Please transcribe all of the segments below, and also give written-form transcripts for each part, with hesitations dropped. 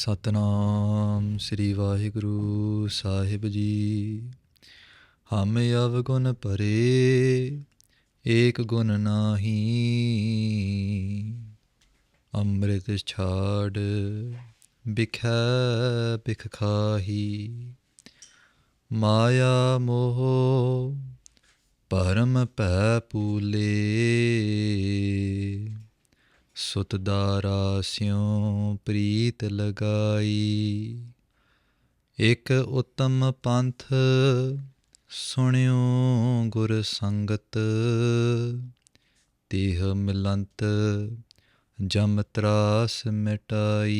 ਸਤਨਾਮ ਸ੍ਰੀ ਵਾਹਿਗੁਰੂ ਸਾਹਿਬ ਜੀ। ਹਮ ਅਵਗੁਣ ਭਰੇ ਏਕ ਗੁਣ ਨਾਹੀ, ਅੰਮ੍ਰਿਤ ਛਾੜ ਬਿਖੈ ਬਿਖ ਖਾਹੀ। ਮਾਇਆ ਮੋਹ ਭਰਮ ਭੈ ਪੂਲੇ, ਸੁਤ ਦਾਰਾ ਸਿਉ ਪ੍ਰੀਤ ਲਗਾਈ। ਇਕ ਉਤਮ ਪੰਥ ਸੁਣਿਓ ਗੁਰ ਸੰਗਤ, ਤੇਹ ਮਿਲੰਤ ਜਮ ਤਰਾਸ ਮਿਟਾਈ।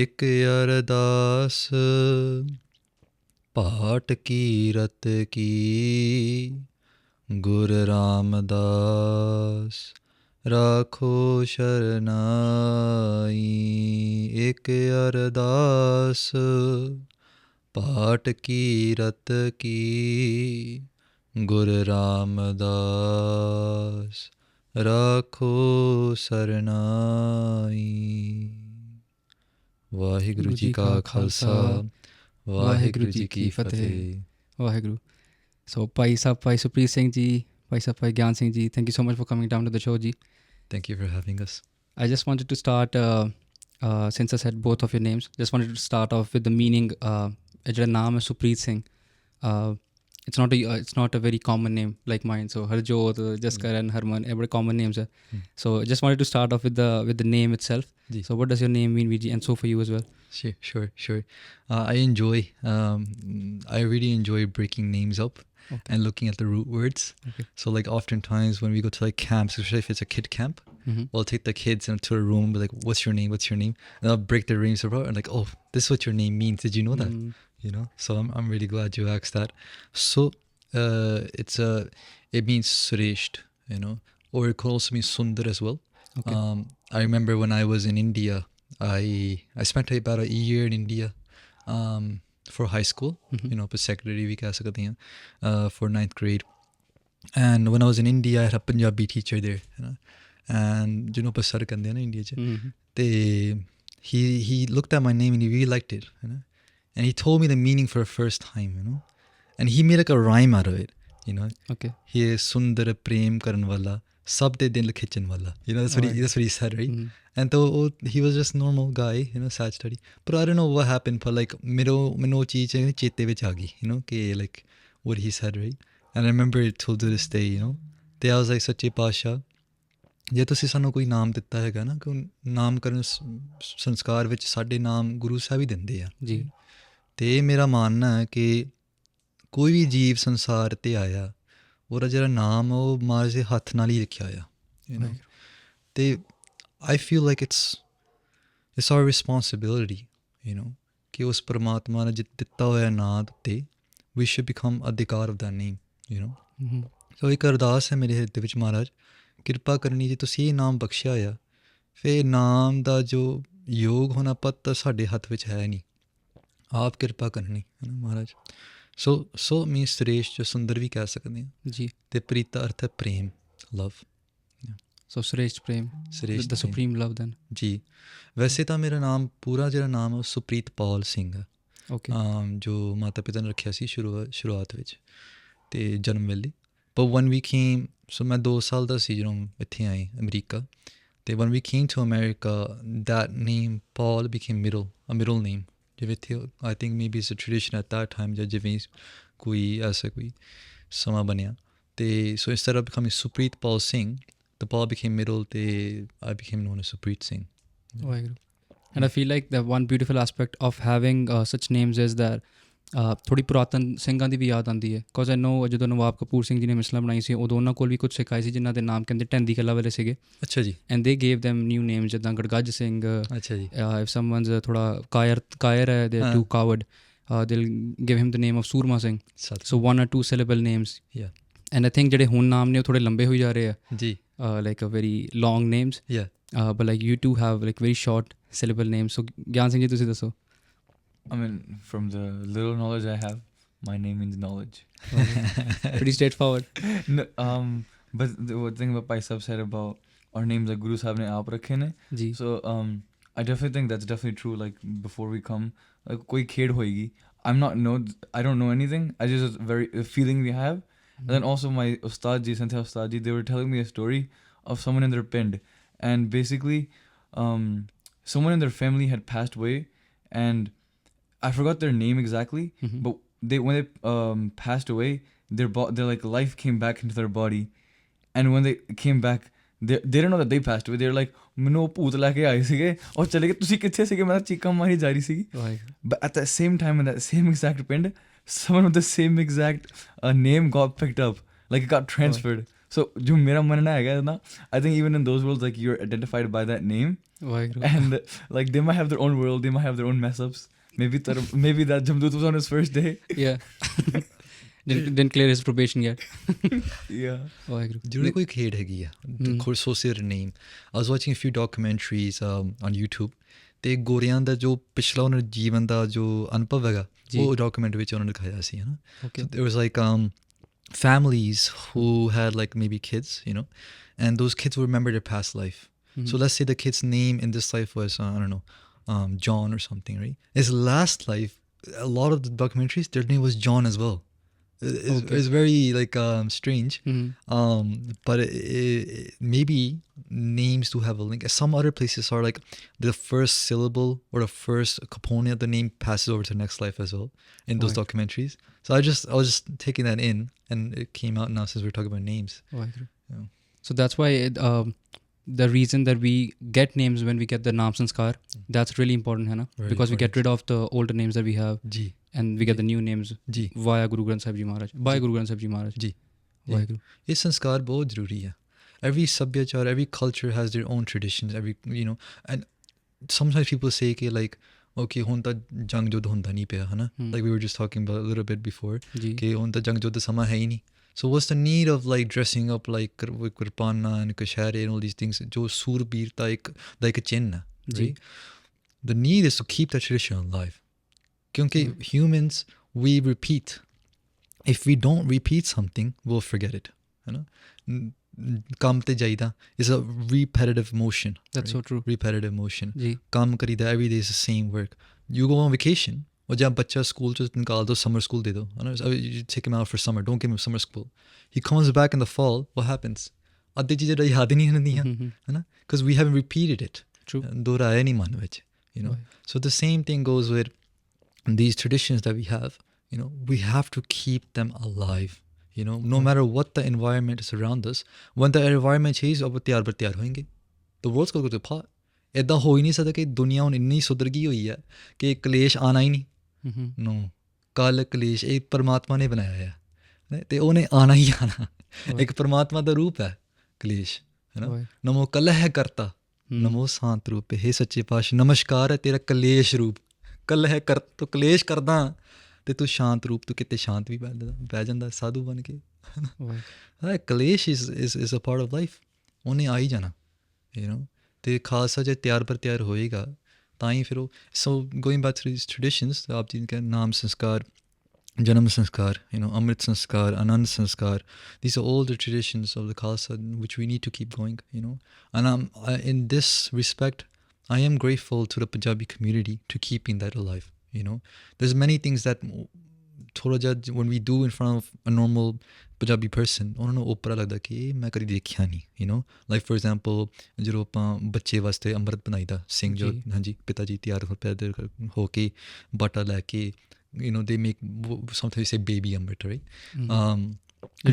ਇਕ ਅਰਦਾਸ ਭਾਟ ਕੀਰਤ ਕੀ, ਗੁਰ ਰਾਮਦਾਸ ਰਾਖੋ ਸ਼ਰਨਾਈ। ਇਕ ਅਰਦਾਸ ਭਾਟ ਕੀਰਤ ਕੀ, ਗੁਰ ਰਾਮਦਾਸ ਰਾਖੋ ਸਰਨਾਈ। ਵਾਹਿਗੁਰੂ ਜੀ ਕਾ ਖਾਲਸਾ, ਵਾਹਿਗੁਰੂ ਜੀ ਕੀ ਫਤਿਹ। Vaheguru. So, Bhai Sahib, Bhai Supreet Singh Ji, Bhai Sahib, Bhai Gian Singh Ji, thank you so much for coming down to the show, Ji. Thank you for having us. I just wanted to start, since I said both of your names, just wanted to start off with the meaning. Jehda naam hai Supreet Singh, it's not a very common name like mine. So Harjot, Jaskaran, Harman, very common names. So just wanted to start off with the name itself. Ji. So what does your name mean, Viji, and so for you as well? Sure. I really enjoy breaking names up. Okay. And looking at the root words. Okay. So like oftentimes when we go to like camps, especially if it's a kid camp, we'll take the kids into a room and be like, what's your name? And I'll break their names apart and like, oh, this is what your name means. Did you know that? You know? So I'm really glad you asked that. So it means Shreshth, you know, or it could also mean Sundar as well. Okay. I remember when I was in India, I spent about a year in India for high school, you know, secondary we keh sakte hain, for 9th grade. And when I was in India, I had a Punjabi teacher there, you know, and you know sir kande na India ch, he looked at my name and he really liked it, you know, and he told me the meaning for the first time, you know, and he made like a rhyme out of it, you know. Okay. He is sundar prem karan wala, sab de dil khichan wala, you know, that's what he said, right? And though he was just normal guy, you know, sad study. But I don't know what happened, but like mero cheez chete vich aa gayi, you know, ke like what he said, right? And I remember it till to this day, you know. Te I was like, Sache Pasha, ਜੇ ਤੁਸੀਂ ਸਾਨੂੰ ਕੋਈ ਨਾਮ ਦਿੱਤਾ ਹੈਗਾ ਨਾ, ਕਿ ਨਾਮਕਰਨ ਸੰਸਕਾਰ ਵਿੱਚ ਸਾਡੇ ਨਾਮ ਗੁਰੂ ਸਾਹਿਬ ਹੀ ਦਿੰਦੇ ਆ ਜੀ। ਅਤੇ ਇਹ ਮੇਰਾ ਮਾਨਣਾ ਹੈ ਕਿ ਕੋਈ ਵੀ ਜੀਵ ਸੰਸਾਰ 'ਤੇ ਆਇਆ, ਉਹਦਾ ਜਿਹੜਾ ਨਾਮ ਉਹ ਮਹਾਰਾਜ ਦੇ ਹੱਥ ਨਾਲ ਹੀ ਲਿਖਿਆ ਆ, ਯੂ ਨੋ। ਅਤੇ I feel like it's our responsibility, you know, ਕਿ ਉਸ ਪਰਮਾਤਮਾ ਨੇ ਦਿੱਤਾ ਹੋਇਆ ਨਾਂ ਉੱਤੇ we should become ਅਧਿਕਾਰ of that name, you know. ਸੋ ਇੱਕ ਅਰਦਾਸ ਹੈ ਮੇਰੇ ਹਿਰਦੇ ਵਿੱਚ, ਮਹਾਰਾਜ ਕਿਰਪਾ ਕਰਨੀ ਜੇ ਤੁਸੀਂ ਇਹ ਨਾਮ ਬਖਸ਼ਿਆ ਹੋਇਆ, ਫਿਰ ਨਾਮ ਦਾ ਜੋ ਯੋਗ ਹੋਣਾ ਪੱਤ ਸਾਡੇ ਹੱਥ ਵਿੱਚ ਹੈ ਨਹੀਂ, ਆਪ ਕਿਰਪਾ ਕਰਨੀ ਹੈ ਨਾ ਮਹਾਰਾਜ। ਸੋ ਮੀਨਸ ਸ੍ਰੇਸ਼ਟ ਜੋ ਸੁੰਦਰ ਵੀ ਕਹਿ ਸਕਦੇ ਹਾਂ ਜੀ, ਅਤੇ ਪ੍ਰੀਤਾ ਅਰਥ ਹੈ ਪ੍ਰੇਮ, ਲਵ। So Shreshth Prem, the supreme love then. ਜੀ ਵੈਸੇ ਤਾਂ ਮੇਰਾ ਨਾਮ ਪੂਰਾ ਜਿਹੜਾ ਨਾਮ ਉਹ ਸੁਪ੍ਰੀਤ ਪਾਲ ਸਿੰਘ ਹੈ। ਓਕੇ। ਜੋ ਮਾਤਾ ਪਿਤਾ ਨੇ ਰੱਖਿਆ ਸੀ ਸ਼ੁਰੂਆਤ ਵਿੱਚ ਅਤੇ ਜਨਮ ਵੇਲੇ। but when we came, ਸੋ ਮੈਂ 2 ਸਾਲ ਦਾ ਸੀ ਜਦੋਂ ਇੱਥੇ ਆਏ ਅਮਰੀਕਾ, ਅਤੇ when we came to America, that name Paul became a middle name. ਜਿਵੇਂ ਇੱਥੇ I think maybe it's a tradition at that time, ਜਾਂ ਜਿਵੇਂ ਕੋਈ ਐਸਾ ਕੋਈ ਸਮਾਂ ਬਣਿਆ, ਅਤੇ so instead of becoming Supreet Paul Singh, the Paul became middle, I became known as Supreet Singh. And I feel like the one beautiful aspect of having such names is that ਥੋੜ੍ਹੀ ਪੁਰਾਤਨ ਸਿੰਘਾਂ ਦੀ ਵੀ ਯਾਦ ਆਉਂਦੀ ਹੈ। Because I ਨੋ ਜਦੋਂ ਨਵਾਬ ਕਪੂਰ ਸਿੰਘ ਜੀ ਨੇ ਮਿਸਲਾਂ ਬਣਾਈ ਸੀ, ਉਦੋਂ ਉਹਨਾਂ ਕੋਲ ਵੀ ਕੁਝ ਸਿੱਖ ਆਏ ਸੀ ਜਿਨ੍ਹਾਂ ਦੇ ਨਾਮ ਕਹਿੰਦੇ ਢੈਂਦੀ ਕਲਾ ਵਾਲੇ ਸੀਗੇ। ਅੱਛਾ ਜੀ। ਐਂਡ ਦੇ ਗੇਵ ਦੈਮ ਨਿਊ ਨੇਮਸ, ਜਿੱਦਾਂ ਗੜਗੱਜ ਸਿੰਘ। ਅੱਛਾ ਜੀ। ਇਫ ਸਮਵਨਸ ਥੋੜ੍ਹਾ ਕਾਇਰ ਹੈ, they too coward, they'll give him the name of Surma Singh. So 1 or 2 syllable names. And I think ਜਿਹੜੇ ਹੁਣ ਨਾਮ ਨੇ ਉਹ ਥੋੜ੍ਹੇ ਲੰਬੇ ਹੋਈ ਜਾ ਰਹੇ ਆ ਜੀ, like a very long names. But like you two have like very short syllable names. So Gian Singh Ji, ਤੁਸੀਂ ਦੱਸੋ। I mean, from the little knowledge I have, my name means knowledge. Pretty straightforward. No, but the thing about Bhai Sahib said about our names that Guru Sahib ne aap rakhe ne. So I definitely think that's definitely true. Like before we come, like koi khed hoegi. I don't know anything. I just a feeling we have. And then also my Ustad ji, Santhya Ustad ji, they were telling me a story of someone in their pind, and basically, someone in their family had passed away, and I forgot their name exactly, but when they passed away, their like life came back into their body, and when they came back, they didn't know that they passed away. They were like, "Mano phoot lake aaye sige aur chale gaye, tusi kithe sige, mera cheeka mari ja rahi sigi." But at the same time, in that same exact pind, someone with the same exact name got picked up, like it got transferred. So jo mera manna hai na, I think even in those worlds, like you're identified by that name, and like they might have their own world, they might have their own mess ups. Maybe that Jamdut was on his first day. Yeah. didn't clear his probation yet. Yeah. Jure koi khed hegi hai, khod associated name. I was watching a few documentaries on YouTube. ਤੇ ਗੋਰਿਆਂ ਦਾ ਜੋ ਪਿਛਲਾ ਉਹਨਾਂ ਜੀਵਨ ਦਾ ਜੋ ਅਨੁਭਵ ਹੈਗਾ ਉਹ document ਵਿੱਚ ਉਹਨਾਂ ਨੇ ਦਿਖਾਇਆ ਸੀ, ਹੈ ਨਾ. There was like families who had like maybe kids, you know, and those kids would remember their past life. So let's say the kid's name in this life was I don't know, John or something, right? His last life, a lot of the documentaries, their name was John as well. It's very like strange, but maybe names do have a link. Some other places are like the first syllable or the first component of the name passes over to the next life as well in those documentaries. So I was just taking that in, and it came out now since we're talking about names. Yeah. So that's why the reason that we get names when we get the Naam Sanskaar, that's really important, है ना? Because we get rid of the older names that we have. And we get the new names via Guru Granth Sahib Ji Maharaj, by Guru Granth Sahib Ji Maharaj. Vaheguru. Ye sanskar bahut zaruri hai. Every sabhyachar, every culture has their own traditions. You know, and sometimes people say कि like, okay, hun ta jang jodh hunda nahi paya, है ना? Like we were just talking about a little bit before, कि hun ta jang jodh sama hai hi nahi. So what's the need of like dressing up like Kirpana and Kashare and all these things? Jo Surbirta like a chin, right? The need is to keep that tradition alive. Kyunki humans, we repeat. If we don't repeat something, we'll forget it. You know, kam te jaida is a repetitive motion. That's so true. Repetitive motion. Kam karida every day is the same work. You go on vacation, or jab bacha school just nikal do, summer school de do. You take him out for summer. Don't give him summer school. He comes back in the fall. What happens? Adhe cheezeं yaad nahi randiyan, hai na? Because we haven't repeated it. True. Dohraya nahi man vich. You know. So the same thing goes with these traditions that we have. You know, we have to keep them alive. You know, no matter what the environment is around us, when the environment changes, ab tiyar bar tiyar hoenge. The world's going to fall. Edda ho hi nahi sakda कि दुनिया हुन इन्नी सुधर गई हुई है कि कलेश आना ही नहीं. No, कल कलेश एक परमात्मा ने बनाया है ते ਉਹਨੇ ਆਣਾ ਹੀ ਆਣਾ. ਇੱਕ परमात्मा ਦਾ ਰੂਪ ਹੈ ਕਲੇਸ਼, है ना. नमो कलह करता, नमो शांत रूप, हे सच्चे पातशाह नमस्कार है तेरा कलेश रूप. कलह कर तो कलेश करदा ਤੇ ਤੂੰ ਸ਼ਾਂਤ ਰੂਪ ਤੂੰ ਕਿਤੇ ਸ਼ਾਂਤ ਵੀ ਬਹਿ ਜਾਂਦਾ ਸਾਧੂ ਬਣ ਕੇ. ਕਲੇਸ਼ is a part of life. ਉਹਨੇ ਆ ਹੀ ਜਾਣਾ, you know. ਤੇ ਖਾਲਸਾ ਜੇ ਤਿਆਰ ਪਰ ਤਿਆਰ ਹੋਏਗਾ ਤਾਂ ਹੀ ਫਿਰ ਉਹ. So going back to these traditions, ਆਪ ਜੀ ਨੇ ਨਾਮ ਸੰਸਕਾਰ, Janam Sanskaar, you know, Amrit Sanskaar, Anand Sanskaar. These are all the traditions of the Khalsa which we need to keep going, you know. And in this respect, I am grateful to the Punjabi community to keeping that alive, you know. There's many things that when we do in front of a normal Punjabi person, ਉਹਨਾਂ ਨੂੰ ਓਪਰਾ ਲੱਗਦਾ ਕਿ ਮੈਂ ਕਦੀ ਦੇਖਿਆ ਨਹੀਂ, you know. Like for example, ਜਦੋਂ ਆਪਾਂ ਬੱਚੇ ਵਾਸਤੇ ਅੰਮ੍ਰਿਤ ਬਣਾਈਦਾ, ਸਿੰਘ ਜੋ ਹਾਂਜੀ ਪਿਤਾ ਜੀ ਤਿਆਰ ਹੋ ਕੇ ਬਾਟਾ ਲੈ ਕੇ, you know, they make sometimes say baby amrit, right?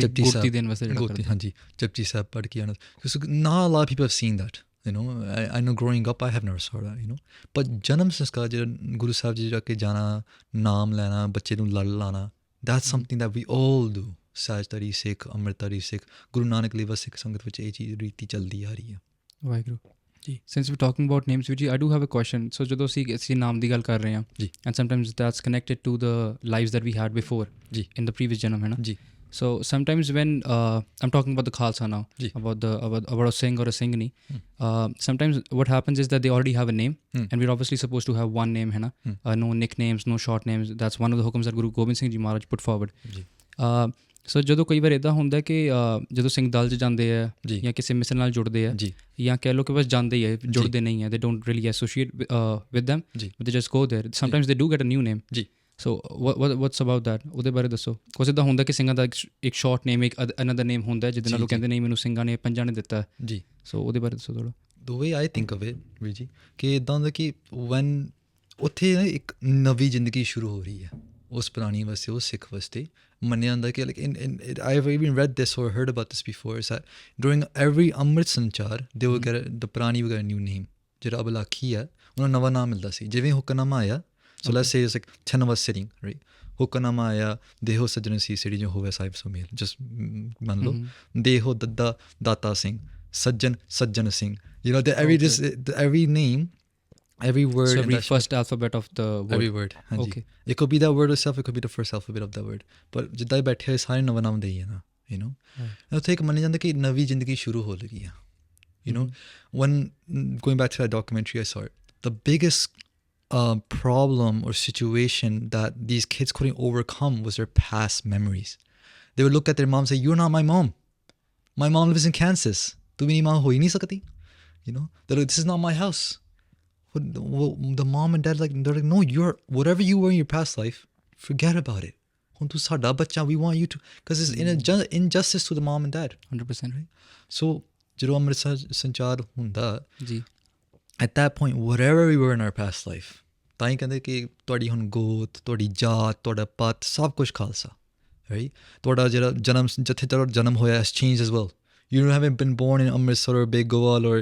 Japji Sahib, ਹਾਂਜੀ Japji Sahib ਪੜ੍ਹ ਕੇ ਆਉਣਾ. Not a lot of people have seen that, you know. I know growing up I have never saw that, you know. But Janam Sanskaar ਜਿਹੜਾ ਗੁਰੂ ਸਾਹਿਬ ਜੀ ਜਾ ਕੇ ਜਾਣਾ, ਨਾਮ ਲੈਣਾ, ਬੱਚੇ ਨੂੰ ਲੜ ਲਾਣਾ, that's something that we all do. ਸਾਜਧਾਰੀ ਸਿੱਖ, ਅੰਮ੍ਰਿਤਧਾਰੀ ਸਿੱਖ, ਗੁਰੂ ਨਾਨਕ ਲੇਵਾ ਸਿੱਖ ਸੰਗਤ ਵਿੱਚ ਇਹ ਚੀਜ਼ ਰੀਤੀ ਚੱਲਦੀ ਆ ਰਹੀ ਹੈ. Waheguru. Since we're talking about names, Viji, I do have a question. So ਜਦੋਂ ਅਸੀਂ ਨਾਮ ਦੀ ਗੱਲ ਕਰ ਰਹੇ ਹਾਂ, and sometimes that's connected to the lives that we had before in the previous janam, है ना? So sometimes when I'm talking about the Khalsa now, about a Singh or a Singhni, sometimes what happens is that they already have a name, and we're obviously supposed to have one name, है ना? No nicknames, no short names. That's one of the hukams that Guru Gobind Singh Ji Maharaj put forward. ਸੋ ਜਦੋਂ ਕਈ ਵਾਰ ਇੱਦਾਂ ਹੁੰਦਾ ਕਿ ਜਦੋਂ ਸਿੰਘ ਦਲ 'ਚ ਜਾਂਦੇ ਆ ਜੀ ਜਾਂ ਕਿਸੇ ਮਿਸਲ ਨਾਲ ਜੁੜਦੇ ਆ ਜੀ ਜਾਂ ਕਹਿ ਲਓ ਕਿ ਬਸ ਜਾਂਦੇ ਹੀ ਆ, ਜੁੜਦੇ ਨਹੀਂ ਆ, they don't really associate with them, ਜੀ but they just go there, sometimes they do get a new name. ਜੀ ਸੋ ਵਾਟਸ ਅਬਾਊਟ ਦੈਟ, ਉਹਦੇ ਬਾਰੇ ਦੱਸੋ। ਕੁਛ ਇੱਦਾਂ ਹੁੰਦਾ ਕਿ ਸਿੰਘਾਂ ਦਾ ਇੱਕ ਸ਼ਾਰਟ ਨੇਮ, ਇੱਕ ਅਨਦਰ ਨੇਮ ਹੁੰਦਾ ਜਿਹਦੇ ਨਾਲ ਉਹ ਕਹਿੰਦੇ ਨਹੀਂ ਮੈਨੂੰ ਸਿੰਘਾਂ ਨੇ ਪੰਜਾਂ ਨੇ ਦਿੱਤਾ। ਜੀ ਸੋ ਉਹਦੇ ਬਾਰੇ ਦੱਸੋ ਥੋੜ੍ਹਾ। the way I think of it ਵੀਰ ਜੀ ਕਿ ਇੱਦਾਂ ਹੁੰਦਾ ਕਿ when ਉੱਥੇ ਨਾ ਇੱਕ ਨਵੀਂ ਜ਼ਿੰਦਗੀ ਸ਼ੁਰੂ ਹੋ ਰਹੀ ਹੈ ਉਸ ਪ੍ਰਾਣੀ ਵਾਸਤੇ, ਉਸ ਸਿੱਖ ਵਾਸਤੇ। ਮੰਨਿਆ ਜਾਂਦਾ ਕਿ like in I've even read this or heard about this before, is that during every ਅੰਮ੍ਰਿਤ ਸੰਚਾਰ they will get the ਪ੍ਰਾਣੀ will get a new name। ਜਿਹੜਾ ਅਬਲਾਖੀ ਹੈ ਉਹਨਾਂ ਨੂੰ ਨਵਾਂ ਨਾਮ ਮਿਲਦਾ ਸੀ। ਜਿਵੇਂ ਹੁਕਮਨਾਮਾ ਆਇਆ, so let's say it's like ਛਨਵਾ sitting, right? ਹੁਕਮਨਾਮਾ ਆਇਆ ਦੇਹੋ ਸੱਜਣ ਸੀ ਸਿੜੀ ਜੋ ਹੋਵੇ ਸਾਹਿਬ ਸੁਮੇਲ, just ਮੰਨ ਲਓ ਦੇਹੋ ਦੱਦਾ ਦਾਤਾ ਸਿੰਘ, ਸੱਜਣ Sajjan Singh, you know every name, every word, so every first alphabet of the word, every word, ਹਾਂਜੀ okay, it could be that word itself, it could be the first alphabet of that word, but ਜਿੱਦਾਂ ਬੈਠੇ ਹੋਏ ਸਾਰੇ ਨਵਾਂ ਨਾਮ ਦੇਈਏ ਨਾ, you know ਉੱਥੇ ਇੱਕ ਮੰਨਿਆ ਜਾਂਦਾ ਕਿ ਨਵੀਂ ਜ਼ਿੰਦਗੀ ਸ਼ੁਰੂ ਹੋ ਲੱਗੀ ਆ, you know when going back to that documentary I saw it, the biggest problem or situation that these kids couldn't overcome was their past memories. They would look at their mom and say, you're not my mom lives in Kansas, tu meri maa ho hi nahi sakti, you know, this is not my house. The mom and dad they're like no, you're whatever you were in your past life, forget about it, hun tu sada bachcha, we want you to, because it's injustice to the mom and dad, 100%, right? So ਜਦੋਂ ਅੰਮ੍ਰਿਤਸਰ ਸੰਚਾਰ ਹੁੰਦਾ ਜੀ, at that point whatever we were in our past life, ਤਾਂ ਹੀ ਕਹਿੰਦੇ ਕਿ ਤੁਹਾਡੀ ਹੁਣ ਗੋਤ, ਤੁਹਾਡੀ ਜਾਤ, ਤੁਹਾਡਾ ਪਤ, ਸਭ ਕੁਛ ਖਾਲਸਾ, right? ਤੁਹਾਡਾ ਜਿਹੜਾ ਜਨਮ, ਜਿੱਥੇ ਤੁਹਾਡਾ ਜਨਮ ਹੋਇਆ has changed as well. You haven't been born in Amritsar or Begowal or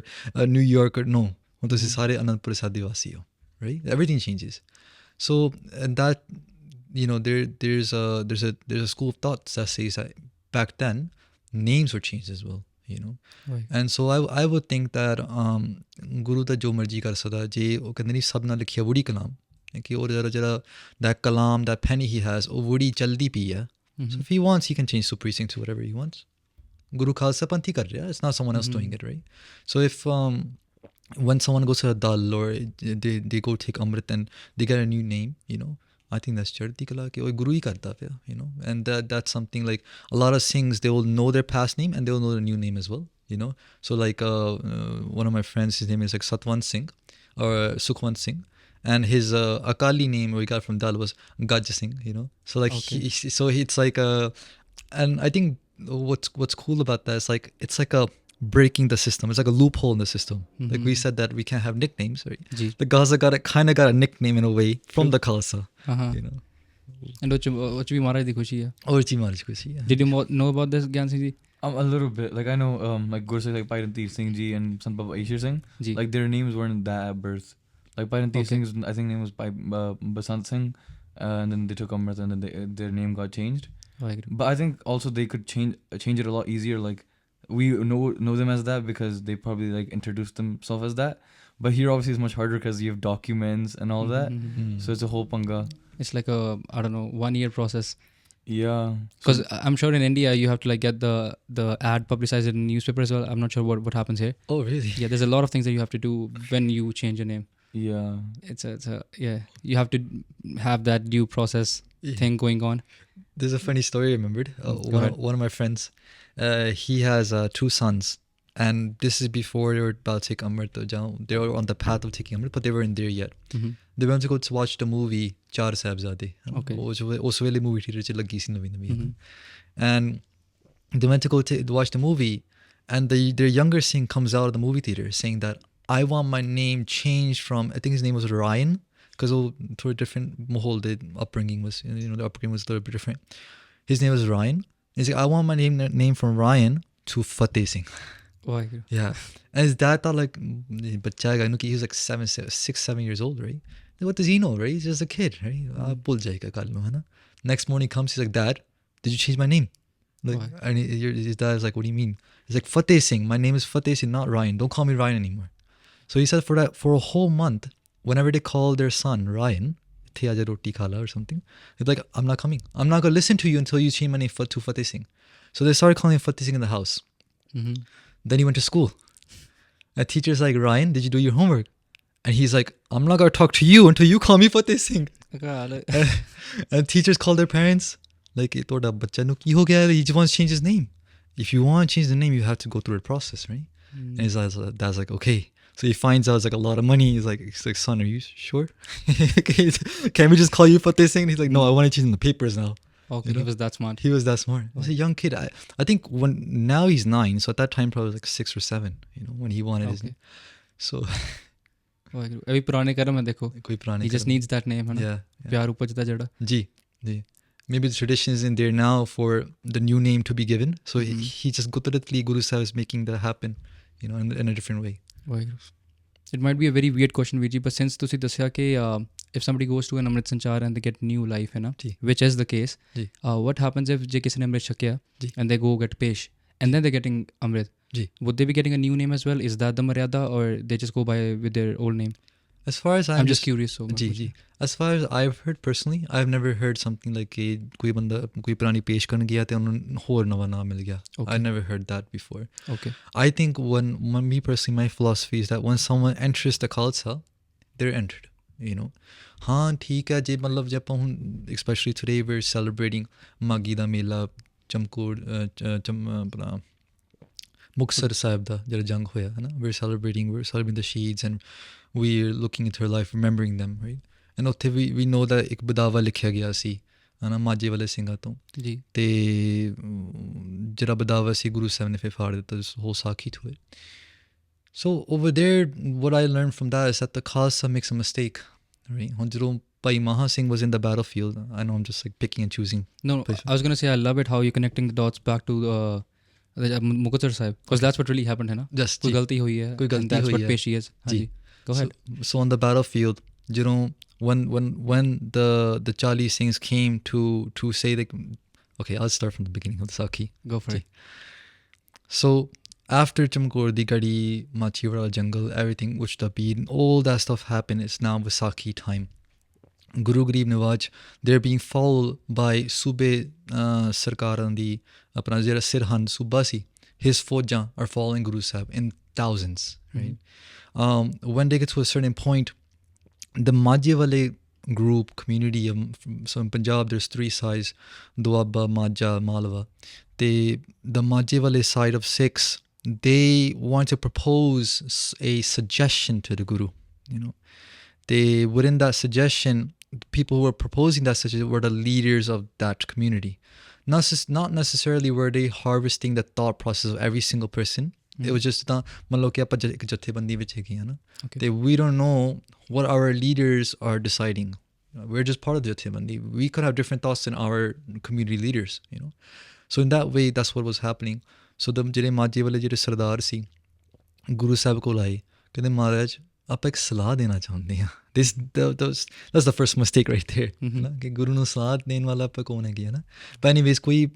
New York or no, ਹੁਣ ਤੁਸੀਂ ਸਾਰੇ ਅਨੰਦਪੁਰ ਸਾਹਿਬ ਦੇ ਵਾਸੀ ਹੋ, right? Everything changes. So and that, you know, there's a school of thought that says that back then names were changed as well, you know, right. And so I would think that ਗੁਰੂ ਦਾ ਜੋ ਮਰਜ਼ੀ ਕਰ ਸਕਦਾ, ਜੇ ਉਹ ਕਹਿੰਦੇ ਨਹੀਂ ਸਭ ਨਾਲ ਲਿਖਿਆ ਵੁੜੀ ਕਲਾਮ, ਕਿ ਉਹ ਜਿਹੜਾ that Kalam, that penny he has, ਉਹ ਵੁੜੀ ਚਲਦੀ ਪਈ ਹੈ, so if he wants he can change Supreet Singh to whatever he wants. Guru Khalsa Panthi kar raha, it's not someone else doing it, right? So if when someone goes to a dal or they go take Amrit and they get a new name, you know, I think that's chardi kala ke oi guru hi karta pya, you know, and that's something like a lot of Singhs, they will know their past name and they will know their new name as well, you know. So like one of my friends, his name is like Satwant Singh or Sukhwant Singh, and his Akali name we got from Dal was Gaj Singh, you know. So like so it's like and I think what's cool about that is like it's like a breaking the system, it's like a loophole in the system. Like we said that we can't have nicknames, right? The Gaza kind of got a nickname in a way from the Khalsa, you know. And which भी महाराज दी खुशी है, और जी महाराज खुशी है. Did you know about this, Gian Singh Ji? A little bit, like I know like Gursikhs like Bhai Singh Ji and Sant Baba Sher Singh Ji, like their names weren't that at birth. Like Bhai Singh's I think name was Basant Singh, and then they took Amrit and then their name got changed. But I think also they could change it a lot easier. Like we know them as that because they probably like introduced themselves as that. But here obviously it's much harder because you have documents and all that. So it's a whole panga. It's like a, I don't know, 1 year process. Yeah. Because I'm sure in India you have to like get the ad publicized in the newspaper as well. I'm not sure what happens here. Oh really? Yeah, there's a lot of things that you have to do when you change your name. Yeah. It's a yeah. You have to have that due process thing going on. There's a funny story I remembered. One of my friends, he has 2 sons, and this is before they were about to take Amrit. They were on the path of taking Amrit, but they weren't there yet. They went to go to watch the movie Char Sahibzade. Okay. Us wele movie theater ch lagi si navi. And they went to go watch the movie, and their younger son comes out of the movie theater saying that I want my name changed from, I think his name was Ryan, because through a different mahol, the upbringing was, you know, the upbringing was a little bit different. His name was Ryan. He's like, I want my name from Ryan to Fateh Singh. Oh, yeah. And his dad thought like, he was like 6, 7 years old, right? Like, what does he know, right? He's just a kid, right? Next morning he comes, he's like, Dad, did you change my name? Like, and his dad is like, what do you mean? He's like, Fateh Singh. My name is Fateh Singh, not Ryan. Don't call me Ryan anymore. So he said for a whole month, whenever they call their son Ryan, roti khala or something, they're like, I'm not coming. I'm not going to listen to you until you change my name to Fateh Singh. So they started calling him Fateh Singh in the house. Then he went to school. A teacher's like, Ryan, did you do your homework? And he's like, I'm not going to talk to you until you call me Fateh Singh. And teachers call their parents. Like ਤੁਹਾਡਾ ਬੱਚਾ ਨੂੰ ਕੀ ਹੋ ਗਿਆ, he just wants to change his name. If you want to change the name, you have to go through a process, right? And his dad's like, okay. So he finds out it's like a lot of money. He's like, son, are you sure? Can we just call you Fateh Singh? And he's like, no, I want to change in the papers now. Okay, he was that smart. He was that smart. He was a young kid. I think now he's 9. So at that time probably like 6 or 7. When he wanted his name. So ਅਭੀ ਪੁਰਾਣੇ ਕਰਮ ਹੈ ਦੇਖੋ, ਕੋਈ ਪੁਰਾਣੇ he just needs that name, ਹੈ ਨਾ, ਪਿਆਰ ਉਪਜਦਾ ਜਿਹੜਾ। ਜੀ। Maybe the tradition is in there now for the new name to be given. So he just Gutaratli Guru Sahib is making that happen, in a different way. It might be a very weird question, Viji, but since ਤੁਸੀਂ ਦੱਸਿਆ ਕਿ if somebody goes to an Amrit Sanchar and they get new life, which is the case, what happens if ਜੇ ਕਿਸੇ ਨੇ ਅੰਮ੍ਰਿਤ ਛਕਿਆ and they go get pesh and then they're getting Amrit, would they be getting a new name as well? Is that the maryada, or they just go by with their old name? As far as I'm just curious. So as far as I've heard personally, I've never heard something like कि कोई बंदा कोई पुरानी पेश करन गया ते उन्हें होर नवा नाम मिल गया. I never heard that before. Okay. I think when me personally, my philosophy is that when someone enters the Khalsa, they're entered. हाँ ठीक है जे मतलब जब हम especially today we're celebrating मागी दा मेला चमकोड़ Mukatsar Sahib da jada jang hoya hai na, we're celebrating the shaheeds and we're looking into her life, remembering them, right? And ਉੱਥੇ we know that ਇੱਕ ਬਦਾਵਾ ਲਿਖਿਆ ਗਿਆ ਸੀ ਹੈ ਨਾ ਮਾਝੇ ਵਾਲੇ ਸਿੰਘਾਂ ਤੋਂ ਜੀ, ਤੇ ਜਿਹੜਾ ਬਦਾਵਾ ਸੀ ਗੁਰੂ ਸਾਹਿਬ ਨੇ ਫਿਰ ਫਾੜ ਦਿੱਤਾ, whole ਸਾਖੀ to it. So over there what I learned from that is that the Khalsa makes a mistake, right? ਹੁਣ ਜਦੋਂ Bhai Maha Singh was in the battlefield, I know I'm just like picking and choosing. No, I was going to say I love it how you're connecting the dots back to Mukatsar Sahib, because that's what really happened, है ना? Just कोई गलती हुई है, and that's what peshi is. Ji. Go ahead. So on the battlefield, when the Chali Singhs came to say that, okay, I'll start from the beginning of the Sakhi. Go for it. So after Chamkor, the Gadi, Machiwara jungle, everything, which the beat, all that stuff happened. It's now Vaisakhi time. Guru Garib Nawaz, they're being followed by Sube Sarkaran, the apna jehda Sirhan Suba si, his faujan are following Guru Sahib in thousands, right? When they get to a certain point, the Majhe wale group, community, so in Punjab there's 3 sides, Doaba, Majha, Malwa. The Majhe wale side of Sikhs, they want to propose a suggestion to the Guru, within that suggestion, people who were proposing that suggestion were the leaders of that community. Not necessarily were they harvesting the thought process of every single person. It was just we don't know what our leaders are deciding. We're just part of the Jathebandi. We could have different thoughts than our community leaders, So in that way, that's what was happening. So the ਜਿਹੜੇ ਮਾਝੇ ਵਾਲੇ ਜਿਹੜੇ ਸਰਦਾਰ ਸੀ ਗੁਰੂ ਸਾਹਿਬ ਕੋਲ ਆਏ, ਕਹਿੰਦੇ ਮਹਾਰਾਜ ਆਪਾਂ ਇੱਕ ਸਲਾਹ ਦੇਣਾ ਚਾਹੁੰਦੇ ਹਾਂ. That's the first mistake right there. ਕਿ ਗੁਰੂ ਨੂੰ ਸਲਾਹ ਦੇਣ ਵਾਲਾ ਆਪਾਂ ਕੌਣ ਹੈਗੇ, ਹੈ ਨਾ? ਪਰ ਐਨੀਵੇਜ਼ ਕੋਈ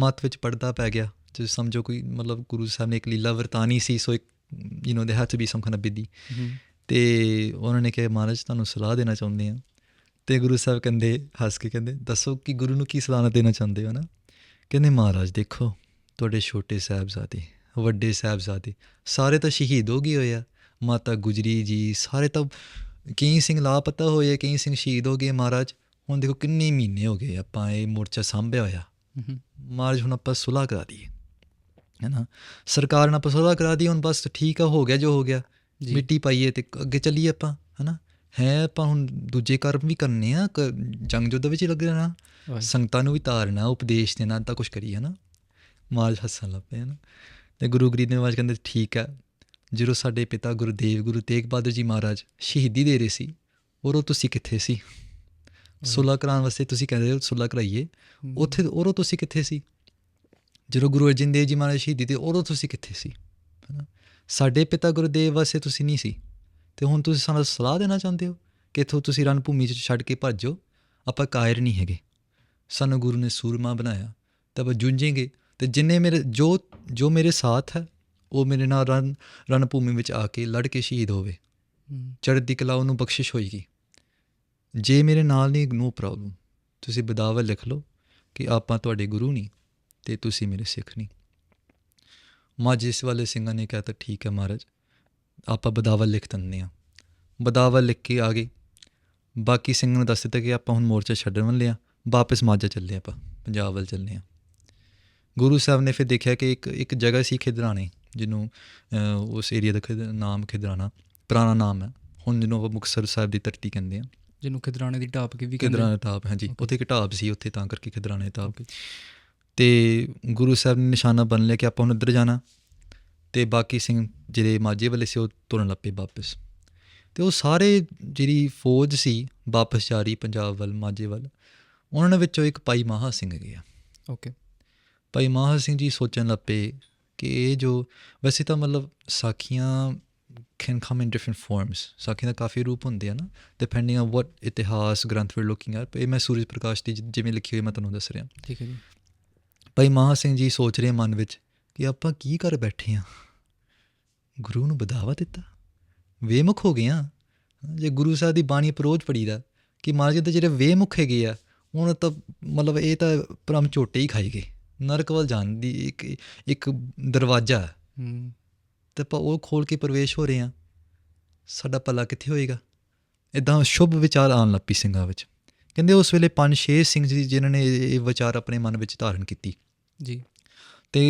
ਮੱਤ ਵਿੱਚ ਪੜਦਾ ਪੈ ਗਿਆ, ਤੁਸੀਂ ਸਮਝੋ ਕੋਈ ਮਤਲਬ ਗੁਰੂ ਸਾਹਿਬ ਨੇ ਇੱਕ ਲੀਲਾ ਵਰਤਾਨੀ ਸੀ, ਸੋ ਇੱਕ there had to be some kind of biddy. ਅਤੇ ਉਹਨਾਂ ਨੇ ਕਿਹਾ ਮਹਾਰਾਜ ਤੁਹਾਨੂੰ ਸਲਾਹ ਦੇਣਾ ਚਾਹੁੰਦੇ ਹਾਂ. ਅਤੇ ਗੁਰੂ ਸਾਹਿਬ ਕਹਿੰਦੇ ਹੱਸ ਕੇ ਕਹਿੰਦੇ ਦੱਸੋ ਕਿ ਗੁਰੂ ਨੂੰ ਕੀ ਸਲਾਹ ਦੇਣਾ ਚਾਹੁੰਦੇ ਹੋ ਨਾ? ਕਹਿੰਦੇ ਮਹਾਰਾਜ ਦੇਖੋ ਤੁਹਾਡੇ ਛੋਟੇ ਸਾਹਿਬਜ਼ਾਦੇ, ਵੱਡੇ ਸਾਹਿਬਜ਼ਾਦੇ ਸਾਰੇ ਤਾਂ ਸ਼ਹੀਦ ਹੋ ਗਏ ਹੋਏ ਆ, ਮਾਤਾ ਗੁਜਰੀ ਜੀ ਸਾਰੇ ਤਾਂ ਕਈ ਸਿੰਘ ਲਾਪਤਾ ਹੋਏ, ਕਈ ਸਿੰਘ ਸ਼ਹੀਦ ਹੋ ਗਏ ਮਹਾਰਾਜ. ਹੁਣ ਦੇਖੋ ਕਿੰਨੇ ਮਹੀਨੇ ਹੋ ਗਏ ਆਪਾਂ ਇਹ ਮੋਰਚਾ ਸਾਂਭਿਆ ਹੋਇਆ, ਮਹਾਰਾਜ ਹੁਣ ਆਪਾਂ ਸੁਲਾਹ ਕਰਾ ਦਈਏ, ਹੈ ਨਾ? ਸਰਕਾਰ ਨਾਲ ਆਪਾਂ ਸੁਲਾਹ ਕਰਾ ਦਈਏ, ਹੁਣ ਬਸ ਠੀਕ ਆ, ਹੋ ਗਿਆ ਜੋ ਹੋ ਗਿਆ, ਮਿੱਟੀ ਪਾਈਏ ਅਤੇ ਅੱਗੇ ਚੱਲੀਏ ਆਪਾਂ, ਹੈ ਨਾ? ਹੈ ਆਪਾਂ ਹੁਣ ਦੂਜੇ ਕਰਮ ਵੀ ਕਰਨੇ ਆ, ਜੰਗ ਯੁੱਧ ਵਿੱਚ ਹੀ ਲੱਗ ਰਹਿਣਾ, ਸੰਗਤਾਂ ਨੂੰ ਵੀ ਤਾਰਨਾ, ਉਪਦੇਸ਼ ਦੇਣਾ, ਤਾਂ ਕੁਛ ਕਰੀਏ, ਹੈ ਨਾ? ਮਹਾਰਾਜ ਹੱਸਣ ਲੱਗ ਪਏ, ਹੈ ਨਾ? ਅਤੇ ਗੁਰੂ ਗਰੀਬ ਨਿਵਾਜ ਕਹਿੰਦੇ ਠੀਕ ਹੈ, ਜਦੋਂ ਸਾਡੇ ਪਿਤਾ ਗੁਰਦੇਵ ਗੁਰੂ ਤੇਗ ਬਹਾਦਰ ਜੀ ਮਹਾਰਾਜ ਸ਼ਹੀਦੀ ਦੇ ਰਹੇ ਸੀ, ਉਦੋਂ ਤੁਸੀਂ ਕਿੱਥੇ ਸੀ? ਸੁਲ੍ਹਾ ਕਰਾਉਣ ਵਾਸਤੇ ਤੁਸੀਂ ਕਹਿੰਦੇ ਹੋ ਸੁਲ੍ਹਾ ਕਰਾਈਏ, ਉੱਥੇ ਉਦੋਂ ਤੁਸੀਂ ਕਿੱਥੇ ਸੀ? ਜਦੋਂ ਗੁਰੂ ਅਰਜਨ ਦੇਵ ਜੀ ਮਹਾਰਾਜ ਸ਼ਹੀਦੀ ਦੇ ਉਦੋਂ ਤੁਸੀਂ ਕਿੱਥੇ ਸੀ, ਹੈ ਨਾ? ਸਾਡੇ ਪਿਤਾ ਗੁਰਦੇਵ ਵਾਸਤੇ ਤੁਸੀਂ ਨਹੀਂ ਸੀ, ਅਤੇ ਹੁਣ ਤੁਸੀਂ ਸਾਨੂੰ ਸਲਾਹ ਦੇਣਾ ਚਾਹੁੰਦੇ ਹੋ ਕਿ ਇੱਥੋਂ ਤੁਸੀਂ ਰਣ ਭੂਮੀ 'ਚ ਛੱਡ ਕੇ ਭੱਜੋ? ਆਪਾਂ ਕਾਇਰ ਨਹੀਂ ਹੈਗੇ, ਸਾਨੂੰ ਗੁਰੂ ਨੇ ਸੂਰਮਾ ਬਣਾਇਆ, ਤਾਂ ਆਪਾਂ ਜੂਝेंगे, ਅਤੇ ਜਿੰਨੇ ਮੇਰੇ ਜੋ ਮੇਰੇ ਸਾਥ ਹੈ ਉਹ ਮੇਰੇ ਨਾਲ ਰਣ ਭੂਮੀ ਵਿੱਚ ਆ ਕੇ ਲੜ ਕੇ ਸ਼ਹੀਦ ਹੋਵੇ, ਚੜ੍ਹਦੀ ਕਲਾ ਉਹਨੂੰ ਬਖਸ਼ਿਸ਼ ਹੋਏਗੀ. ਜੇ ਮੇਰੇ ਨਾਲ ਨਹੀਂ, ਨੋ ਪ੍ਰੋਬਲਮ, ਤੁਸੀਂ ਬਦਾਵਾ ਲਿਖ ਲਓ ਕਿ ਆਪਾਂ ਤੁਹਾਡੇ ਗੁਰੂ ਨਹੀਂ ਅਤੇ ਤੁਸੀਂ ਮੇਰੇ ਸਿੱਖ ਨਹੀਂ. ਮਾਝੇ ਵਾਲੇ ਸਿੰਘਾਂ ਨੇ ਕਹਿ ਤਾ ਠੀਕ ਹੈ ਮਹਾਰਾਜ, ਆਪਾਂ ਬਦਾਵਾ ਲਿਖ ਦਿੰਦੇ ਹਾਂ. ਬਦਾਵਾ ਲਿਖ ਕੇ ਆ ਗਏ, ਬਾਕੀ ਸਿੰਘਾਂ ਨੂੰ ਦੱਸ ਦਿੱਤਾ ਕਿ ਆਪਾਂ ਹੁਣ ਮੋਰਚਾ ਛੱਡਣ ਵਾਲੇ ਹਾਂ. ਵਾਪਸ ਮਾਝਾ ਚੱਲੇ ਆਪਾਂ, ਪੰਜਾਬ ਵੱਲ ਚੱਲੇ ਹਾਂ। ਗੁਰੂ ਸਾਹਿਬ ਨੇ ਫਿਰ ਦੇਖਿਆ ਕਿ ਇੱਕ ਜਗ੍ਹਾ ਸੀ ਖਿਦਰਾਣੇ, ਜਿਹਨੂੰ ਉਸ ਏਰੀਆ ਦਾ ਨਾਮ ਖਿਦਰਾਣਾ ਪੁਰਾਣਾ ਨਾਮ ਹੈ, ਹੁਣ ਜਿਹਨੂੰ ਆਪਾਂ ਮੁਕਤਸਰ ਸਾਹਿਬ ਦੀ ਧਰਤੀ ਕਹਿੰਦੇ ਹਾਂ, ਜਿਹਨੂੰ ਖਿਦਰਾਣੇ ਦੀ ਢਾਬ ਵੀ ਖਿਦਰਾਣਾ ਢਾਬ, ਹਾਂਜੀ। ਉੱਥੇ ਇੱਕ ਢਾਬ ਸੀ ਉੱਥੇ, ਤਾਂ ਕਰਕੇ ਖਿਦਰਾਣੇ ਢਾਬ। ਅਤੇ ਗੁਰੂ ਸਾਹਿਬ ਨੇ ਨਿਸ਼ਾਨਾ ਬਣ ਲਿਆ ਕਿ ਆਪਾਂ ਹੁਣ ਉੱਧਰ ਜਾਣਾ, ਅਤੇ ਬਾਕੀ ਸਿੰਘ ਜਿਹੜੇ ਮਾਝੇ ਵਾਲੇ ਸੀ ਉਹ ਤੁਰਨ ਲੱਗ ਪਏ ਵਾਪਸ। ਅਤੇ ਉਹ ਸਾਰੇ ਜਿਹੜੀ ਫੌਜ ਸੀ ਵਾਪਸ ਜਾ ਰਹੀ ਪੰਜਾਬ ਵੱਲ, ਮਾਝੇ ਵੱਲ, ਉਹਨਾਂ ਵਿੱਚੋਂ ਇੱਕ ਭਾਈ ਮਹਾਂ ਸਿੰਘ ਹੈਗੇ ਆ। ਓਕੇ। ਭਾਈ ਮਹਾਂ ਸਿੰਘ ਜੀ ਸੋਚਣ ਲੱਗ ਪਏ ਕਿ ਇਹ ਜੋ ਵੈਸੇ ਤਾਂ ਮਤਲਬ ਸਾਖੀਆਂ can come in different forms, ਸਾਖੀਆਂ ਦਾ ਕਾਫੀ ਰੂਪ ਹੁੰਦੇ ਆ ਨਾ, ਡਿਪੈਂਡਿੰਗ on what ਇਤਿਹਾਸ ਗ੍ਰੰਥ we're looking at। ਇਹ ਮੈਂ ਸੂਰਜ ਪ੍ਰਕਾਸ਼ ਦੀ ਜਿਵੇਂ ਲਿਖੀ ਹੋਈ ਮੈਂ ਤੁਹਾਨੂੰ ਦੱਸ ਰਿਹਾ। ਠੀਕ ਹੈ ਜੀ। ਭਾਈ ਮਹਾਂ ਸਿੰਘ ਜੀ ਸੋਚ ਰਹੇ ਮਨ ਵਿੱਚ ਕਿ ਆਪਾਂ ਕੀ ਕਰ ਬੈਠੇ ਹਾਂ, ਗੁਰੂ ਨੂੰ ਬਧਾਵਾ ਦਿੱਤਾ, ਵੇਮੁਖ ਹੋ ਗਏ ਹਾਂ। ਜੇ ਗੁਰੂ ਸਾਹਿਬ ਦੀ ਬਾਣੀ ਅਪਰੋਚ ਪੜ੍ਹੀ ਦਾ ਕਿ ਮਹਾਰਾਜ ਦੇ ਜਿਹੜੇ ਵੇਮੁਖ ਹੈਗੇ ਆ, ਹੁਣ ਤਾਂ ਮਤਲਬ ਇਹ ਤਾਂ ਭਰਮ ਝੋਟੇ ਹੀ ਖਾਈ ਗਏ, ਨਰਕ ਵੱਲ ਜਾਣ ਦੀ ਇੱਕ ਦਰਵਾਜ਼ਾ, ਅਤੇ ਆਪਾਂ ਉਹ ਖੋਲ੍ਹ ਕੇ ਪ੍ਰਵੇਸ਼ ਹੋ ਰਹੇ ਹਾਂ, ਸਾਡਾ ਭਲਾ ਕਿੱਥੇ ਹੋਏਗਾ। ਇੱਦਾਂ ਸ਼ੁਭ ਵਿਚਾਰ ਆਉਣ ਲੱਗ ਪਈ ਸਿੰਘਾਂ ਵਿੱਚ। ਕਹਿੰਦੇ ਉਸ ਵੇਲੇ 5-6 ਸਿੰਘ ਜੀ ਜਿਨ੍ਹਾਂ ਨੇ ਇਹ ਵਿਚਾਰ ਆਪਣੇ ਮਨ ਵਿੱਚ ਧਾਰਨ ਕੀਤੀ ਜੀ, ਅਤੇ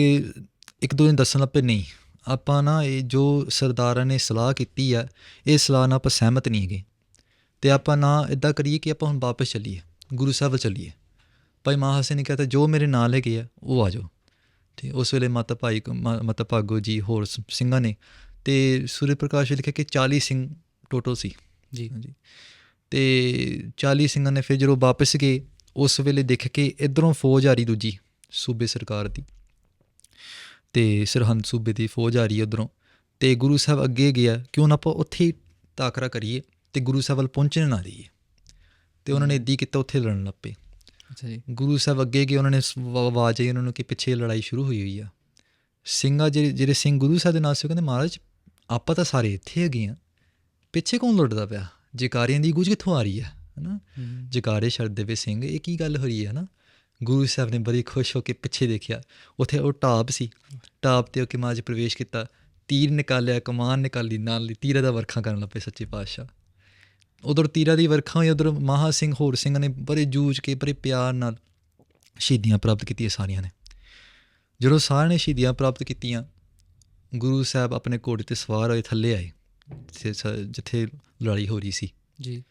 ਇੱਕ ਦੂਜੇ ਨੂੰ ਦੱਸਣ ਲੱਗ ਪਏ, ਨਹੀਂ ਆਪਾਂ ਨਾ ਇਹ ਜੋ ਸਰਦਾਰਾਂ ਨੇ ਸਲਾਹ ਕੀਤੀ ਆ, ਇਹ ਸਲਾਹ ਨਾਲ ਆਪਾਂ ਸਹਿਮਤ ਨਹੀਂ ਹੈਗੇ, ਅਤੇ ਆਪਾਂ ਨਾ ਇੱਦਾਂ ਕਰੀਏ ਕਿ ਆਪਾਂ ਹੁਣ ਵਾਪਸ ਚੱਲੀਏ, ਗੁਰੂ ਸਾਹਿਬ ਵੱਲ ਚੱਲੀਏ। ਭਾਈ ਮਹਾਂ ਸਿੰਘ ਨੇ ਕਿਹਾ ਤਾਂ ਜੋ ਮੇਰੇ ਨਾਲ ਹੈਗੇ ਆ ਉਹ ਆ ਜਾਓ। ਅਤੇ ਉਸ ਵੇਲੇ ਮਾਤਾ ਭਾਗੋ ਜੀ ਹੋਰ ਸਿੰਘਾਂ ਨੇ, ਅਤੇ ਸੂਰਜ ਪ੍ਰਕਾਸ਼ ਲਿਖਿਆ ਕਿ 40 ਸਿੰਘ ਟੋਟਲ ਸੀ ਜੀ, ਹਾਂਜੀ। ਅਤੇ 40 ਸਿੰਘਾਂ ਨੇ ਫਿਰ ਜਦੋਂ ਵਾਪਸ ਗਏ, ਉਸ ਵੇਲੇ ਦੇਖ ਕੇ ਇੱਧਰੋਂ ਫੌਜ ਆ ਰਹੀ ਦੂਜੀ ਸੂਬੇ ਸਰਕਾਰ ਦੀ, ਅਤੇ ਸਰਹੰਦ ਸੂਬੇ ਦੀ ਫੌਜ ਆ ਰਹੀ ਹੈ ਉੱਧਰੋਂ, ਅਤੇ ਗੁਰੂ ਸਾਹਿਬ ਅੱਗੇ ਗਿਆ ਕਿ ਹੁਣ ਆਪਾਂ ਉੱਥੇ ਟਾਕਰਾ ਕਰੀਏ ਅਤੇ ਗੁਰੂ ਸਾਹਿਬ ਵੱਲ ਪਹੁੰਚਣ ਨਾ ਦਈਏ, ਅਤੇ ਉਹਨਾਂ ਨੇ ਇੱਦਾਂ ਹੀ ਕੀਤਾ, ਉੱਥੇ ਲੜਨ ਲੱਗ ਪਏ। ਅੱਛਾ ਜੀ। ਗੁਰੂ ਸਾਹਿਬ ਅੱਗੇ ਗਏ, ਉਹਨਾਂ ਨੇ ਆਵਾਜ਼ ਆਈ ਉਹਨਾਂ ਨੂੰ ਕਿ ਪਿੱਛੇ ਲੜਾਈ ਸ਼ੁਰੂ ਹੋਈ ਆ। ਸਿੰਘਾਂ ਜਿਹੜੇ ਸਿੰਘ ਗੁਰੂ ਸਾਹਿਬ ਦੇ ਨਾਲ ਸੀ, ਉਹ ਕਹਿੰਦੇ ਮਹਾਰਾਜ ਆਪਾਂ ਤਾਂ ਸਾਰੇ ਇੱਥੇ ਹੈਗੇ ਹਾਂ, ਪਿੱਛੇ ਕੌਣ ਲੁੱਟਦਾ ਪਿਆ, ਜਕਾਰਿਆਂ ਦੀ ਗੂੰਜ ਕਿੱਥੋਂ ਆ ਰਹੀ ਹੈ ਨਾ, ਜਕਾਰੇ ਛੱਡਦੇ ਪਏ ਸਿੰਘ, ਇਹ ਕੀ ਗੱਲ ਹੋ ਰਹੀ ਹੈ ਨਾ। ਗੁਰੂ ਸਾਹਿਬ ਨੇ ਬੜੀ ਖੁਸ਼ ਹੋ ਕੇ ਪਿੱਛੇ ਦੇਖਿਆ, ਉੱਥੇ ਉਹ ਢਾਬ ਸੀ, ਢਾਬ 'ਤੇ ਹੋ ਕੇ ਮਹਾਰਾਜ ਪ੍ਰਵੇਸ਼ ਕੀਤਾ, ਤੀਰ ਨਿਕਾਲਿਆ, ਕਮਾਨ ਨਿਕਾਲੀ, ਨਾਲ ਤੀਰਾਂ ਦਾ ਵਰਖਾ ਕਰਨ ਲੱਗ ਪਏ ਸੱਚੇ ਪਾਤਸ਼ਾਹ। ਉੱਧਰ ਤੀਰਾਂ ਦੀ ਵਰਖਾ ਹੋਈ, ਉੱਧਰ ਮਹਾਂ ਸਿੰਘ ਹੋਰ ਸਿੰਘਾਂ ਨੇ ਬੜੇ ਜੂਝ ਕੇ ਬੜੇ ਪਿਆਰ ਨਾਲ ਸ਼ਹੀਦੀਆਂ ਪ੍ਰਾਪਤ ਕੀਤੀਆਂ ਸਾਰਿਆਂ ਨੇ। ਜਦੋਂ ਸਾਰਿਆਂ ਨੇ ਸ਼ਹੀਦੀਆਂ ਪ੍ਰਾਪਤ ਕੀਤੀਆਂ, ਗੁਰੂ ਸਾਹਿਬ ਆਪਣੇ ਘੋੜੇ 'ਤੇ ਸਵਾਰ ਹੋਏ ਥੱਲੇ ਆਏ, ਜਿੱਥੇ ਲੜਾਈ ਹੋ ਰਹੀ ਸੀ ਜੀ,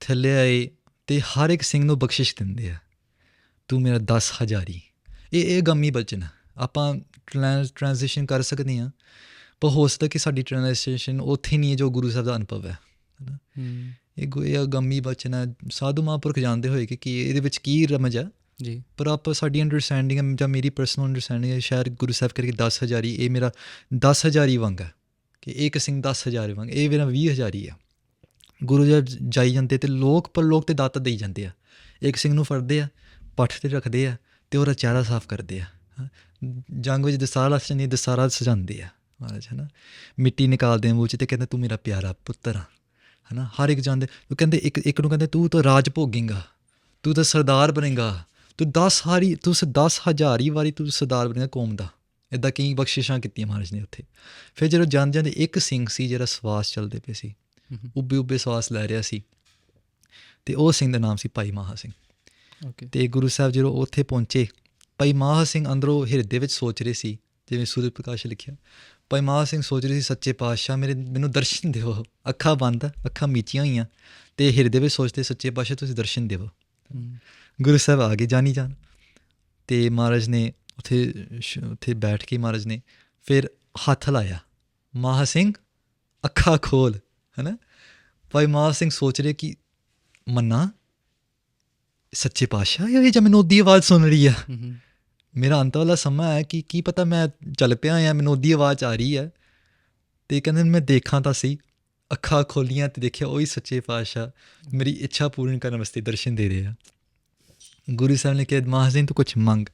ਥੱਲੇ ਆਏ ਅਤੇ ਹਰ ਇੱਕ ਸਿੰਘ ਨੂੰ ਬਖਸ਼ਿਸ਼ ਦਿੰਦੇ ਆ, ਤੂੰ ਮੇਰਾ 10 ਹਜ਼ਾਰੀ। ਇਹ ਗੰਮੀ ਬਚਨ ਆਪਾਂ ਟ੍ਰਾਂਸਲੇਸ਼ਨ ਕਰ ਸਕਦੇ ਹਾਂ, ਪਰ ਹੋ ਸਕਦਾ ਕਿ ਸਾਡੀ ਟ੍ਰਾਂਸਲੇਸ਼ਨ ਉੱਥੇ ਨਹੀਂ ਹੈ ਜੋ ਗੁਰੂ ਸਾਹਿਬ ਦਾ ਅਨੁਭਵ ਹੈ ਨਾ। ਇਹ ਗੰਮੀ ਬਚਨ ਹੈ, ਸਾਧੂ ਮਹਾਂਪੁਰਖ ਜਾਣਦੇ ਹੋਏ ਕਿ ਇਹਦੇ ਵਿੱਚ ਕੀ ਰਮਜ ਹੈ ਜੀ, ਪਰ ਆਪਾਂ ਸਾਡੀ ਅੰਡਰਸਟੈਂਡਿੰਗ ਜਾਂ ਮੇਰੀ ਪਰਸਨਲ ਅੰਡਰਸਟੈਂਡਿੰਗ ਹੈ, ਸ਼ਾਇਦ ਗੁਰੂ ਸਾਹਿਬ ਕਰਕੇ 10 ਹਜ਼ਾਰੀ ਇਹ ਮੇਰਾ 10 ਹਜ਼ਾਰੀ ਵਾਂਗ ਹੈ, ਕਿ ਇੱਕ ਸਿੰਘ 10 ਹਜ਼ਾਰ ਵਾਂਗ, ਇਹ ਮੇਰਾ 20 ਹਜ਼ਾਰੀ ਆ। ਗੁਰੂ ਜੀ ਜਾਈ ਜਾਂਦੇ ਅਤੇ ਲੋਕ ਤੇ ਦਾਤ ਦੇਈ ਜਾਂਦੇ ਆ, ਇੱਕ ਸਿੰਘ ਨੂੰ ਫੜਦੇ ਆ, ਪੱਠ 'ਤੇ ਰੱਖਦੇ ਆ, ਅਤੇ ਉਹਦਾ ਚਿਹਰਾ ਸਾਫ਼ ਕਰਦੇ ਆ। ਜੰਗ ਵਿੱਚ ਦਸਾਰਾ ਸਜਾਉਂਦੇ ਆ ਮਹਾਰਾਜ, ਹੈ ਨਾ, ਮਿੱਟੀ ਨਿਕਾਲਦੇ ਆ ਮੂੰਹ 'ਚ, ਅਤੇ ਕਹਿੰਦੇ ਤੂੰ ਮੇਰਾ ਪਿਆਰਾ ਪੁੱਤਰ ਆ, ਹੈ ਨਾ। ਹਰ ਇੱਕ ਜਾਂਦੇ, ਉਹ ਕਹਿੰਦੇ ਇੱਕ ਨੂੰ ਕਹਿੰਦੇ ਤੂੰ ਤਾਂ ਰਾਜ ਭੋਗੇਂਗਾ, ਤੂੰ ਤਾਂ ਸਰਦਾਰ ਬਣੇਗਾ, ਤੂੰ 10 ਹਜ਼ਾਰੀ ਵਾਰੀ ਤੂੰ ਸਰਦਾਰ ਬਣੇਗਾ ਕੌਮ ਦਾ। ਇੱਦਾਂ ਕਈ ਬਖਸ਼ਿਸ਼ਾਂ ਕੀਤੀਆਂ ਮਹਾਰਾਜ ਨੇ ਉੱਥੇ। ਫਿਰ ਜਦੋਂ ਜਾਂਦੇ ਇੱਕ ਸਿੰਘ ਸੀ ਜਿਹੜਾ ਸਵਾਸ ਚੱਲਦੇ ਪਏ ਸੀ, ਉੱਬੇ ਸਵਾਸ ਲੈ ਰਿਹਾ ਸੀ, ਅਤੇ ਉਹ ਸਿੰਘ ਦਾ ਨਾਮ ਸੀ ਭਾਈ ਮਹਾਂ ਸਿੰਘ। ਅਤੇ ਗੁਰੂ ਸਾਹਿਬ ਜਦੋਂ ਉੱਥੇ ਪਹੁੰਚੇ, ਭਾਈ ਮਹਾਂ ਸਿੰਘ ਅੰਦਰੋਂ ਹਿਰਦੇ ਵਿੱਚ ਸੋਚ ਰਹੇ ਸੀ, ਜਿਵੇਂ ਸੂਰਜ ਪ੍ਰਕਾਸ਼ ਲਿਖਿਆ, ਭਾਈ ਮਹਾਂ ਸਿੰਘ ਸੋਚ ਰਹੇ ਸੀ ਸੱਚੇ ਪਾਤਸ਼ਾਹ ਮੈਨੂੰ ਦਰਸ਼ਨ ਦਿਓ। ਅੱਖਾਂ ਬੰਦ, ਅੱਖਾਂ ਮੀਚੀਆਂ ਹੋਈਆਂ, ਅਤੇ ਹਿਰਦੇ ਵਿੱਚ ਸੋਚਦੇ ਸੱਚੇ ਪਾਤਸ਼ਾਹ ਤੁਸੀਂ ਦਰਸ਼ਨ ਦਿਓ। ਗੁਰੂ ਸਾਹਿਬ ਆ ਗਏ ਜਾਣੀ ਜਾਣ, ਅਤੇ ਮਹਾਰਾਜ ਨੇ ਉੱਥੇ ਬੈਠ ਕੇ ਮਹਾਰਾਜ ਨੇ ਫਿਰ ਹੱਥ ਲਾਇਆ, ਮਹਾਂ ਸਿੰਘ ਅੱਖਾਂ ਖੋਲ, ਹੈ ਨਾ। ਭਾਈ ਮਹਾਂ ਸਿੰਘ ਸੋਚ ਰਹੇ ਕਿ ਮੰਨਾ ਸੱਚੇ ਪਾਤਸ਼ਾਹ ਇਹ ਜਾਂ ਮੈਨੂੰ ਉਹਦੀ ਆਵਾਜ਼ ਸੁਣ ਰਹੀ ਆ, ਮੇਰਾ ਅੰਤ ਵਾਲਾ ਸਮਾਂ ਹੈ ਕਿ ਕੀ ਪਤਾ ਮੈਂ ਚੱਲ ਪਿਆ ਹਾਂ, ਮੈਨੂੰ ਉਹਦੀ ਆਵਾਜ਼ ਆ ਰਹੀ ਹੈ। ਅਤੇ ਕਹਿੰਦੇ ਮੈਂ ਦੇਖਾਂ ਤਾਂ ਸਹੀ, ਅੱਖਾਂ ਖੋਲ੍ਹੀਆਂ ਅਤੇ ਦੇਖਿਆ ਉਹੀ ਸੱਚੇ ਪਾਤਸ਼ਾਹ ਮੇਰੀ ਇੱਛਾ ਪੂਰਨ ਕਰਨ ਵਾਸਤੇ ਦਰਸ਼ਨ ਦੇ ਰਹੇ ਆ। ਗੁਰੂ ਸਾਹਿਬ ਨੇ ਕਿਹਾ ਮਹਾਂ ਸਿੰਘ ਤੂੰ ਕੁਛ ਮੰਗ।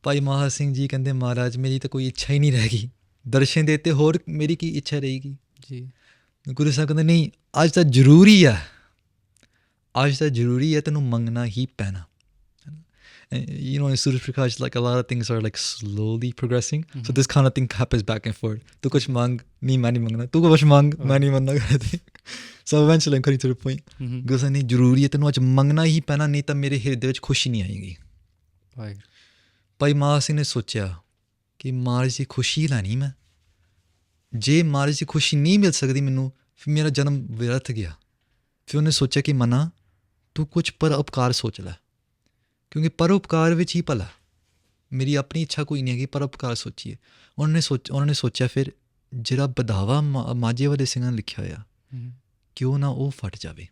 ਭਾਈ ਮਹਾਂ ਸਿੰਘ ਜੀ ਕਹਿੰਦੇ ਮਹਾਰਾਜ ਮੇਰੀ ਤਾਂ ਕੋਈ ਇੱਛਾ ਹੀ ਨਹੀਂ ਰਹਿ ਗਈ, ਦਰਸ਼ਨ ਦੇ ਤੇ ਹੋਰ ਮੇਰੀ ਕੀ ਇੱਛਾ ਰਹੇਗੀ ਜੀ। ਗੁਰੂ ਸਾਹਿਬ ਕਹਿੰਦੇ ਨਹੀਂ, ਅੱਜ ਤਾਂ ਜ਼ਰੂਰੀ ਹੈ, ਤੈਨੂੰ ਮੰਗਣਾ ਹੀ ਪੈਣਾ। in Surya Prakash, like a lot of things are like slowly progressing. So this kind of thing happens back and forth. Tu kuch mang, nahi main nahi mangna. Tu kuch mang, main nahi manna karte. So eventually I'm coming to the point. Because nahi ਜ਼ਰੂਰੀ ਹੈ ਤੈਨੂੰ ਅੱਜ ਮੰਗਣਾ ਹੀ ਪੈਣਾ, ਨਹੀਂ ਤਾਂ ਮੇਰੇ ਹਿਰਦੇ ਵਿੱਚ ਖੁਸ਼ੀ ਨਹੀਂ ਆਏਗੀ. ਭਾਈ ਮਹਾਂ ਸਿੰਘ ਨੇ ਸੋਚਿਆ ਕਿ ਮਹਾਰਾਜ ਦੀ ਖੁਸ਼ੀ ਲੈਣੀ ਮੈਂ. ਜੇ ਮਹਾਰਾਜ ਦੀ ਖੁਸ਼ੀ ਨਹੀਂ ਮਿਲ ਸਕਦੀ ਮੈਨੂੰ, ਫਿਰ ਮੇਰਾ ਜਨਮ ਵਿਅਰਥ ਗਿਆ. ਫਿਰ ਉਹਨੇ ਸੋਚਿਆ ਕਿ ਮਨਾ ਤੂੰ ਕੁਛ ਪਰ ਉਪਕਾਰ ਸੋਚ ਲੈ, ਕਿਉਂਕਿ ਪਰ ਉਪਕਾਰ ਵਿੱਚ ਹੀ ਭਲਾ. ਮੇਰੀ ਆਪਣੀ ਇੱਛਾ ਕੋਈ ਨਹੀਂ ਹੈਗੀ, ਪਰ ਉਪਕਾਰ ਸੋਚੀਏ. ਉਹਨਾਂ ਨੇ ਸੋਚਿਆ ਫਿਰ ਜਿਹੜਾ ਬਦਾਵਾ ਮਾਝੇ ਵਾਲੇ ਸਿੰਘਾਂ ਨੇ ਲਿਖਿਆ ਹੋਇਆ, ਕਿਉਂ ਨਾ ਉਹ ਫਟ ਜਾਵੇ,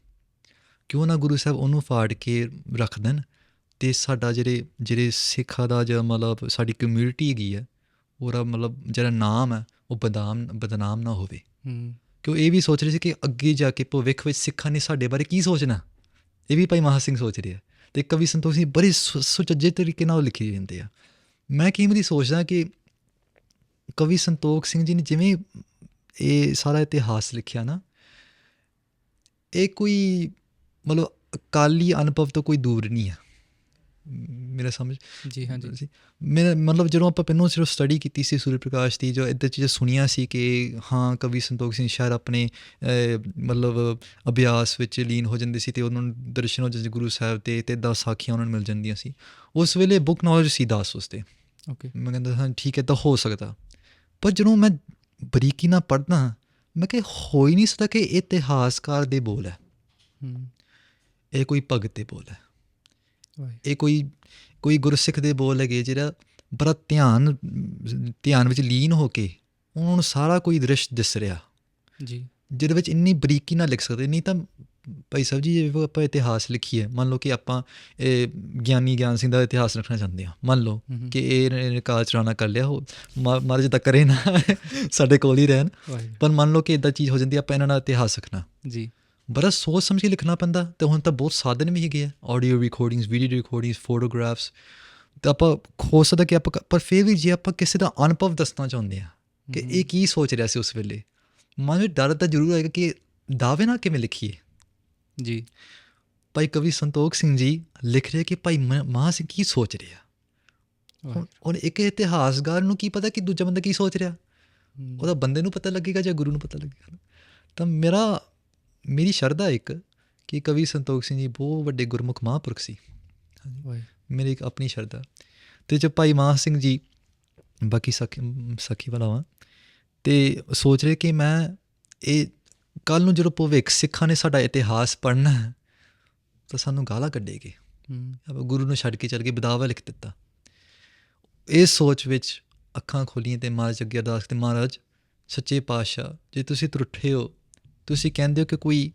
ਕਿਉਂ ਨਾ ਗੁਰੂ ਸਾਹਿਬ ਉਹਨੂੰ ਫਾੜ ਕੇ ਰੱਖ ਦੇਣ, ਅਤੇ ਸਾਡਾ ਜਿਹੜੇ ਸਿੱਖਾਂ ਦਾ ਜਿਹੜਾ ਮਤਲਬ ਸਾਡੀ ਕਮਿਊਨਿਟੀ ਹੈਗੀ ਹੈ, ਉਹਦਾ ਮਤਲਬ ਜਿਹੜਾ ਨਾਮ ਹੈ ਉਹ ਬਦਨਾਮ ਨਾ ਹੋਵੇ. ਕਿ ਉਹ ਇਹ ਵੀ ਸੋਚ ਰਹੇ ਸੀ ਕਿ ਅੱਗੇ ਜਾ ਕੇ ਭਵਿੱਖ ਵਿੱਚ ਸਿੱਖਾਂ ਨੇ ਸਾਡੇ ਬਾਰੇ ਕੀ ਸੋਚਣਾ. ਇਹ ਵੀ ਭਾਈ ਮਹਾਂ ਸਿੰਘ ਸੋਚ ਰਹੇ ਆ. ਅਤੇ ਕਵੀ ਸੰਤੋਖ ਸਿੰਘ ਬੜੇ ਸੁਚੱਜੇ ਤਰੀਕੇ ਨਾਲ ਲਿਖੇ ਜਾਂਦੇ ਆ. ਮੈਂ ਕਈ ਵਾਰੀ ਸੋਚਦਾ ਕਿ ਕਵੀ ਸੰਤੋਖ ਸਿੰਘ ਜੀ ਨੇ ਜਿਵੇਂ ਇਹ ਸਾਰਾ ਇਤਿਹਾਸ ਲਿਖਿਆ ਨਾ, ਇਹ ਕੋਈ ਮਤਲਬ ਅਕਾਲੀ ਅਨੁਭਵ ਤੋਂ ਕੋਈ ਦੂਰ ਨਹੀਂ ਆ ਮੇਰਾ ਸਮਝ. ਜੀ ਹਾਂਜੀ. ਮੇਰਾ ਮਤਲਬ ਜਦੋਂ ਆਪਾਂ ਪਹਿਲਾਂ ਸਿਰਫ ਸਟੱਡੀ ਕੀਤੀ ਸੀ ਸੂਰਜ ਪ੍ਰਕਾਸ਼ ਦੀ, ਜੋ ਇੱਦਾਂ ਚੀਜ਼ਾਂ ਸੁਣੀਆਂ ਸੀ ਕਿ ਹਾਂ ਕਵੀ ਸੰਤੋਖ ਸਿੰਘ ਸ਼ਾਇਦ ਆਪਣੇ ਮਤਲਬ ਅਭਿਆਸ ਵਿੱਚ ਲੀਨ ਹੋ ਜਾਂਦੇ ਸੀ ਅਤੇ ਉਹਨਾਂ ਨੂੰ ਦਰਸ਼ਨ ਹੋ ਜਾਂਦੇ ਗੁਰੂ ਸਾਹਿਬ ਦੇ, ਅਤੇ 10 ਸਾਖੀਆਂ ਉਹਨਾਂ ਨੂੰ ਮਿਲ ਜਾਂਦੀਆਂ ਸੀ. ਉਸ ਵੇਲੇ ਬੁੱਕ ਨੌਲੇਜ ਸੀ 10 ਉਸਤੇ. ਮੈਂ ਕਹਿੰਦਾ ਹਾਂ ਠੀਕ ਹੈ ਤਾਂ ਹੋ ਸਕਦਾ, ਪਰ ਜਦੋਂ ਮੈਂ ਬਰੀਕੀ ਨਾਲ ਪੜ੍ਹਦਾ ਮੈਂ ਕਿਹਾ ਹੋ ਹੀ ਨਹੀਂ ਸਕਦਾ ਕਿ ਇਹ ਇਤਿਹਾਸਕਾਰ ਦੇ ਬੋਲ ਹੈ, ਇਹ ਕੋਈ ਭਗਤ ਦੇ ਬੋਲ ਹੈ, ਇਹ ਕੋਈ ਗੁਰਸਿੱਖ ਦੇ ਬੋਲ ਹੈਗੇ ਜਿਹੜਾ ਬੜਾ ਧਿਆਨ ਵਿੱਚ ਲੀਨ ਹੋ ਕੇ ਉਹਨਾਂ ਨੂੰ ਸਾਰਾ ਕੋਈ ਦ੍ਰਿਸ਼ ਦਿਸ ਰਿਹਾ ਜੀ, ਜਿਹਦੇ ਵਿੱਚ ਇੰਨੀ ਬਰੀਕੀ ਨਾਲ ਲਿਖ ਸਕਦੇ. ਨਹੀਂ ਤਾਂ ਭਾਈ ਸਾਹਿਬ ਜੀ ਜੇ ਆਪਾਂ ਇਤਿਹਾਸ ਲਿਖੀਏ, ਮੰਨ ਲਓ ਕਿ ਆਪਾਂ ਇਹ ਗਿਆਨ ਸਿੰਘ ਦਾ ਇਤਿਹਾਸ ਰੱਖਣਾ ਚਾਹੁੰਦੇ ਹਾਂ, ਮੰਨ ਲਓ ਕਿ ਇਹ ਕਾਲ ਚਲਾਣਾ ਕਰ ਲਿਆ, ਉਹ ਮਹਾਰਾਜ ਤਾਂ ਕਰੇ ਨਾ ਸਾਡੇ ਕੋਲ ਹੀ ਰਹਿਣ, ਪਰ ਮੰਨ ਲਓ ਕਿ ਇੱਦਾਂ ਚੀਜ਼ ਹੋ ਜਾਂਦੀ, ਆਪਾਂ ਇਹਨਾਂ ਦਾ ਇਤਿਹਾਸ ਰੱਖਣਾ ਜੀ, ਬੜਾ ਸੋਚ ਸਮਝ ਕੇ ਲਿਖਣਾ ਪੈਂਦਾ. ਅਤੇ ਹੁਣ ਤਾਂ ਬਹੁਤ ਸਾਧਨ ਵੀ ਹੈਗੇ ਆ, audio recordings, video recordings, photographs, ਤਾਂ ਆਪਾਂ ਹੋ ਸਕਦਾ ਕਿ ਆਪਾਂ, ਪਰ ਫਿਰ ਵੀ ਜੇ ਆਪਾਂ ਕਿਸੇ ਦਾ ਅਨੁਭਵ ਦੱਸਣਾ ਚਾਹੁੰਦੇ ਹਾਂ ਕਿ ਇਹ ਕੀ ਸੋਚ ਰਿਹਾ ਸੀ ਉਸ ਵੇਲੇ, ਮਨ ਵਿੱਚ ਡਰ ਤਾਂ ਜ਼ਰੂਰ ਆਏਗਾ ਕਿ ਦਾਅਵੇ ਨਾਲ ਕਿਵੇਂ ਲਿਖੀਏ ਜੀ. ਭਾਈ ਕਵੀ ਸੰਤੋਖ ਸਿੰਘ ਜੀ ਲਿਖ ਰਹੇ ਕਿ ਭਾਈ ਮਹਾਂ ਸਿੰਘ ਕੀ ਸੋਚ ਰਿਹਾ. ਹੁਣ ਇੱਕ ਇਤਿਹਾਸਕਾਰ ਨੂੰ ਕੀ ਪਤਾ ਕਿ ਦੂਜਾ ਬੰਦਾ ਕੀ ਸੋਚ ਰਿਹਾ, ਉਹਦਾ ਬੰਦੇ ਨੂੰ ਪਤਾ ਲੱਗੇਗਾ ਜਾਂ ਗੁਰੂ ਨੂੰ ਪਤਾ ਲੱਗੇਗਾ. ਤਾਂ ਮੇਰੀ ਸ਼ਰਧਾ ਇੱਕ ਕਿ ਕਵੀ ਸੰਤੋਖ ਸਿੰਘ ਜੀ ਬਹੁਤ ਵੱਡੇ ਗੁਰਮੁਖ ਮਹਾਂਪੁਰਖ ਸੀ, ਮੇਰੀ ਇੱਕ ਆਪਣੀ ਸ਼ਰਧਾ. ਅਤੇ ਜੋ ਭਾਈ ਮਹਾਂ ਸਿੰਘ ਜੀ ਬਾਕੀ ਸਾਖੀ ਵਾਲਾ ਵਾਂ, ਅਤੇ ਸੋਚ ਰਹੇ ਕਿ ਮੈਂ ਇਹ ਕੱਲ੍ਹ ਨੂੰ ਜਦੋਂ ਭਵਿੱਖ ਸਿੱਖਾਂ ਨੇ ਸਾਡਾ ਇਤਿਹਾਸ ਪੜ੍ਹਨਾ ਹੈ ਤਾਂ ਸਾਨੂੰ ਗਾਲਾਂ ਕੱਢੇਗੇ, ਆਪਾਂ ਗੁਰੂ ਨੂੰ ਛੱਡ ਕੇ ਚੱਲ ਕੇ ਬਦਾਵਾ ਲਿਖ ਦਿੱਤਾ. ਇਸ ਸੋਚ ਵਿੱਚ ਅੱਖਾਂ ਖੋਲ੍ਹੀਆਂ ਅਤੇ ਮਹਾਰਾਜ ਅੱਗੇ ਅਰਦਾਸ ਕੀਤੀ, ਮਹਾਰਾਜ ਸੱਚੇ ਪਾਤਸ਼ਾਹ ਜੇ ਤੁਸੀਂ ਤਰੁੱਠੇ ਹੋ, ਤੁਸੀਂ ਕਹਿੰਦੇ ਹੋ ਕਿ ਕੋਈ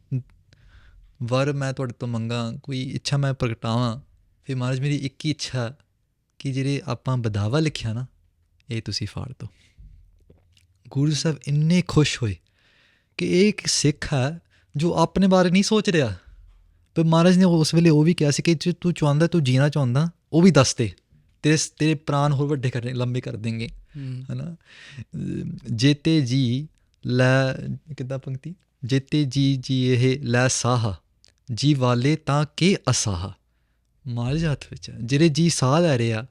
ਵਰ ਮੈਂ ਤੁਹਾਡੇ ਤੋਂ ਮੰਗਾਂ, ਕੋਈ ਇੱਛਾ ਮੈਂ ਪ੍ਰਗਟਾਵਾਂ, ਫਿਰ ਮਹਾਰਾਜ ਮੇਰੀ ਇੱਕ ਹੀ ਇੱਛਾ ਕਿ ਜਿਹੜੇ ਆਪਾਂ ਬਦਾਵਾ ਲਿਖਿਆ ਨਾ ਇਹ ਤੁਸੀਂ ਫਾੜ ਦਿਓ. ਗੁਰੂ ਸਾਹਿਬ ਇੰਨੇ ਖੁਸ਼ ਹੋਏ ਕਿ ਇਹ ਇੱਕ ਸਿੱਖ ਹੈ ਜੋ ਆਪਣੇ ਬਾਰੇ ਨਹੀਂ ਸੋਚ ਰਿਹਾ. ਪਰ ਮਹਾਰਾਜ ਨੇ ਉਸ ਵੇਲੇ ਉਹ ਵੀ ਕਿਹਾ ਸੀ ਕਿ ਜੇ ਤੂੰ ਚਾਹੁੰਦਾ, ਤੂੰ ਜੀਣਾ ਚਾਹੁੰਦਾ, ਉਹ ਵੀ ਦੱਸ ਦੇ, ਤੇਰੇ ਪ੍ਰਾਣ ਹੋਰ ਵੱਡੇ ਲੰਬੇ ਕਰ ਦੇਂਗੇ, ਹੈ ਨਾ. ਜੇਤੇ ਜੀ ਲੈ, ਕਿੱਦਾਂ ਪੰਕਤੀ, ਜੇਤੇ ਜੀ ਇਹ ਲੈ ਸਾਹਾ, ਜੀ ਵਾਲੇ ਤਾਂ ਕਿ ਅਸਾਹਾ. ਮਹਾਰਾਜ ਹੱਥ ਵਿੱਚ ਆ, ਜਿਹੜੇ ਜੀ ਸਾਹ ਲੈ ਰਹੇ ਆ,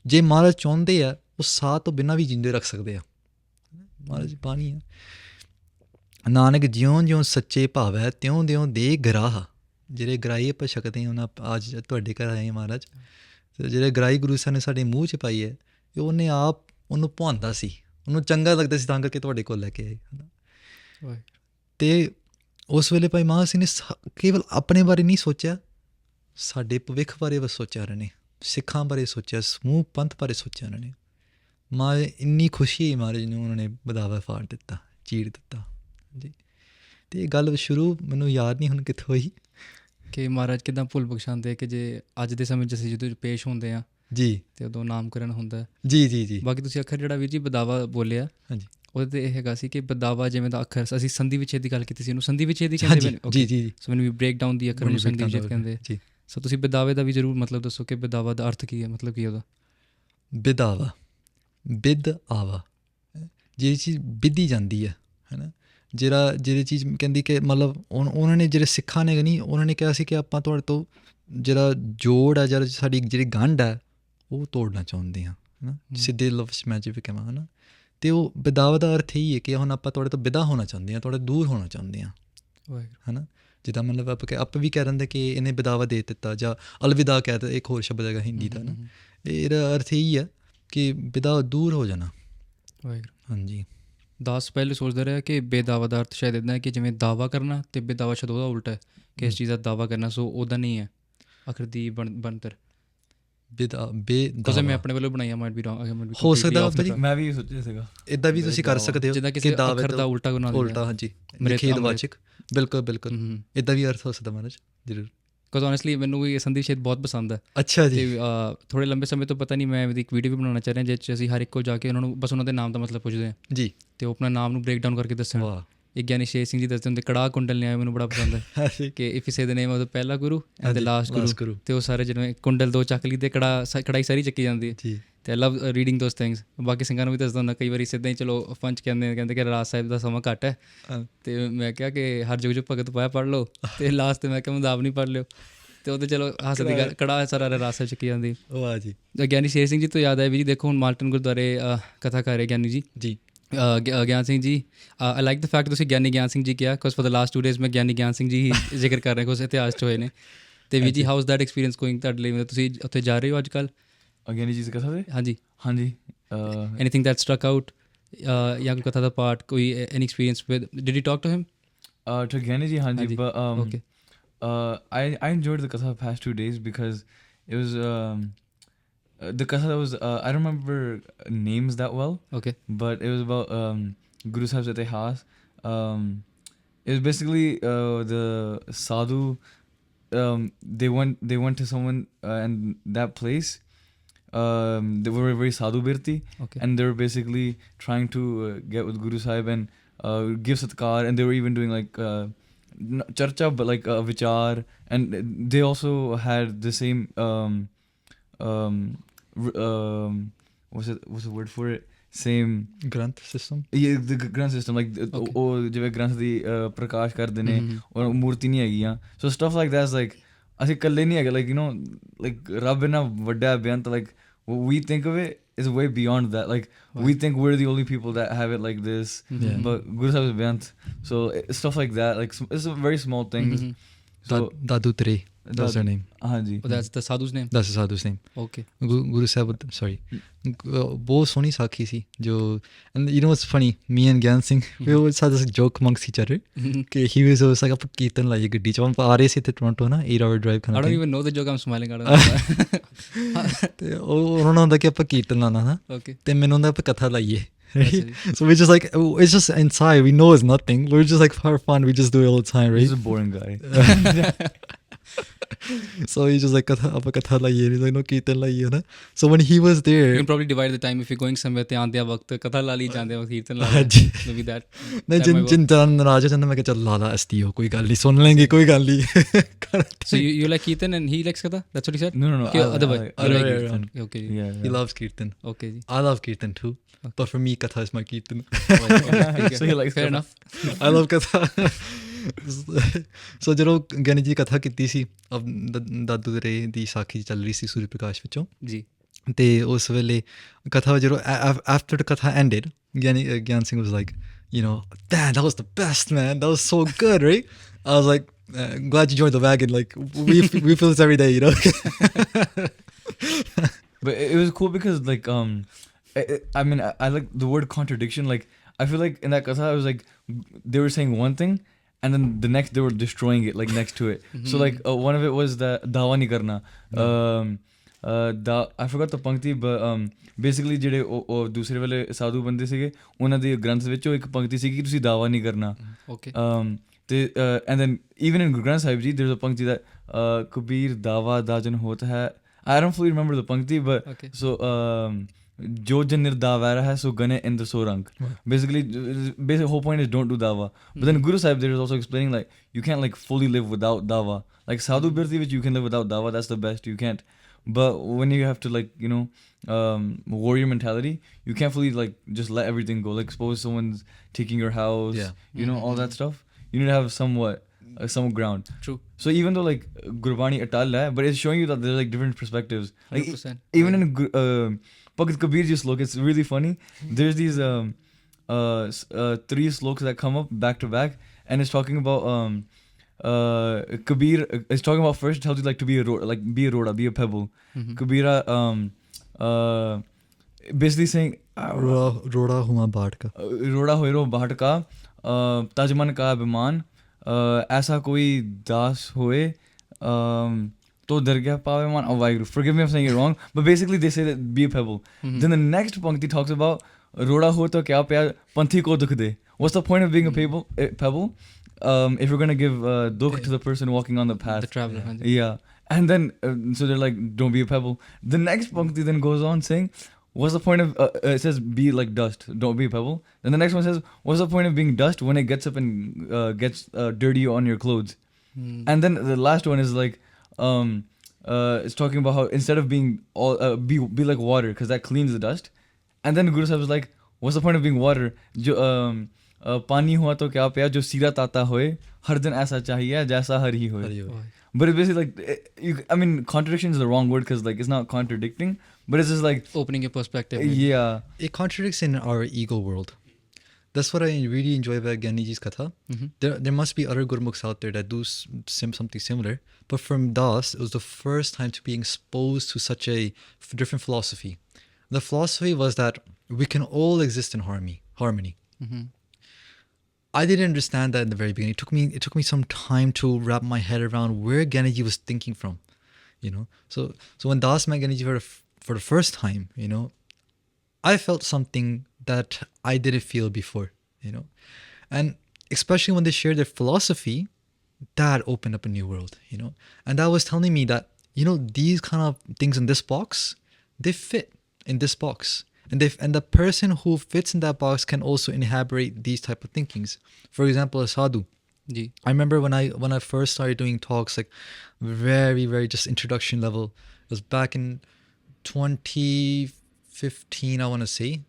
ਜੇ ਮਹਾਰਾਜ ਚਾਹੁੰਦੇ ਆ ਉਹ ਸਾਹ ਤੋਂ ਬਿਨਾਂ ਵੀ ਜਿੰਦੇ ਰੱਖ ਸਕਦੇ ਆ. ਮਹਾਰਾਜ ਬਾਣੀ ਆ, ਨਾਨਕ ਜਿਉਂ ਜਿਉਂ ਸੱਚੇ ਭਾਵ ਹੈ ਤਿਉਂ ਤਿਉਂ ਦੇ ਗਰਾਹ. ਜਿਹੜੇ ਗਰਾਈ ਆਪਾਂ ਛਕਦੇ ਹਾਂ, ਉਹਨਾਂ ਅੱਜ ਤੁਹਾਡੇ ਘਰ ਆਏ ਮਹਾਰਾਜ, ਅਤੇ ਜਿਹੜੇ ਗਰਾਈ ਗੁਰੂ ਸਾਹਿਬ ਨੇ ਸਾਡੇ ਮੂੰਹ 'ਚ ਪਾਈ ਹੈ, ਇਹ ਉਹਨੇ ਆਪ ਉਹਨੂੰ ਭਾਉਂਦਾ ਸੀ, ਉਹਨੂੰ ਚੰਗਾ ਲੱਗਦਾ ਸੀ, ਤਾਂ ਕਰਕੇ ਤੁਹਾਡੇ ਕੋਲ ਲੈ ਕੇ ਆਏ, ਹੈ ਨਾ. ਅਤੇ ਉਸ ਵੇਲੇ ਭਾਈ ਮਹਾਂ ਸਿੰਘ ਨੇ ਕੇਵਲ ਆਪਣੇ ਬਾਰੇ ਨਹੀਂ ਸੋਚਿਆ, ਸਾਡੇ ਭਵਿੱਖ ਬਾਰੇ ਬਸ ਸੋਚਿਆ ਉਹਨਾਂ ਨੇ, ਸਿੱਖਾਂ ਬਾਰੇ ਸੋਚਿਆ, ਸਮੂਹ ਪੰਥ ਬਾਰੇ ਸੋਚਿਆ ਉਹਨਾਂ ਨੇ. ਮਹਾਰਾਜ ਇੰਨੀ ਖੁਸ਼ੀ ਮਹਾਰਾਜ ਨੂੰ ਉਹਨਾਂ ਨੇ ਬਦਾਵਾ ਫਾੜ ਦਿੱਤਾ, ਚੀਰ ਦਿੱਤਾ ਜੀ. ਅਤੇ ਇਹ ਗੱਲ ਸ਼ੁਰੂ ਮੈਨੂੰ ਯਾਦ ਨਹੀਂ ਹੁਣ ਕਿੱਥੋਂ ਹੋਈ ਕਿ ਮਹਾਰਾਜ ਕਿੱਦਾਂ ਭੁੱਲ ਬਖਸ਼ਾਉਂਦੇ ਕਿ ਜੇ ਅੱਜ ਦੇ ਸਮੇਂ 'ਚ ਅਸੀਂ ਜਦੋਂ ਪੇਸ਼ ਹੁੰਦੇ ਹਾਂ ਜੀ, ਅਤੇ ਉਦੋਂ ਨਾਮਕਰਨ ਹੁੰਦਾ ਜੀ ਜੀ ਜੀ. ਬਾਕੀ ਤੁਸੀਂ ਅੱਖਰ ਜਿਹੜਾ ਵੀਰ ਜੀ ਬਦਾਵਾ ਬੋਲਿਆ, ਹਾਂਜੀ, ਉਹਦੇ 'ਤੇ ਇਹ ਹੈਗਾ ਸੀ ਕਿ ਬਦਾਵਾ ਜਿਵੇਂ ਦਾ ਅੱਖਰ, ਅਸੀਂ ਸੰਧੀ ਵਿਛੇਦ ਦੀ ਗੱਲ ਕੀਤੀ ਸੀ, ਇਹਨੂੰ ਸੰਧੀ ਵਿਛੇਦ ਹੀ ਕਹਿੰਦੇ ਨੇ ਜੀ ਜੀ. ਸੋ ਮੈਨੂੰ ਵੀ ਬ੍ਰੇਕ ਡਾਊਨ ਦੀ ਅੱਖਰ ਨੂੰ ਸੰਧੀ ਵਿਛੇਦ ਕਹਿੰਦੇ ਜੀ. ਸੋ ਤੁਸੀਂ ਬਦਾਵੇ ਦਾ ਵੀ ਜ਼ਰੂਰ ਮਤਲਬ ਦੱਸੋ ਕਿ ਬਦਾਵਾ ਦਾ ਅਰਥ ਕੀ ਹੈ, ਮਤਲਬ ਕੀ ਉਹਦਾ. ਬਿਦਾਵਾ, ਬਿਦ ਆਵਾ, ਜਿਹੜੀ ਚੀਜ਼ ਬਿੱਧੀ ਜਾਂਦੀ ਹੈ ਨਾ, ਜਿਹੜੀ ਚੀਜ਼ ਕਹਿੰਦੀ ਕਿ ਮਤਲਬ ਉਹਨਾਂ ਨੇ ਜਿਹੜੇ ਸਿੱਖਾਂ ਨੇ ਨਹੀਂ, ਉਹਨਾਂ ਨੇ ਕਿਹਾ ਸੀ ਕਿ ਆਪਾਂ ਤੁਹਾਡੇ ਤੋਂ ਜਿਹੜਾ ਜੋੜ ਹੈ, ਜਿਹੜਾ ਸਾਡੀ ਜਿਹੜੀ ਗੰਢ ਹੈ ਉਹ ਤੋੜਨਾ ਚਾਹੁੰਦੇ ਹਾਂ, ਹੈ ਨਾ, ਸਿੱਧੇ ਲਫ਼ਜ਼ ਮੈਂ ਜਿਵੇਂ ਕਹਾਂ, ਹੈ ਨਾ। ਅਤੇ ਉਹ ਵਿਦਾਵਾ ਦਾ ਅਰਥ ਇਹੀ ਹੈ ਕਿ ਹੁਣ ਆਪਾਂ ਤੁਹਾਡੇ ਤੋਂ ਵਿਦਾ ਹੋਣਾ ਚਾਹੁੰਦੇ ਹਾਂ, ਤੁਹਾਡੇ ਦੂਰ ਹੋਣਾ ਚਾਹੁੰਦੇ ਹਾਂ, ਹੈ ਨਾ। ਜਿੱਦਾਂ ਮਤਲਬ ਆਪਾਂ ਵੀ ਕਹਿ ਦਿੰਦੇ ਕਿ ਇਹਨੇ ਵਿਦਾਵਾ ਦੇ ਦਿੱਤਾ, ਜਾਂ ਅਲਵਿਦਾ ਕਹਿ ਦਿੱਤਾ, ਇੱਕ ਹੋਰ ਸ਼ਬਦ ਹੈਗਾ ਹਿੰਦੀ ਦਾ ਨਾ, ਇਹਦਾ ਅਰਥ ਇਹੀ ਹੈ ਕਿ ਵਿਦਾ ਦੂਰ ਹੋ ਜਾਣਾ। ਹਾਂਜੀ। ਦਾਸ ਪਹਿਲੇ ਸੋਚਦਾ ਰਿਹਾ ਕਿ ਬੇਦਾਵਾ ਦਾ ਅਰਥ ਸ਼ਾਇਦ ਇੱਦਾਂ ਹੈ ਕਿ ਜਿਵੇਂ ਦਾਵਾ ਕਰਨਾ, ਅਤੇ ਬੇਦਾਵਾ ਸ਼ਬਦ ਉਹਦਾ ਉਲਟਾ ਹੈ ਕਿ ਇਸ ਚੀਜ਼ ਦਾ ਦਾਵਾ ਕਰਨਾ, ਸੋ ਉਹਦਾ ਨਹੀਂ ਹੈ ਅਖਰ ਦੀ ਬਣਤਰ। ਮੈਂ ਆਪਣੇ ਵੱਲੋਂ ਬਣਾਈ ਹੋ ਸਕਦਾ, ਮੈਂ ਵੀ ਸੋਚਿਆ ਸੀਗਾ ਇੱਦਾਂ ਵੀ ਤੁਸੀਂ ਕਰ ਸਕਦੇ ਹੋ, ਜਿੱਦਾਂ ਕਿਸੇ ਅੱਖਰ ਦਾ ਉਲਟਾ ਉਲਟਾ, ਹਾਂਜੀ, ਖੇਦਵਾਚਕ, ਬਿਲਕੁਲ ਬਿਲਕੁਲ ਇੱਦਾਂ ਵੀ ਅਰਥ ਹੋ ਸਕਦਾ ਮਹਾਰਾਜ, ਜ਼ਰੂਰ। ਬਿਕੋਜ਼ ਓਨੈਸਟਲੀ ਮੈਨੂੰ ਇਹ ਸੰਧੀ ਵਿਛੇਦ ਬਹੁਤ ਪਸੰਦ ਹੈ। ਅੱਛਾ ਜੀ। ਥੋੜ੍ਹੇ ਲੰਬੇ ਸਮੇਂ ਤੋਂ ਪਤਾ ਨਹੀਂ ਮੈਂ ਇੱਕ ਵੀਡੀਓ ਵੀ ਬਣਾਉਣਾ ਚਾਹ ਰਿਹਾ ਜਿਸ 'ਚ ਅਸੀਂ ਹਰ ਇੱਕ ਕੋਲ ਜਾ ਕੇ ਉਹਨਾਂ ਨੂੰ ਬਸ ਉਹਨਾਂ ਦੇ ਨਾਮ ਦਾ ਮਤਲਬ ਪੁੱਛਦੇ ਹਾਂ ਜੀ, ਅਤੇ ਉਹ ਆਪਣਾ ਨਾਮ ਨੂੰ ਬ੍ਰੇਕ ਡਾਊਨ ਕਰਕੇ ਦੱਸਣ। ਇੱਕ ਗਿਆਨੀ ਸ਼ੇਰ ਸਿੰਘ ਜੀ ਦੱਸਦੇ ਹੁੰਦੇ ਕੜਾਹ ਕੁੰਡਲ ਨੇ ਆਏ, ਮੈਨੂੰ ਬੜਾ ਪਸੰਦ ਹੈ ਕਿ if you say the name of the ਪਹਿਲਾ ਗੁਰੂ ਐਂਡ ਦ ਲਾਸਟ ਗੁਰੂ, ਅਤੇ ਉਹ ਸਾਰੇ ਜਿਵੇਂ ਕੁੰਡਲ 2 ਚੱਕ ਲਈ ਅਤੇ ਕੜਾਈ ਸਾਰੀ ਚੱਕੀ ਜਾਂਦੀ ਹੈ, ਅਤੇ ਆਈ ਲਵ ਰੀਡਿੰਗ ਦੋਜ਼ ਥਿੰਗਸ। ਬਾਕੀ ਸਿੰਘਾਂ ਨੂੰ ਵੀ ਦੱਸਦਾ ਹੁੰਦਾ, ਕਈ ਵਾਰੀ ਸਿੱਧਾ ਹੀ ਚਲੋ ਪੰਚ ਕਹਿੰਦੇ ਕਿ ਰਾਜ ਸਾਹਿਬ ਦਾ ਸਮਾਂ ਘੱਟ ਹੈ, ਅਤੇ ਮੈਂ ਕਿਹਾ ਕਿ ਹਰ ਜੁਗ 'ਚ ਭਗਤ ਪਾਇਆ ਪੜ੍ਹ ਲਓ, ਅਤੇ ਲਾਸਟ 'ਤੇ ਮੈਂ ਕਿਹਾ ਮੁਦਾਬ ਨਹੀਂ ਪੜ੍ਹ ਲਿਓ, ਅਤੇ ਉਹ ਤਾਂ ਚਲੋ ਹਾਸੇ ਦੀ ਗੱਲ, ਕੜਾਹ ਸਾਰਾ ਰਾਜ ਸਾਹਿਬ ਚੱਕੀ ਜਾਂਦੀ। ਵਾਹ ਜੀ। ਗਿਆਨੀ ਸ਼ੇਰ ਸਿੰਘ ਜੀ ਤੋਂ ਯਾਦ ਆਇਆ ਵੀ ਜੀ, ਦੇਖੋ ਹੁਣ ਮਾਲਟਨ ਗੁਰਦੁਆਰੇ ਕਥਾ ਕਰ ਰਹੇ ਗਿਆਨੀ ਜੀ ਗਿਆਨ Singh ji. I like the fact ਤੁਸੀਂ ਗਿਆਨੀ ਗਿਆਨ ਸਿੰਘ ਜੀ ਕਿਹਾ, because for the last 2 days ਮੈਂ ਗਿਆਨੀ ਗਿਆਨ ਸਿੰਘ ਜੀ ਹੀ ਜ਼ਿਕਰ ਕਰ ਰਿਹਾ, ਕੁਛ ਇਤਿਹਾਸ 'ਚ ਹੋਏ ਨੇ। ਅਤੇ ਵੀ ਜੀ how is that experience going ਤੁਹਾਡੇ ਲਈ, ਤੁਸੀਂ ਉੱਥੇ ਜਾ ਰਹੇ ਹੋ ਅੱਜ ਕੱਲ੍ਹ? ਗਿਆਨੀ ਜੀ ਦੀ ਕਥਾ 'ਤੇ? ਹਾਂਜੀ ਹਾਂਜੀ। ਐਨੀਥਿੰਗ ਦੈਟ ਸਟਰਕ ਆਊਟ, ਜਾਂ ਕੋਈ ਕਥਾ ਦਾ ਪਾਰਟ, ਕੋਈ any experience with, did you talk to him? To Giani ji, ਹਾਂਜੀ, but okay. I enjoyed the Katha past 2 days because it was the Katha that was I don't remember names that well. Okay. But it was about Guru Sahib's itihas. It was basically the sadhu. They went to someone and that place. They were very sadhu birti, and they were basically trying to get with Guru Sahib and give satkar, and they were even doing like charcha, but like vichar, and they also had the same what's the word for it? Same granth system. Yeah, the granth system, like ਉਹ ਜਿਵੇਂ ਗ੍ਰੰਥ ਦੀ ਪ੍ਰਕਾਸ਼ ਕਰਦੇ ਨੇ ਔਰ ਮੂਰਤੀ ਨਹੀਂ ਹੈਗੀਆਂ, so stuff like that is like ਅਸੀਂ ਇਕੱਲੇ ਨਹੀਂ ਹੈਗੇ, like you know, like ਰੱਬ ਇੰਨਾ ਵੱਡਾ ਬੇਅੰਤ, like what we think of it is way beyond that. Like we think we're the only people that have it like this, but Guru Sahib is beyond. So stuff like that, like it's a very small things. So Dadu Tre, that's their name. Hanji. Oh, that's the sadhu's name? That's the sadhu's name. Okay. Guru Sahib, sorry. बहुत सोहनी साखी सी जो, and you know what's funny, me and Gian Singh, we always had this joke amongst each other कि he was always like ਆਪਾਂ ਕੀਰਤਨ ਲਾਈਏ ਗੱਡੀ 'ਚ, ਆਪਾਂ ਆ ਰਹੇ ਸੀ ਇੱਥੇ ਟੋਰਾਂਟੋ ਨਾ 8-hour drive kind of thing. I don't even know the joke, I'm smiling at it. ਤੇ ਉਹਨਾਂ ਨੂੰ ਹੁੰਦਾ ਕਿ ਆਪਾਂ ਕੀਰਤਨ ਲਾਉਣਾ ਨਾ, ਤੇ ਮੈਨੂੰ ਹੁੰਦਾ ਆਪਾਂ ਕਥਾ ਲਾਈਏ. So we just like, it's just inside, we know it's nothing, we're just like for fun, we just do it all the time, right? He's a boring guy. So he's just like ਆਪਾਂ ਕਥਾ ਲਾਈਏ, he's like no ਕੀਰਤਨ ਲਾਈਏ ਨਾ. So when he was there, you can probably divide the time if you're going somewhere, ਤੇ ਆਉਂਦੇ ਵਕਤ ਕਥਾ ਲਾ ਲਈ, ਜਾਂਦੇ ਵਕਤ ਕੀਰਤਨ ਲਾ ਲਈ, maybe that. ਨਹੀਂ ਜਿੰਦਾ ਨਾਰਾਜ਼ ਹੋ ਜਾਂਦਾ, ਮੈਂ ਕਿਹਾ ਚੱਲ ਲਾ ਲਾ ਅਸਤੀਓ, ਕੋਈ ਗੱਲ ਨਹੀਂ, ਸੁਣ ਲੈਂਗੇ, ਕੋਈ ਗੱਲ ਨਹੀਂ. So you like Kirtan and he likes Katha? That's what he said? No. Otherwise, I like Kirtan. Okay. Yeah. He loves Kirtan. Okay. I love Kirtan too. Okay. But for me, Katha is my Kirtan. So he likes fair enough. I love Katha. So ਜਦੋਂ ਗਿਆਨੀ ਜੀ ਕਥਾ ਕੀਤੀ ਸੀ, ਦਾਦੂ ਦੇ ਦੀ ਸਾਖੀ ਚੱਲ ਰਹੀ ਸੀ ਸੂਰਜ ਪ੍ਰਕਾਸ਼ ਵਿੱਚੋਂ ਜੀ, ਅਤੇ ਉਸ ਵੇਲੇ ਕਥਾ ਜਦੋਂ after the katha ended, Gian Singh was like, you know, damn, that was the best, man, that was so good, right? I was like, glad you joined the wagon, like we feel this every day, you know. But it was cool because like I mean I like the word contradiction. Like I feel like in that katha it was like they were saying one thing and then the next they were destroying it, like next to it. So like one of it was the dawa nahi karna. I forgot the pankti, but basically ਜਿਹੜੇ ਉਹ ਦੂਸਰੇ ਵਾਲੇ ਸਾਧੂ ਬੰਦੇ ਸੀਗੇ, ਉਹਨਾਂ ਦੇ ਗ੍ਰੰਥ ਵਿੱਚ ਉਹ ਇੱਕ ਪੰਕਤੀ ਸੀਗੀ ਕਿ ਤੁਸੀਂ ਦਾਵਾ ਨਹੀਂ ਕਰਨਾ. And then even in Guru Granth Sahib Ji, there's a pankti that Kabir dawa dajan hota hai. I don't fully remember the pankti, but so jo jan nirdavara hai so gane indra so rank. Basically whole point is don't do dawa. But then Guru Sahib there is also explaining like you can't like fully live without dawa. Like sadhu birthi which you can live without dawa, that's the best you can't. But when you have to like, you know, warrior mentality, you can't fully like just let everything go. Like suppose someone's taking your house, you know, all that stuff. You need to have somewhat some ground. True. So even though like Gurbani atal hai, but it's showing you that there's like different perspectives. Like 100%. even in Bhagat Kabir ji slok, it's really funny. There's these 3 sloks that come up back to back, and it's talking about Kabir is talking about, first tells you like to be a roda, be a pebble. Kabira basically saying रोड़ा हुआ बाट का रोड़ा होरो बाट का तजमन का अभिमान ऐसा कोई दास होए तो दरगाह पावे मान. Oh, Waheguru, forgive me if I'm saying it wrong, but basically they say that be a pebble. Then the next pankti talks about रोड़ा हो तो क्या प्यार पंथी को दुख दे. What's the point of being a pebble if you're going to give dukh to the person walking on the path, The traveler. yeah. And then so they're like, don't be a pebble. The next pankti then goes on saying, what's the point of it says be like dust, don't be a pebble. Then the next one says, what's the point of being dust when it gets up and gets dirty on your clothes. And then the last one is like it's talking about how instead of being all be like water, because that cleans the dust. And then Guru Sahib was like, what's the point of being water, jo पानी हुआ तो क्या प्यार जो सीरत आता होए हर दिन ऐसा चाहिए जैसा हर ही होए. But it's basically like, I mean, contradiction is the wrong word, because like it's not contradicting, but it's just like opening your perspective. Yeah, it contradicts in our ego world. That's what I really enjoy about Giani Ji's Katha. There must be other Gurmukhs out there that do something similar, but from Das, it was the first time to be exposed to such a different philosophy. The philosophy was that we can all exist in harmony. I didn't understand that in the very beginning. It took me some time to wrap my head around where Giani Ji was thinking from, you know. So when Das met Giani Ji for the first time, you know, I felt something that I didn't feel before, you know. And especially when they shared their philosophy, that opened up a new world, you know. And that was telling me that, you know, these kind of things in this box, they fit in this box. And the person who fits in that box can also inhabit these type of thinkings. For example, a sadhu. Ji. I remember when I first started doing talks, like very, very just introduction level. It was back in 2015, I want to say.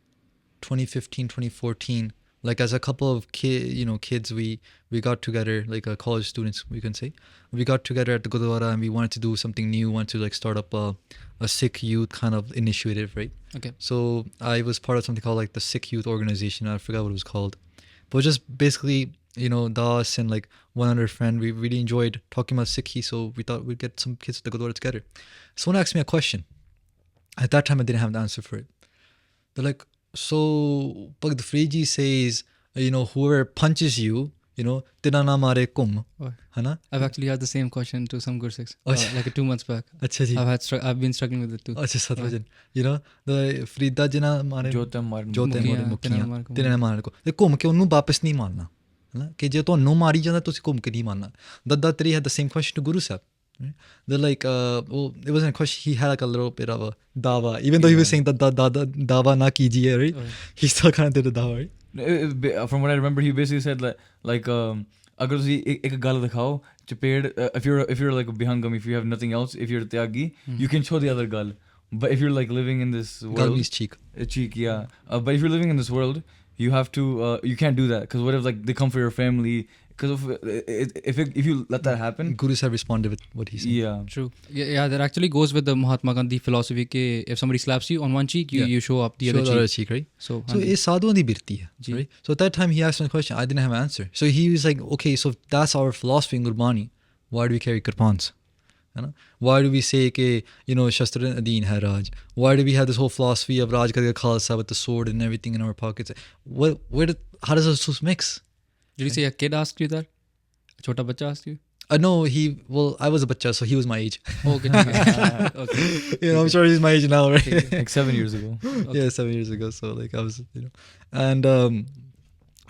2015, 2014. Like as a couple of kids, we got together, like college students, we can say. We got together at the Gurdwara and we wanted to do something new, wanted to like start up a Sikh youth kind of initiative, right? Okay. So I was part of something called like the Sikh youth organization. I forgot what it was called. But just basically, you know, Das and like one other friend, we really enjoyed talking about Sikhi, so we thought we'd get some kids at the Gurdwara together. Someone asked me a question. At that time, I didn't have the answer for it. They're like, so Bhagavad Freji says, you know, whoever punches you, you know, tira na mare kum. Hana? I've actually had the same question to some Gursikhs, like 2 months back. Achha ji. I've been struggling with it too. Achha Satvajan. You know, the Frida jina mare Jotam mar jotam mare mukhiyan tira na mare ko. Te kum ke onnu वापस नहीं मारना. है ना? कि जे ਤੁਹਾਨੂੰ ਮਾਰੀ ਜਾਂਦਾ ਤੁਸੀਂ ਘੁੰਮ ਕੇ ਨਹੀਂ ਮਾਰਨਾ. Dadda Tri had the same question to Guru Sahib. Right? They're like, well, it wasn't a question. He had like a little bit of a dawa, even though he was saying that dawa na kijiye, right? He still kind of did a dawa, right? From what I remember, he basically said like agar tusi ek gal dikhao chaped, if you're like a bihangam, if you have nothing else, if you're tyagi, you can show the other gal. But if you're like living in this world, gal means cheek. Cheek, yeah. But if you're living in this world, you have to you can't do that, because what if like they come for your family? Because if you let that happen, Guru Sahib responded with what he said. Yeah, true. Yeah, that actually goes with the Mahatma Gandhi philosophy. Ke if somebody slaps you on one cheek, you show up the other cheek. Right? So it's sadhuan di birti hai, right? So at that time he asked me a question. I didn't have an answer. So he was like, okay, so that's our philosophy in Gurbani. Why do we carry kirpans? Why do we say ke, you know, Shastra Adeen hai Raj? Why do we have this whole philosophy of Raj Karga Khalsa with the sword and everything in our pockets? How does this mix? Did you say a kid asked you that? A chota bacha asked you? No, I was a bacha, so he was my age. Okay. Okay. You know, I'm sure he's my age now, right? Okay. like 7 years ago. Okay. Yeah, 7 years ago. So like I was, you know, and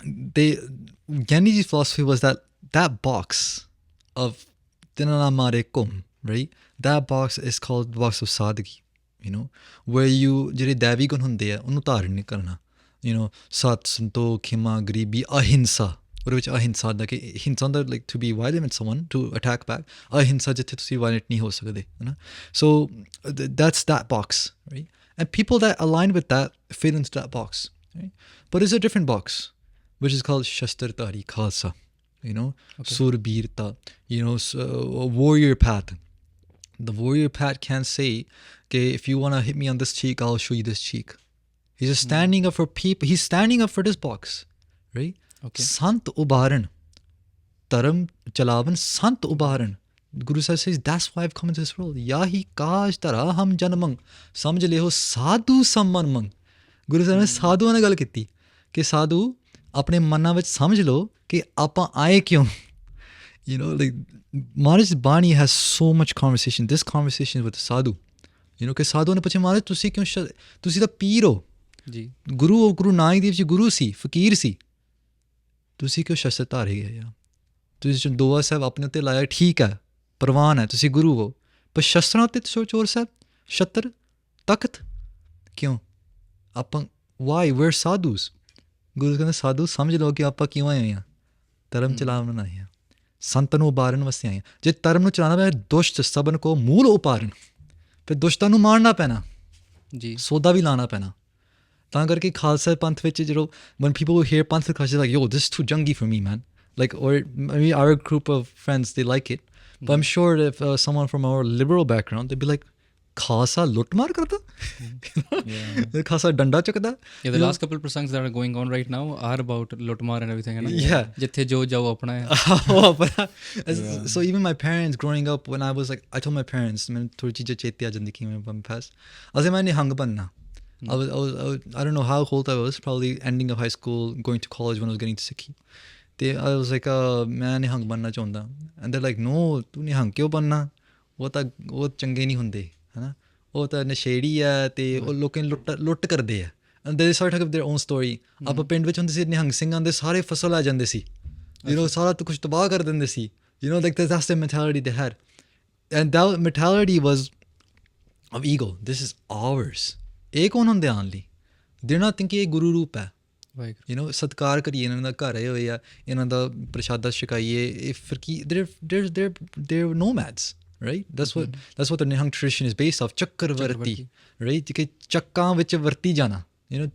Giani Ji's philosophy was that box of Dinana Mare Kum, right? That box is called the box of sadhagi, you know, where you jehde devi gun hunde hai onnu dharan nahi karna. You know, sat, santo, khima, gribi, ahimsa. Which ahimsa da ke hinsa like to be violent with someone, to attack back. Ahimsa jithe tusi violent nahi ho sakde, na. So that's that box, right? And people that align with that fit into that box, right? But there's a different box, which is called Shastardhari Khalsa, surbirta, warrior path. The warrior path can say, okay, if you want to hit me on this cheek, I'll show you this cheek. He's just standing up for people. He's standing up for this box, right? Okay. Sant ubaran, taram chalavan, sant ubaran. Guru Sahib says, that's why I've come into this world. Yahi kash tara ham janmang, samjh leho sadhu samman mang. Guru Sahib ne sadhuਆਂ ਨਾਲ ਗੱਲ ਕੀਤੀ ਕਿ ਸਾਧੂ ਆਪਣੇ ਮਨਾਂ ਵਿੱਚ ਸਮਝ ਲਓ ਕਿ ਆਪਾਂ ਆਏ ਕਿਉਂ. Like Maharaj's Bani has so much conversation. This conversation with the sadhu. ਕਿ ਸਾਧੂ ਨੇ ਪੁੱਛਿਆ, ਮਹਾਰਾਜ ਤੁਸੀਂ ਕਿਉਂ ਤੁਸੀਂ ਤਾਂ ਪੀਰ ਹੋ ਜੀ, ਗੁਰੂ ਨਾਨਕ ਦੇਵ ਜੀ ਗੁਰੂ ਸੀ, ਫਕੀਰ ਸੀ, ਤੁਸੀਂ ਕਿਉਂ ਸ਼ਸਤਰ ਧਾਰੇ ਗਏ ਆ? ਤੁਸੀਂ ਦੋਆ ਸਾਹਿਬ ਆਪਣੇ ਉੱਤੇ ਲਾਇਆ, ਠੀਕ ਹੈ, ਪ੍ਰਵਾਨ ਹੈ, ਤੁਸੀਂ ਗੁਰੂ ਹੋ, ਪਰ ਸ਼ਸਤਰਾਂ ਉੱਤੇ ਚੋਰ ਸਾਹਿਬ, ਛਤਰ ਤਖਤ ਕਿਉਂ? ਆਪਾਂ ਵਾਈ ਵੇਅਰ ਸਾਧੂਸ. ਗੁਰੂ ਕਹਿੰਦੇ ਸਾਧੂ ਸਮਝ ਲਓ ਕਿ ਆਪਾਂ ਕਿਉਂ ਆਏ ਹਾਂ? ਧਰਮ ਚਲਾਉਣ ਆਏ ਹਾਂ, ਸੰਤ ਨੂੰ ਉਬਾਰਨ ਵਾਸਤੇ ਆਏ ਹਾਂ. ਜੇ ਧਰਮ ਨੂੰ ਚਲਾਉਣਾ ਪੈ, ਦੁਸ਼ਟ ਸਭਨ ਕੋ ਮੂਲ ਉਪਾਰਨ, ਫਿਰ ਦੁਸ਼ਟਾਂ ਨੂੰ ਮਾਰਨਾ ਪੈਣਾ ਜੀ, ਸੌਦਾ ਵੀ ਲਾਉਣਾ ਪੈਣਾ. ਤਾਂ ਕਰਕੇ ਖਾਲਸਾ ਪੰਥ ਵਿੱਚ ਜਦੋਂ when people hear Panth Khalsa like yo this is too jungy for me man, like or maybe our group of friends they like it, but I'm sure if someone from our liberal background they'd be like Khalsa ਲੁੱਟ ਮਾਰ ਕਰਦਾ, ਖਾਲਸਾ ਡੰਡਾ ਚੁੱਕਦਾ. Yeah, the last couple prasangs that are going on right now are about lotmar and everything, and ਜਿੱਥੇ ਜੋ ਜਾਓ ਆਪਣਾ ਹੈ. So even my parents growing up, when I was like, I told my parents, ਮੈਨੂੰ ਥੋੜੀ ਚੀਜ਼ਾਂ ਚੇਤੇ ਆ ਜਾਂਦੀ ਕਿਵੇਂ ਪੰਮ ਪਾਸ, ਅਸੀਂ ਮੈਂ ਨਿਹੰਗ ਬਣਨਾ. I don't know how old I was, probably ending of high school, going to college when I was getting to Sikhi. I was like, ਮੈਂ ਨਿਹੰਗ ਬਣਨਾ ਚਾਹੁੰਦਾ. And they're like, no, ਤੂੰ ਨਿਹੰਗ ਕਿਉਂ ਬਣਨਾ? ਉਹ ਚੰਗੇ ਨਹੀਂ ਹੁੰਦੇ, ਹੈ ਨਾ, ਉਹ ਤਾਂ ਨਸ਼ੇੜੀ ਹੈ ਅਤੇ ਉਹ ਲੋਕਾਂ ਨੂੰ ਲੁੱਟ ਕਰਦੇ ਆ. And they started talking their own story. ਆਪਾਂ ਪਿੰਡ ਵਿੱਚ ਹੁੰਦੇ ਸੀ, ਨਿਹੰਗ ਸਿੰਘਾਂ ਦੇ ਸਾਰੇ ਫਸਲ ਆ ਜਾਂਦੇ ਸੀ, ਸਾਰਾ ਕੁਛ ਤਬਾਹ ਕਰ ਦਿੰਦੇ ਸੀ. Like that's the mentality they had. And that mentality was of ego. This is ours. ਇਹ ਕੌਣ ਹੁੰਦੇ ਆਉਣ ਲਈ? They're not thinking ਇਹ ਗੁਰੂ ਰੂਪ ਹੈ. ਸਤਿਕਾਰ ਕਰੀਏ, ਇਹਨਾਂ ਦਾ ਘਰ ਆਏ ਹੋਏ ਆ, ਇਹਨਾਂ ਦਾ ਪ੍ਰਸ਼ਾਦਾ ਛਕਾਈਏ. ਇਹ ਫਕੀਰ, they're nomads, right? That's what the Nihang tradition is based off. Chakravarti, right? ਕਿ ਚੱਕਾਂ ਵਿੱਚ ਵਰਤੀ ਜਾਣਾ.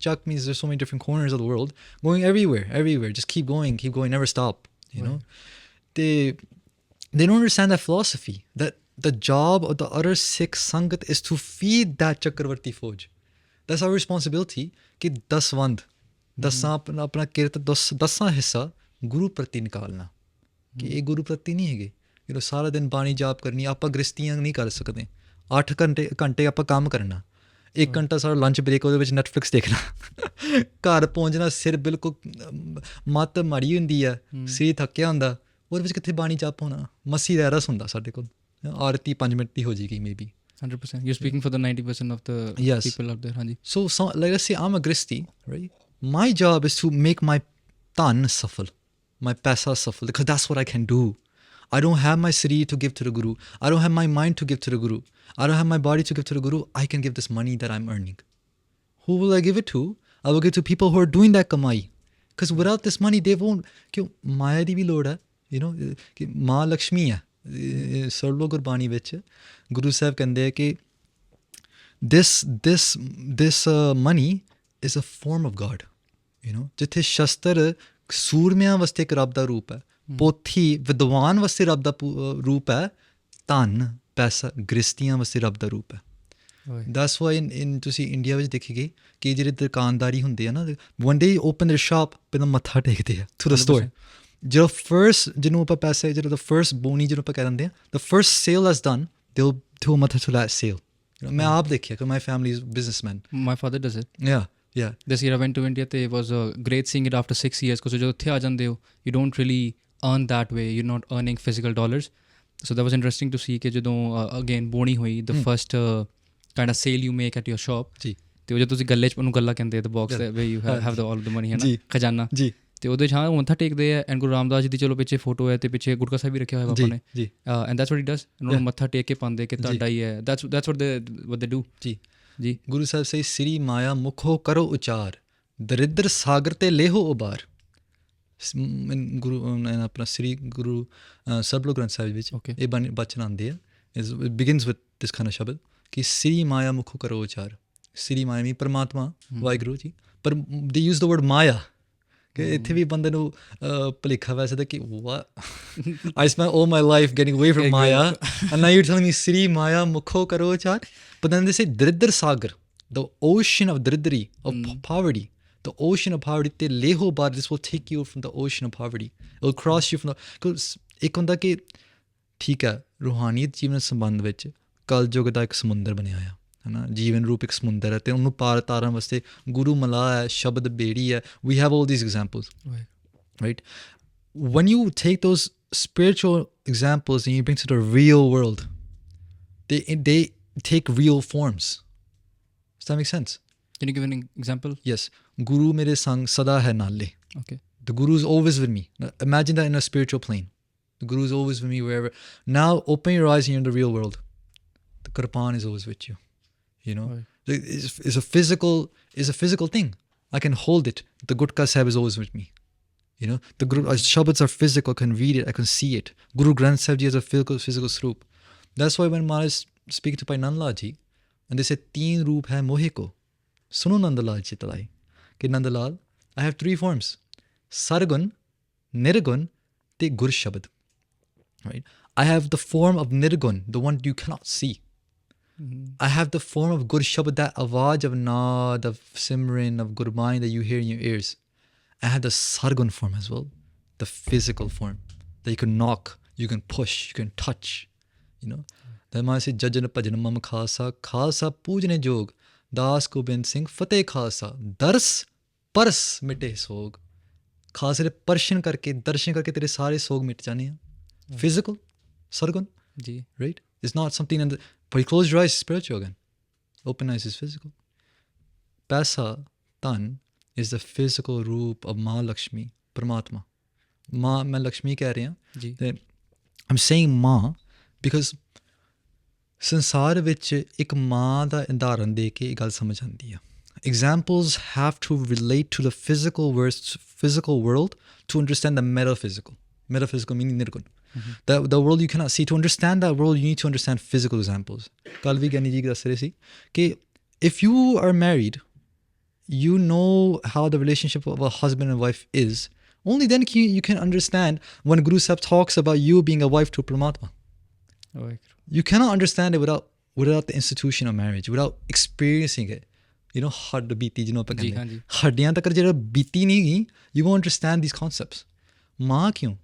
Chak means there's so many different corners of the world, going everywhere. Just keep going, never stop. They don't understand that philosophy, that the job of the other Sikh Sangat is to feed that Chakravarti Fauj. That's our responsibility. ਕਿ 10 ਵੰਦ, 10 ਆਪਣਾ ਕਿਰਤ 10 ਹਿੱਸਾ ਗੁਰੂ ਪ੍ਰਤੀ ਨਿਕਾਲਣਾ. ਕਿ ਇਹ ਗੁਰੂ ਪ੍ਰਤੀ ਨਹੀਂ ਹੈਗੇ. ਸਾਰਾ ਦਿਨ ਬਾਣੀ ਜਾਪ ਕਰਨੀ, ਆਪਾਂ ਗ੍ਰਸਤੀਆਂ ਨਹੀਂ ਕਰ ਸਕਦੇ. 8 ਘੰਟੇ ਆਪਾਂ ਕੰਮ ਕਰਨਾ, 1 ਘੰਟਾ ਸਾਰਾ ਲੰਚ ਬ੍ਰੇਕ, ਉਹਦੇ ਵਿੱਚ ਨੈਟਫਲਿਕਸ ਦੇਖਣਾ, ਘਰ ਪਹੁੰਚਣਾ, ਸਿਰ ਬਿਲਕੁਲ ਮੱਤ ਮਾੜੀ ਹੁੰਦੀ ਆ, ਸਰੀਰ ਥੱਕਿਆ ਹੁੰਦਾ, ਉਹਦੇ ਵਿੱਚ ਕਿੱਥੇ ਬਾਣੀ ਜਾਪ ਹੋਣਾ? ਮੱਸੀ ਦਾ ਰਸ ਹੁੰਦਾ ਸਾਡੇ ਕੋਲ, ਆਰਤੀ 5 ਮਿੰਟ ਦੀ ਹੋ ਜਾਏਗੀ maybe. 100%. You're speaking for the 90% of the people out there. Hanji. So like let's say I'm a Gristi, right? My job is to make my tan safal, my paisa safal, because that's what I can do. I don't have my sari to give to the Guru. I don't have my mind to give to the Guru. I don't have my body to give to the Guru. I can give this money that I'm earning. Who will I give it to? I will give it to people who are doing that kamai. Because without this money, they won't. Kyun Maya di bhi lod hai, कि माँ लक्ष्मी है. ਸਰਲੋ ਗੁਰਬਾਣੀ ਵਿੱਚ ਗੁਰੂ ਸਾਹਿਬ ਕਹਿੰਦੇ ਆ ਕਿ this money is a form of God. ਜਿੱਥੇ ਸ਼ਸਤਰ ਸੂਰਮਿਆਂ ਵਾਸਤੇ ਇੱਕ ਰੱਬ ਦਾ ਰੂਪ ਹੈ, ਪੋਥੀ ਵਿਦਵਾਨ ਵਾਸਤੇ ਰੱਬ ਦਾ ਰੂਪ ਹੈ, ਧਨ ਪੈਸਾ ਗ੍ਰਸਤੀਆਂ ਵਾਸਤੇ ਰੱਬ ਦਾ ਰੂਪ ਹੈ. ਦੈਟਸ ਵਾਈ ਇਨ ਤੁਸੀਂ ਇੰਡੀਆ ਵਿੱਚ ਦੇਖੀਏ ਕਿ ਜਿਹੜੇ ਦੁਕਾਨਦਾਰੀ ਹੁੰਦੇ ਆ ਨਾ, one day open there shop, ਪਹਿਲਾਂ ਮੱਥਾ ਟੇਕਦੇ ਆ ਟੂ ਦ ਸਟੋਰ. ਜਦੋਂ ਫਰਸਟ ਜਿਹਨੂੰ ਆਪਾਂ ਪੈਸੇ, ਜਦੋਂ ਦਾ ਫਰਸਟ ਬੋਨੀ ਜਿਹਨੂੰ ਆਪਾਂ ਕਹਿ ਦਿੰਦੇ ਹਾਂ, the first sale has done, they will throw ਮੱਥਾ ਟੂ ਦੈਟ ਸੇਲ. ਮੈਂ ਆਪ ਦੇਖਿਆ ਕਿ my family is businessman. My father does it. Yeah. This year I went to India, ਤੇ was great seeing it after 6 years, because ਜਦੋਂ ਉੱਥੇ ਆ ਜਾਂਦੇ ਹੋ, you don't really earn that way, you're not earning physical dollars. So that was interesting to see ਕਿ ਜਦੋਂ again ਬੋਣੀ ਹੋਈ, the first kind of sale you make at your shop, ਤੇ ਉਹ ਜਦੋਂ ਤੁਸੀਂ ਗੱਲੇ 'ਚ ਉਹਨੂੰ ਗੱਲਾ ਕਹਿੰਦੇ, the box where you have all of the money, ਹੈ ਨਾ, ਖਜ਼ਾਨਾ, ਤੇ ਉਹਦੇ 'ਚ ਹਾਂ ਮੱਥਾ ਟੇਕਦੇ ਆ. ਐਂਡ ਗੁਰੂ ਰਾਮਦਾਸ ਜੀ ਦੀ ਚਲੋ ਪਿੱਛੇ ਫੋਟੋ ਹੈ, ਅਤੇ ਪਿੱਛੇ ਗੁਟਕਾ ਸਾਹਿਬ ਵੀ ਰੱਖਿਆ ਹੋਇਆ ਬਾਬਾ ਨੇ, and that's what he does. ਉਹਨਾਂ ਨੂੰ ਮੱਥਾ ਟੇਕ ਕੇ ਪਾਉਂਦੇ ਕਿ ਤੁਹਾਡਾ ਹੀ ਹੈ. that's what they do. ਜੀ ਗੁਰੂ ਸਾਹਿਬ ਸਹੀ ਸ੍ਰੀ ਮਾਇਆ ਮੁਖੋ ਕਰੋ ਉਚਾਰ, ਦਰਿਦਰ ਸਾਗਰ ਤੇ ਲੇਹੋ ਉਬਾਰ. ਗੁਰੂ ਆਪਣਾ ਸ੍ਰੀ ਗੁਰੂ ਸਰਬਲੋ ਗ੍ਰੰਥ ਸਾਹਿਬ ਵਿੱਚ ਇਹ ਬਚਨ ਆਉਂਦੇ ਆ. It begins with this kind of ਸ਼ਬਦ ਕਿ ਸ੍ਰੀ ਮਾਇਆ ਮੁਖੋ ਕਰੋ ਉਚਾਰ. ਸ੍ਰੀ ਮਾਇਆ ਮੀ ਪਰਮਾਤਮਾ ਵਾਹਿਗੁਰੂ ਜੀ, ਪਰ ਦੇ ਯੂਜ਼ ਦ ਵਰਡ ਮਾਇਆ ਕਿ ਇੱਥੇ ਵੀ ਬੰਦੇ ਨੂੰ ਭੁਲੇਖਾ ਪੈ ਸਕਦਾ ਕਿ what I spent all my life getting away from Maya and now you're telling me Sri Maya mukho karo char. But then they say Dridar Sagar, the ocean of Dridri, of poverty, the ocean of poverty, te leho bar, this will take you from the ocean of poverty. It will cross you from the, because ਇੱਕ ਹੁੰਦਾ ਕਿ ਠੀਕ ਹੈ ਰੂਹਾਨੀਅਤ ਜੀਵਨ ਸੰਬੰਧ ਵਿੱਚ ਕਲਯੁਗ ਦਾ ਇੱਕ ਸਮੁੰਦਰ ਬਣਿਆ ਆ ਹੈ ਨਾ ਜੀਵਨ ਰੂਪ ਇੱਕ ਸਮੁੰਦਰ ਹੈ ਅਤੇ ਉਹਨੂੰ ਪਾਰ ਤਾਰਨ ਵਾਸਤੇ ਗੁਰੂ ਮਲਾਹ ਹੈ ਸ਼ਬਦ ਬੇੜੀ ਹੈ we have all these examples right when you take those spiritual examples and you bring to the real world they take real forms. Does that make sense? Can you give an example? Yes. Guru mere sang sada hai naale. Okay. The Guru is always with me. Now, imagine that in a spiritual plane. The Guru is always with me wherever. Now open your eyes and you're in the real world. The Qur'an is always with you. You know, right. It's a physical thing. I can hold it. The Gurmukhs Sahib is always with me. You know, the Guru Shabads are physical. I can read it. I can see it. Guru Granth Sahib Ji has a physical swarup. That's why when Maharaj speak to Bhai Nandlal Ji and they say teen roop hai mohe ko. Suno Nandlal Ji talai. Ki Nandlal, I have 3 forms. Sargun, Nirgun, te Gur Shabad. Right? I have the form of Nirgun, the one you cannot see. I have the form of Gur Shabad, that awaj of naad, of simran, of Gurbani that you hear in your ears. I have the Sargun form as well, the physical form that you can knock, you can push, you can touch. You know, that might say Jajan Pajan Mam Khalsa, Khalsa Pujane Jog, Das Gobind Singh, Fateh Khalsa, Dars, Pars Mite Sog. Khalsa de Parshan karke, darshan karke tere sare sog mit jane hain. Physical, Sargun, right? It's not something in the, but you close your eyes, spiritual again. Open eyes is physical. Paisa, Tan, is the physical roop of Ma Lakshmi, Paramatma. Ma, main Lakshmi keh raha hain. I'm saying Ma because ਸੰਸਾਰ ਵਿੱਚ ਇੱਕ ਮਾਂ ਦਾ ਉਦਾਹਰਨ ਦੇ ਕੇ ਇਹ ਗੱਲ ਸਮਝ ਆਉਂਦੀ ਆ. Examples have to relate to the physical world to understand the metaphysical. Metaphysical meaning nirgun. The world you cannot see. To understand that world, you need to understand physical examples. ਕੱਲ੍ਹ ਵੀ ਗਿਆਨੀ ਜੀ ਦੱਸ ਰਹੇ ਸੀ ਕਿ if you are married, you know how the relationship of a husband and wife is. Only then you can understand when Guru Sahib talks about you being a wife to Paramatma. You cannot understand it without the institution of marriage, without experiencing it. You know, ਹੱਡ ਬੀਤੀ ਜਿਹਨੂੰ ਆਪਾਂ ਕਹਿੰਦੇ ਹਾਂ ਹੱਡਿਆਂ ਤੱਕ ਜਿਹੜਾ ਬੀਤੀ ਨਹੀਂ ਗਈ, you won't understand these concepts. ਮਾਂ ਕਿਉਂ?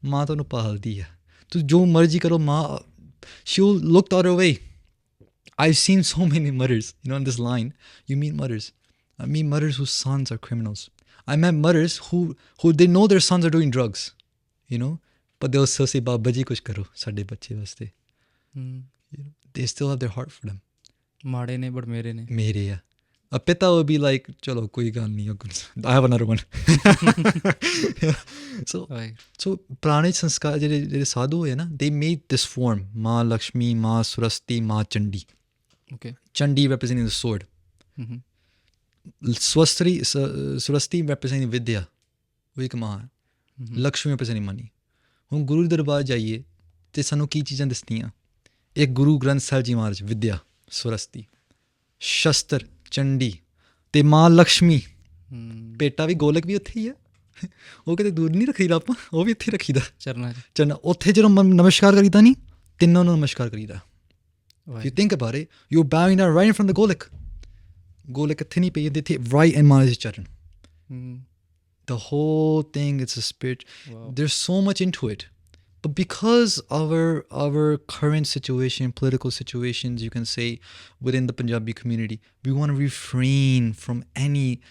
ਮਾਂ ਤੁਹਾਨੂੰ ਪਾਲਦੀ ਹੈ. ਤੁਸੀਂ ਜੋ ਮਰਜ਼ੀ ਕਰੋ, ਮਾਂ she'll look the other way. I've seen so many mothers, you know, on this line. You meet mothers. I meet mothers whose sons are criminals. I met mothers who they know their sons are doing drugs, you know, but they'll still say, Baba ji kuch karo ਸਾਡੇ ਬੱਚੇ ਵਾਸਤੇ. They still have their heart for them. ਮਾੜੇ ਨੇ but ਮੇਰੇ ਆ. A pita will be like, chalo, koi gaal nahi, I have another one. So purane sanskar ਜਿਹੜੇ ਸਾਧੂ ਹੋਏ ਨਾ, they made this form, Ma Lakshmi, Ma Surasti, Ma Chandi. Okay. Chandi representing the sword. Surasti representing Vidya. ਉਹ ਇੱਕ ਮਾਂ ਹੈ. Lakshmi representing money. ਹੁਣ ਗੁਰੂ ਦਰਬਾਰ ਜਾਈਏ ਤੇ ਸਾਨੂੰ ਕੀ ਚੀਜ਼ਾਂ ਦੱਸਦੀਆਂ? ਇੱਕ ਗੁਰੂ ਗ੍ਰੰਥ ਸਾਹਿਬ ਜੀ ਮਹਾਰਾਜ ਵਿਦਿਆ ਸੁਰਸਤੀ, ਸ਼ਸਤਰ ਚੰਡੀ ਤੇ ਮਾਂ ਲਕਸ਼ਮੀ. ਬੇਟਾ ਵੀ ਗੋਲਕ ਵੀ ਉੱਥੇ ਹੀ ਆ, ਉਹ ਕਿਤੇ ਦੂਰ ਨਹੀਂ ਰੱਖੀਦਾ ਆਪਾਂ, ਉਹ ਵੀ ਇੱਥੇ ਰੱਖੀਦਾ ਚਰਨਾ. ਉੱਥੇ ਜਦੋਂ ਨਮਸਕਾਰ ਕਰੀਦਾ ਨਹੀਂ, ਤਿੰਨੋਂ ਨੂੰ ਨਮਸਕਾਰ ਕਰੀਦਾ. If you think about it, you're bowing down right in front of the golak. Golak ਇੱਥੇ ਨਹੀਂ ਪਈ, ਇੱਥੇ right in ਮਹਾਰਾਜ ਚਰਨ. The whole thing, it's a spirit. There's so much into it. But because our current situation, political situations, you can say, within the Punjabi community, we want to refrain from any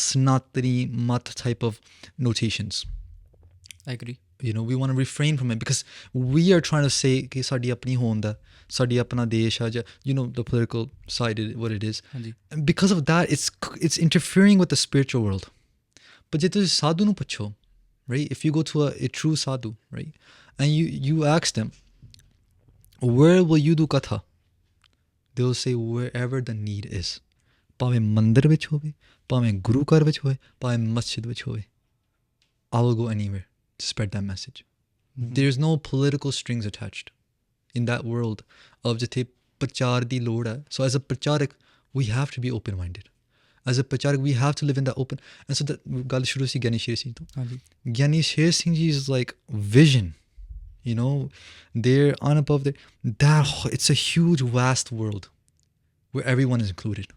Sanatani mat type of notations. I agree. You know, we want to refrain from it because we are trying to say कि साड़ी अपनी होंदा, साड़ी अपना देश है, you know, the political side, what it is. And because of that, it's interfering with the spiritual world. But ਜੇ ਤੁਸੀਂ ਸਾਧੂ ਨੂੰ ਪੁੱਛੋ, right? If you go to a true sadhu, right? And you ask them, where will you do katha? They'll say, wherever the need is. ਭਾਵੇਂ ਮੰਦਰ ਵਿੱਚ ਹੋਵੇ, ਭਾਵੇਂ ਗੁਰੂ ਘਰ ਵਿੱਚ ਹੋਵੇ, ਭਾਵੇਂ ਮਸਜਿਦ ਵਿੱਚ ਹੋਵੇ. I will go anywhere to spread that message. There's no political strings attached in that world of ਜਿੱਥੇ ਪ੍ਰਚਾਰ ਦੀ ਲੋੜ ਹੈ. So as a Parcharik, we have to be open-minded. as a Parcharik, we have to live in that open. And so that gal shuru si Giani Sher Singh to. Giani Sher Singh Ji is like vision, you know, they're on above there. It's a huge, vast world where everyone is included.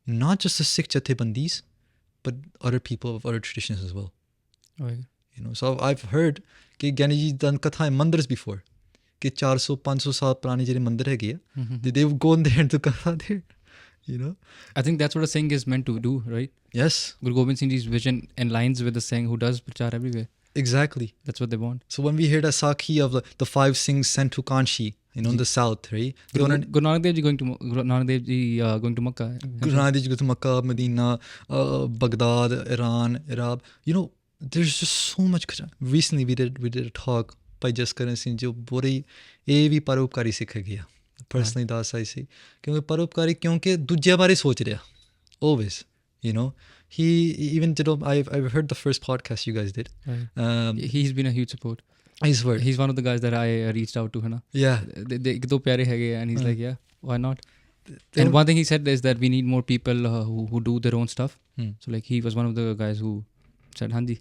Not just the Sikh Jathebandis, but other people of other traditions as well. Right. You know, so I've heard that Giani Ji done Katha in mandirs before. That 400-500 saal purane jehde mandir hai gaya, they've gone there and do Katha there. You know, I think that's what a Singh is meant to do, right? Yes. Guru Gobind Singh Ji's vision aligns with the Singh who does Parchar everywhere. Exactly. That's what they want. So when we hear the Sakhi of the 5 Singhs sent to Kanshi, you know, in the south, right? Guru Nanak Dev Ji going to Makkah. Guru Nanak Dev Ji going to Makkah, Medina, Baghdad, Iran, Iraq. You know, there's just so much. Recently we did a talk by Jaskaran Singh Ji, bori ਇਹ ਵੀ ਪਰਉਪਕਾਰੀ ਸਿੱਖ ਗਿਆ personally ਦੱਸ ਆਈ ਸੀ ਕਿਉਂਕਿ ਪਰਉਪਕਾਰੀ ਕਿਉਂਕਿ ਦੂਜਿਆਂ ਬਾਰੇ ਸੋਚ ਰਿਹਾ always, you know. He even did, I've heard the first podcast you guys did. He's been a huge support. He's one of the guys that I reached out to, है ना. Yeah. They do pyare hai and he's like, yeah, why not? And one thing he said is that we need more people who do their own stuff. So like he was one of the guys who said, ਹਾਂਜੀ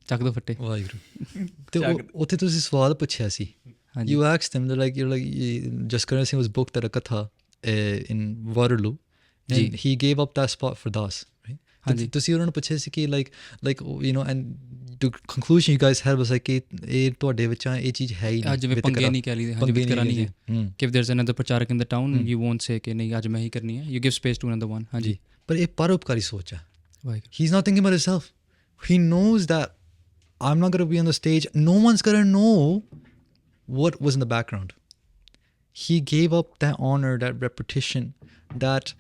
ਚੱਕ ਦੋ ਫੱਟੇ ਵਾਹਿਗੁਰੂ ਤੇ ਉੱਥੇ ਤੁਸੀਂ ਸਵਾਲ ਪੁੱਛਿਆ ਸੀ. You asked him, you're like Jaskaran Singh was booked at a Katha in Waterloo and he gave up that spot for Das, right? ਤੁਸੀਂ ਉਹਨਾਂ ਨੂੰ ਪੁੱਛਿਆ ਸੀ ਕਿ like you know, and the conclusion you guys had was like ਇਹ ਤੁਹਾਡੇ ਵਿੱਚ ਇਹ ਚੀਜ਼ ਹੈ ਹੀ ਨਹੀਂ. ਜਿਵੇਂ ਪੰਗੇ ਨਹੀਂ ਕਹਿ ਲਈਦੇ, ਹਾਂਜੀ ਵਿਤਕਰਾ ਨਹੀਂ ਹੈ. ਕਿ if there's another Parcharik in the town, you won't say ਕਿ ਨਹੀਂ ਅੱਜ ਮੈਂ ਹੀ ਕਰਨੀ ਹੈ. You give space to another one. ਹਾਂਜੀ. ਪਰ ਇਹ ਪਰਉਪਕਾਰੀ ਸੋਚ ਹੈ. He's not thinking about himself. He knows that I'm not going to be on the stage. No one's going to know what was in the background. He gave up that honor, that reputation, that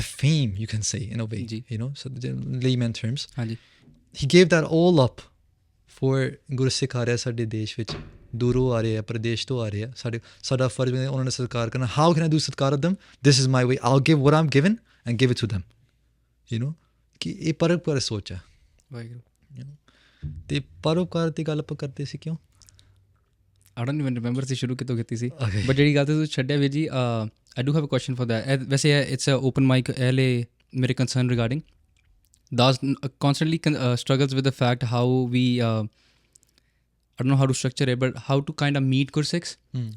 fame, you can say, in a way, you know, so the layman terms. He gave that all up for Gursikh ਆ ਰਿਹਾ ਸਾਡੇ ਦੇਸ਼ ਵਿੱਚ, ਦੂਰੋਂ ਆ ਰਹੇ ਆ, ਪ੍ਰਦੇਸ਼ ਤੋਂ ਆ ਰਹੇ ਆ, ਸਾਡਾ ਫਰਜ਼ ਹੈ ਉਹਨਾਂ ਨੇ ਸਤਿਕਾਰ ਕਰਨਾ. How can I do ਸਤਿਕਾਰ of them? This is my way. I'll give what I'm given and give it to them. You know, ਕਿ ਇਹ ਪਰਉਪਕਾਰ ਸੋਚ ਹੈ. ਤੇ ਪਰਉਪਕਾਰ ਦੀ ਗੱਲ ਆਪਾਂ ਕਰਦੇ ਸੀ ਕਿਉਂ? I don't even remember ਸੀ ਸ਼ੁਰੂ ਕਿਤੋਂ ਕੀਤੀ ਸੀ. ਬਟ ਜਿਹੜੀ ਗੱਲ ਤੁਸੀਂ ਛੱਡਿਆ ਵੀਰ ਜੀ, I do have a question for that. ਵੈਸੇ it's a open mic. ਇਹਲੇ ਮੇਰੇ concern regarding Das constantly struggles with the fact how we I don't know how to structure it, but how to kind of meet Gursikhs,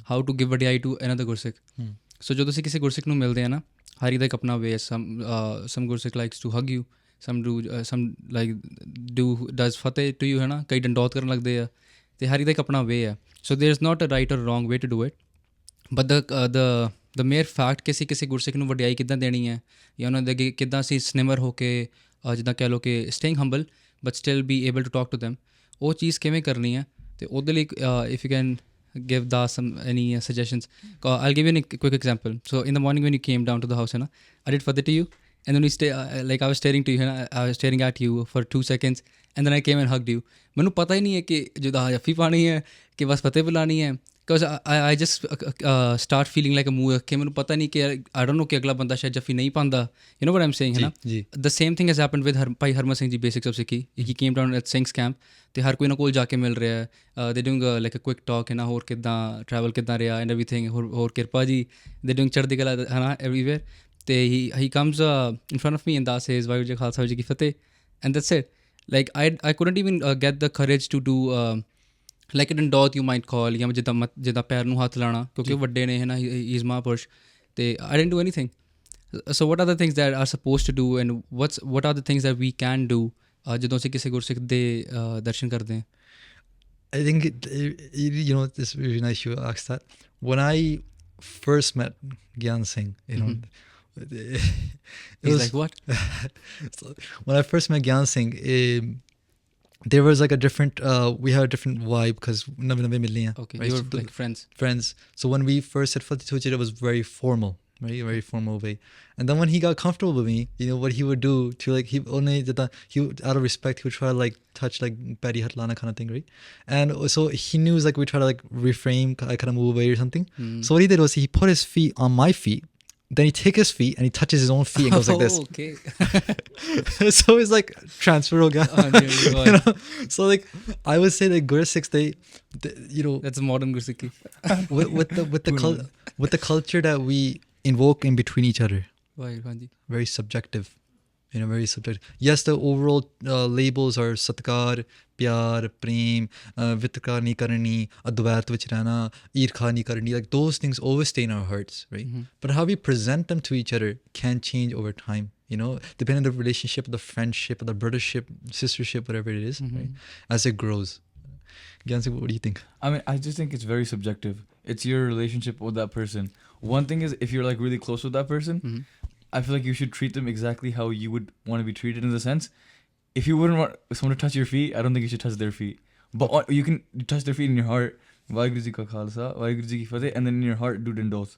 how to give vadiyai to another Gursikh. So ਜਦੋਂ ਤੁਸੀਂ ਕਿਸੇ Gursikh ਨੂੰ ਮਿਲਦੇ ਆ ਨਾ, ਹਰ ਇੱਕ ਦਾ ਇੱਕ ਆਪਣਾ way. Some Gursikh likes to hug you, some like does fateh to you, ਹੈ ਨਾ, ਕਈ ਡੰਡੌਤ ਕਰਨ ਲੱਗਦੇ ਆ, ਤੇ ਹਰ ਇੱਕ ਦਾ ਇੱਕ ਆਪਣਾ way ਹੈ. So there's not a right or wrong way to do it, but the mere fact ਕਿ ਅਸੀਂ ਕਿਸੇ ਗੁਰਸਿੱਖ ਨੂੰ ਵਡਿਆਈ ਕਿੱਦਾਂ ਦੇਣੀ ਹੈ ਜਾਂ ਉਹਨਾਂ ਦੇ ਅੱਗੇ ਕਿੱਦਾਂ ਅਸੀਂ ਸਨਿਮਰ ਹੋ ਕੇ ਜਿੱਦਾਂ ਕਹਿ ਲਓ ਕਿ staying humble but still be able to talk to them, ਉਹ ਚੀਜ਼ ਕਿਵੇਂ ਕਰਨੀ ਹੈ. ਅਤੇ ਉਹਦੇ ਲਈ if you can give any suggestions. I'll give you a quick example. So in the morning when you came down to the house, I did fateh to you, and then I was staring to you, I was staring at you for 2 seconds, and then I came and hugged you. ਮੈਨੂੰ ਪਤਾ ਹੀ ਨਹੀਂ ਹੈ ਕਿ ਜਿੱਦਾਂ ਜੱਫੀ ਪਾਣੀ ਹੈ ਕਿ ਬਸ ਫਤਿਹ ਬੁਲਾਣੀ ਹੈ, because I just start feeling like a move ਕਿ ਮੈਨੂੰ ਪਤਾ ਨਹੀਂ ਕਿ I don't know ਕਿ ਅਗਲਾ ਬੰਦਾ ਸ਼ਾਇਦ ਜੱਫੀ ਨਹੀਂ ਪਾਉਂਦਾ. You know what I'm saying, ਹੈ ਨਾ. The same thing has happened with Bhai Harman Singh ji, basics of Sikhi. He came down at Singhs camp ਅਤੇ ਹਰ ਕੋਈ ਇਹਨਾਂ ਕੋਲ ਜਾ ਕੇ ਮਿਲ ਰਿਹਾ ਹੈ. They doing like a quick talk, ਹੈ ਨਾ, ਹੋਰ ਕਿੱਦਾਂ ਟਰੈਵਲ ਕਿੱਦਾਂ ਰਿਹਾ and everything. ਹੋਰ ਕਿਰਪਾ ਜੀ, they doing ਚੜ੍ਹਦੀ ਕਲਾ, ਹੈ ਨਾ, everywhere. ਅਤੇ he comes in front of me and that says Waheguru ji Khalsa Waheguru ji Ki Fateh, and that's it. Like I couldn't even get the courage to do like a ਡੰਡੌਤ you might call, ਜਾਂ ਜਿੱਦਾਂ ਪੈਰ ਨੂੰ ਹੱਥ ਲਾਉਣਾ ਕਿਉਂਕਿ ਉਹ ਵੱਡੇ ਨੇ, ਹੈ ਨਾ, he is ਮਹਾਂਪੁਰਸ਼, ਅਤੇ I didn't do anything. So what are the things that are supposed to do, and what are the things that we can do ਜਦੋਂ ਅਸੀਂ ਕਿਸੇ ਗੁਰਸਿੱਖ ਦੇ ਦਰਸ਼ਨ ਕਰਦੇ ਹਾਂ? I think you know, it's really nice you asked that. When I first met Gian Singh, you know, He's like, what? So when I first met Gian Singh, there was like a different we had a different vibe because navi milne hain. Okay, right? You were like friends. So when we first said Fateh Tuchid, it was very formal, right? A very formal way. And then when he got comfortable with me, you know what he would do to like, he would, out of respect, he would try to like touch like peri hat lana kind of thing, right? And so he knew like we try to like reframe, I kind of move away or something. So what he did was he put his feet on my feet. Then he takes his feet and he touches his own feet and goes like this. Okay. So it's like transfer ho gaya. You know? So like I would say that Gursikhs, they you know, that's a modern Gursikhi. with the culture that we invoke in between each other. Right. Very subjective. very subjective. Yes, the overall labels are satkar, pyar, prem, vitkar nahi karni, advait vich rehna, irkha nahi karni. Like those things always stay in our hearts, right? But how we present them to each other can change over time. Depending on the relationship, the friendship, the brothership, sistership, whatever it is, right? As it grows. Gian Singh, what do you think? I mean, I just think it's very subjective. It's your relationship with that person. One thing is, if you're like really close with that person, I feel like you should treat them exactly how you would want to be treated, in the sense, if you wouldn't want someone to touch your feet, I don't think you should touch their feet. But you can touch their feet in your heart. Vaheguru Ji ka Khalsa, Vaheguru Ji ki Fateh, and then in your heart do dindos.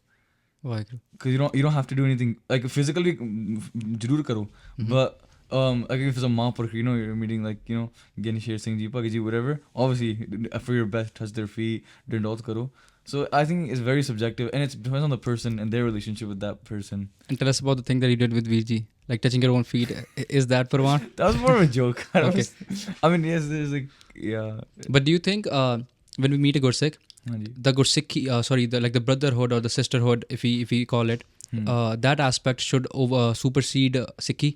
Because you don't have to do anything like physically. Jarur karo, but like if it's a Mahaprabhu, you're meeting like Giani Sher Singh Ji, Bhai Ji, whatever. Obviously, for your best, touch their feet, dindos karo. So I think it's very subjective, and it depends on the person and their relationship with that person. And tell us about the thing that you did with Virji, like touching your own feet. Is that Parwan? That was more of a joke. Okay. I mean, yes, there's like, yeah. But do you think when we meet a Gursikh, the Gursikh, the brotherhood or the sisterhood, if we call it, that aspect should supersede Sikhi?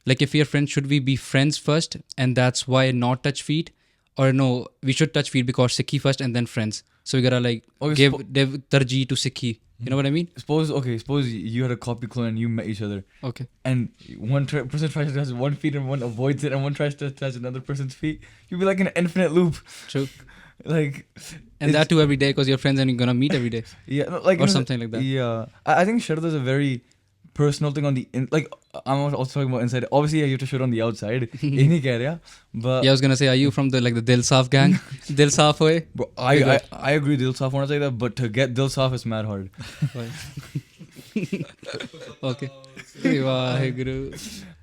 Like if we are friends, should we be friends first, and that's why not touch feet? Or no, we should touch feet because Sikhi first and then friends. So we gotta give tarjee to Sikhi. You know what I mean? Suppose you had a copy clone and you met each other. Okay. And one person tries to touch one feet and one avoids it, and one tries to touch another person's feet. You'd be like in an infinite loop. True. And that too every day because you're friends and you're gonna meet every day. Yeah, or something like that. Yeah, I think Sharda is a very personal thing on the I'm also talking about inside. Obviously, you have to show it on the outside. But yeah, I was gonna say, are you from the Dil Saaf gang? Dil Saaf hoye? Bro, I agree. Dil Saaf hona chahiye, but to get Dil Saaf is mad hard. Okay.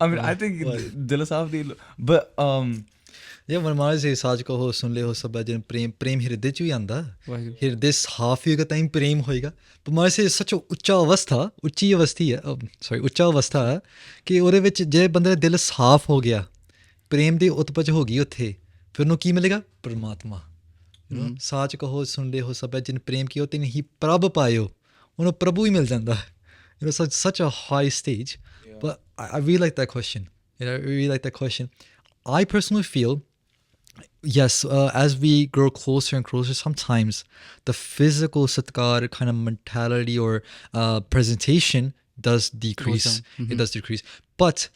I mean, I think Dil Saaf, but Yeah, when I say साज को हो सुन ले हो सब जन प्रेम हृदय च ही आंदा हृदय साफ होगा ताई प्रेम होएगा पर मारे से सच ਉੱਚਾ ਅਵਸਥਾ ਹੈ ਕਿ ਉਹਦੇ ਵਿੱਚ ਜੇ ਬੰਦੇ ਦਾ ਦਿਲ ਸਾਫ਼ ਹੋ ਗਿਆ ਪ੍ਰੇਮ ਦੀ ਉਤਪਜ ਹੋ ਗਈ ਉੱਥੇ ਫਿਰ ਉਹਨੂੰ ਕੀ ਮਿਲੇਗਾ ਪਰਮਾਤਮਾ ਸਾਚ ਕਹੋ ਸੁਣ ਲੈ ਹੋ ਸਭ ਜਿਨ ਪ੍ਰੇਮ ਕੀਓ ਤਿਨ ਹੀ ਪ੍ਰਭ ਪਾਇਓ ਉਹਨੂੰ ਪ੍ਰਭੂ ਹੀ ਮਿਲ ਜਾਂਦਾ such a high stage. But I really like that question. I personally feel, yes, as we grow closer and closer, sometimes the physical satkar kind of mentality or presentation does decrease. It does decrease. But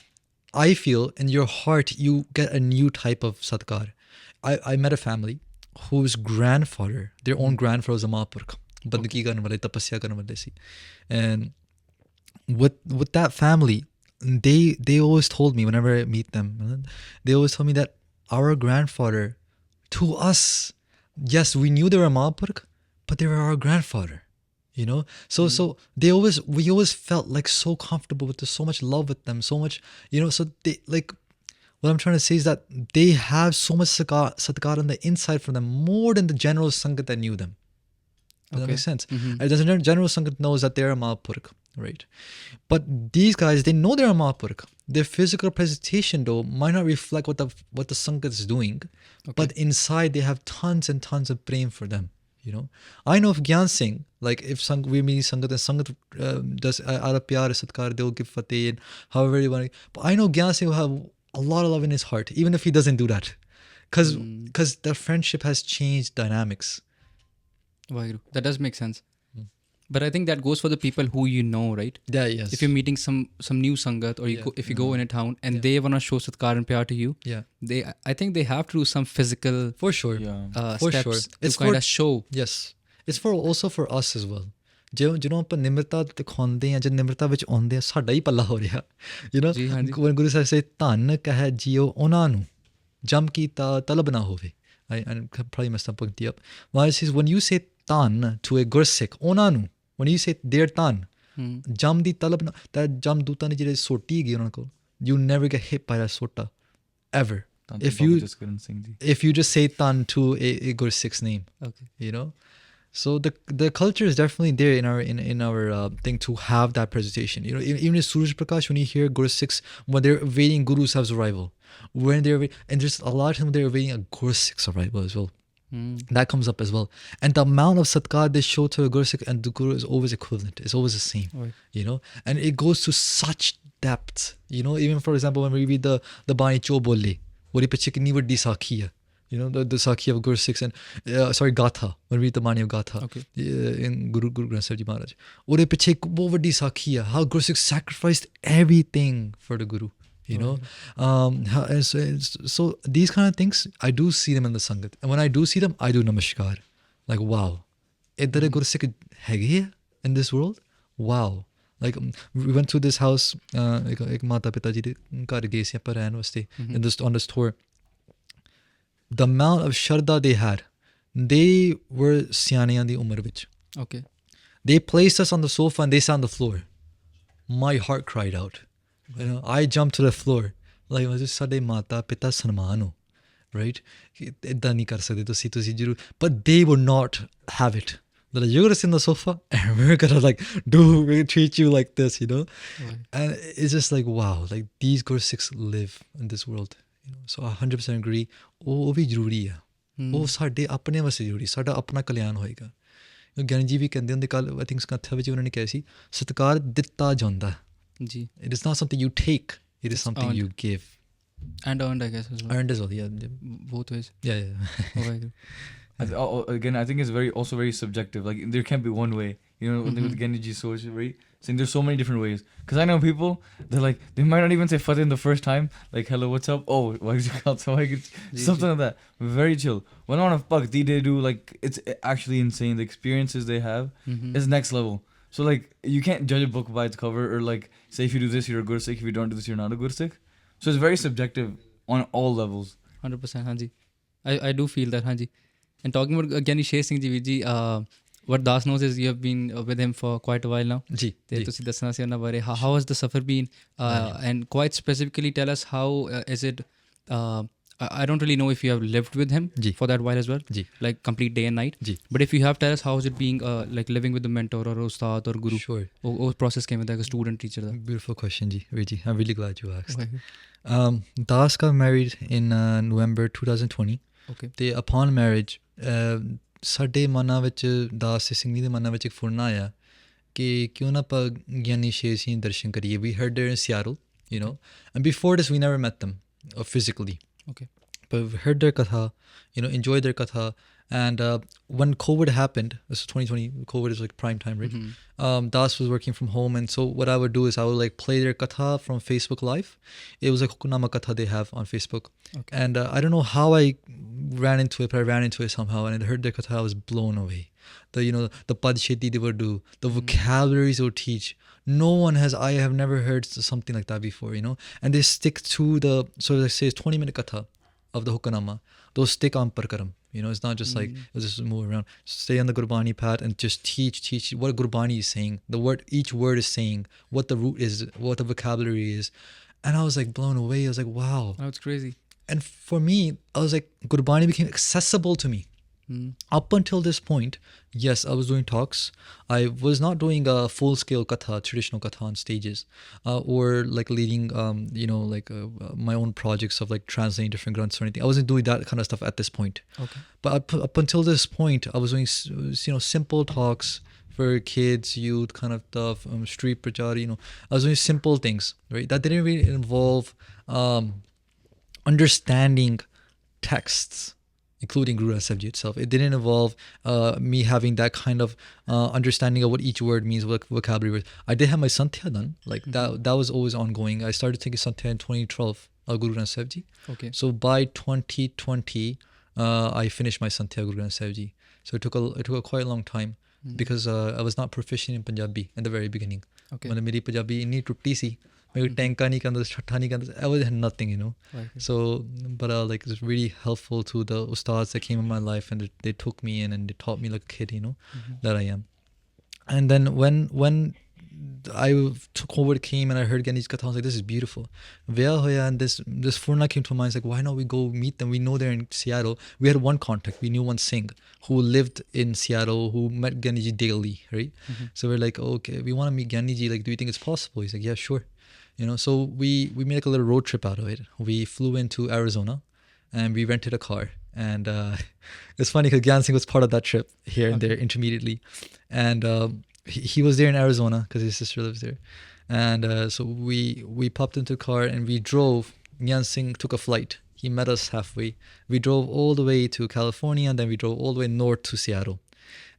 I feel in your heart, you get a new type of satkar. I met a family whose grandfather, their own grandfather was a Mahaprabhu. Bandagi karne wale, tapasya karne wale si. And with that family, they always told me whenever I meet them, they always told me that our grandfather, to us, yes, we knew they were Mahaprabhu, but they were our grandfather, So we always felt like so comfortable with them, so much love with them, so much, So they what I'm trying to say is that they have so much satkar on the inside from them, more than the general Sangat that knew them. Does that make sense? The general Sangat knows that they're a Mahaprabhu, right? But these guys, they know they're a Mahaprabhu. Their physical presentation, though, might not reflect what the Sangat is doing, but inside they have tons and tons of prem for them. I know of Gian Singh, like if we're meeting Sangat and Sangat does out of pyar satkar, they'll give fateh, however you want. But I know Gian Singh will have a lot of love in his heart, even if he doesn't do that, because the friendship has changed dynamics. That does make sense. But I think that goes for the people who you know, right? Yeah, yes. If you're meeting some new Sangat, or if you go in a town and they want to show satkar and pyar to you, I think they have to do some physical for sure steps to kind of show. Yes, it's also for us as well. ਜਦੋਂ ਆਪਾਂ ਨਿਮਰਤਾ ਦਿਖਾਉਂਦੇ ਹਾਂ, ਜੇ ਨਿਮਰਤਾ ਵਿੱਚ ਆਉਂਦੇ ਹਾਂ, ਸਾਡਾ ਹੀ ਪੱਲਾ ਹੋ ਰਿਹਾ ਗੁਰੂ ਸਾਹਿਬ ਸੇ ਧੰਨ ਕਹਿ ਜੀਓ ਉਹਨਾਂ ਨੂੰ ਜਮ ਕੀਤਾ ਤਲਬ ਨਾ ਹੋਵੇ. I probably messed up up. Well, it says when you say tan to a Gursikh, ਉਹਨਾਂ ਨੂੰ, when you say their tan, jam di talab na, that jam duta ne jire soti gi ਉਹਨਾਂ ਕੋਲ, you never get hit by that sota ever. If you just say tan to a Gursikh's name, So the culture is definitely there in our thing to have that presentation. Even in Suraj Prakash, when you hear Gursikhs when they're awaiting Guru Sahib's arrival, and there's a lot of them they're awaiting a Gursikh's arrival as well. That comes up as well. And the amount of satkar they show to a Gursikh and the Guru is always equivalent. It's always the same, and it goes to such depth. You know, even for example, when we read the Bani Cho Bolle, ਉਹਦੇ ਪਿੱਛੇ ਕਿੰਨੀ ਵੱਡੀ ਸਾਖੀ ਹੈ. You know, the Sakhi of Gursikhs and Gatha, when we read the Bani of Gatha in Guru Granth Sahib Ji Maharaj. ਉਹਦੇ ਪਿੱਛੇ ਇੱਕ ਬਹੁਤ ਵੱਡੀ ਸਾਖੀ ਹੈ, how Gursikhs sacrificed everything for the Guru. You know, so these kind of things, I do see them in the Sangat. And when I do see them, I do namaskar. Like, wow, ਇੱਧਰ Gursikh ਹੈਗੇ in this world? Wow. Like, we went to this house, ਇੱਕ ਮਾਤਾ ਪਿਤਾ ਜੀ ਦੇ ਘਰ ਗਏ ਸੀ ਆਪਾਂ ਰਹਿਣ ਵਾਸਤੇ on this tour. The amount of sharda they had, they were sianiyan di umar vich. Okay. They placed us on the sofa and they sat on the floor. My heart cried out. You know, I jumped to the floor. Like, sade mata pita sanman ho, right? Idda nahi kar sakde tusi jarur. But they would not have it. That you're gonna sit on the sofa and we're gonna we're treat you like this, you know? And it's just like, wow, like these Gursikhs live in this world. So 100% agree. ਉਹ ਵੀ ਜ਼ਰੂਰੀ ਆ, ਉਹ ਸਾਡੇ ਆਪਣੇ ਵਾਸਤੇ ਜ਼ਰੂਰੀ, ਸਾਡਾ ਆਪਣਾ ਕਲਿਆਣ ਹੋਏਗਾ. ਗਿਆਨੀ ਜੀ ਵੀ ਕਹਿੰਦੇ ਹੁੰਦੇ, ਕੱਲ੍ਹ ਆਈ ਥਿੰਕ ਕਥਾ ਵਿੱਚ ਉਹਨਾਂ ਨੇ ਕਿਹਾ ਸੀ, ਸਤਿਕਾਰ ਦਿੱਤਾ ਜਾਂਦਾ ਜੀ. It is not something you take, it is something you give. And earned, I guess, as well. Earned as well, yeah. Both ways. Yeah. Again, I think it's also very subjective. Like, there can't be one way. You know, with Giani Ji so saying there's so many different ways. Because I know people, they're like, they might not even say Fateh in the first time. Like, hello, what's up? Oh, why is it called? So something like that. Very chill. When on a bhakti they do, like, it's actually insane. The experiences they have is next level. So, like, you can't judge a book by its cover, or like, say if you do this, you're a Gursikh. If you don't do this, you're not a Gursikh. So it's very subjective on all levels. 100%, Hanji. I do feel that, Hanji. And talking about Giani Sher Singh Ji, what Das knows is you have been with him for quite a while now. Ji. ਤੁਸੀਂ ਦੱਸਣਾ ਸੀ ਉਹਨਾਂ ਬਾਰੇ. How has the safar been? And quite specifically tell us how is it, I don't really know if you have lived with him for that while as well, like complete day and night. But if you have, tell us how is it being like living with the mentor or ustad or guru? Sure. What process came with like a student teacher? Beautiful question, Ji. I'm really glad you asked. Das got married in November 2020. Okay. ਤੇ upon marriage, ਸਾਡੇ ਮਨਾਂ ਵਿੱਚ, ਦਾਸ ਸਿੰਘ ਜੀ ਦੇ ਮਨਾਂ ਵਿੱਚ ਇੱਕ ਫੁਰਨਾ ਆਇਆ ਕਿ ਕਿਉਂ ਨਾ ਆਪਾਂ ਗਿਆਨੀ ਸ਼ੇਰ ਸਿੰਘ ਦਰਸ਼ਨ ਕਰੀਏ. We heard they're in Seattle, you know, and before this we never met them physically. Okay. But we heard their katha, you know, enjoyed their katha. And when COVID happened, this was 2020, COVID is like prime time, right? Das was working from home, and so what I would do is I would like play their katha from Facebook Live. It was like Hukunama Katha they have on Facebook. Okay. And I don't know how I ran into it, but I ran into it somehow, and I heard their katha, I was blown away. The pad sheti they would do, the vocabularies they would teach. I have never heard something like that before, you know. And they stick to so let's say it's 20-minute katha of the Hukunama. Those stick on Parkaram. You know, it's not just like, just move around. Stay on the Gurbani path and just teach what Gurbani is saying, each word is saying, what the root is, what the vocabulary is. And I was like blown away. I was like, wow. That's crazy. And for me, I was like, Gurbani became accessible to me. Up until this point, yes, I was doing talks. I was not doing a full-scale katha, traditional katha on stages, or like leading, you know, like my own projects of like translating different granths or anything. I wasn't doing that kind of stuff at this point. Okay. But up until this point, I was doing, you know, simple talks for kids, youth kind of stuff, street prachar, you know. I was doing simple things, right? That didn't really involve understanding texts, including Guru Granth Sahib Ji itself. It didn't involve me having that kind of understanding of what each word means, what vocabulary was. I did have my Santhya done. Like that was always ongoing. I started taking Santhya in 2012 of Guru Granth Sahib Ji. Okay. So by 2020, I finished my Santhya Guru Granth Sahib Ji. So it took a quite long time because I was not proficient in Punjabi in the very beginning. Okay. When meri Punjabi inni tutti si. I was nothing, you know. Right. So, but like it's really helpful to the ustads that came in my life, and they took me in and they taught me like a kid, you know, that I am. And then when I took over, came and I heard Giani's katha, I was like, this is beautiful. And this furna came to mind. It's like, why not we go meet them? We know they're in Seattle. We had one contact. We knew one Singh who lived in Seattle, who met Giani Ji daily, right? So we're like, okay, we want to meet Giani Ji. Like, do you think it's possible? He's like, yeah, sure. You know, so we made like a little road trip out of it. We flew into Arizona and we rented a car. And it's funny because Gian Singh was part of that trip here and there intermediately. And he was there in Arizona because his sister lives there. And so we popped into the car and we drove. Gian Singh took a flight. He met us halfway. We drove all the way to California, and then we drove all the way north to Seattle.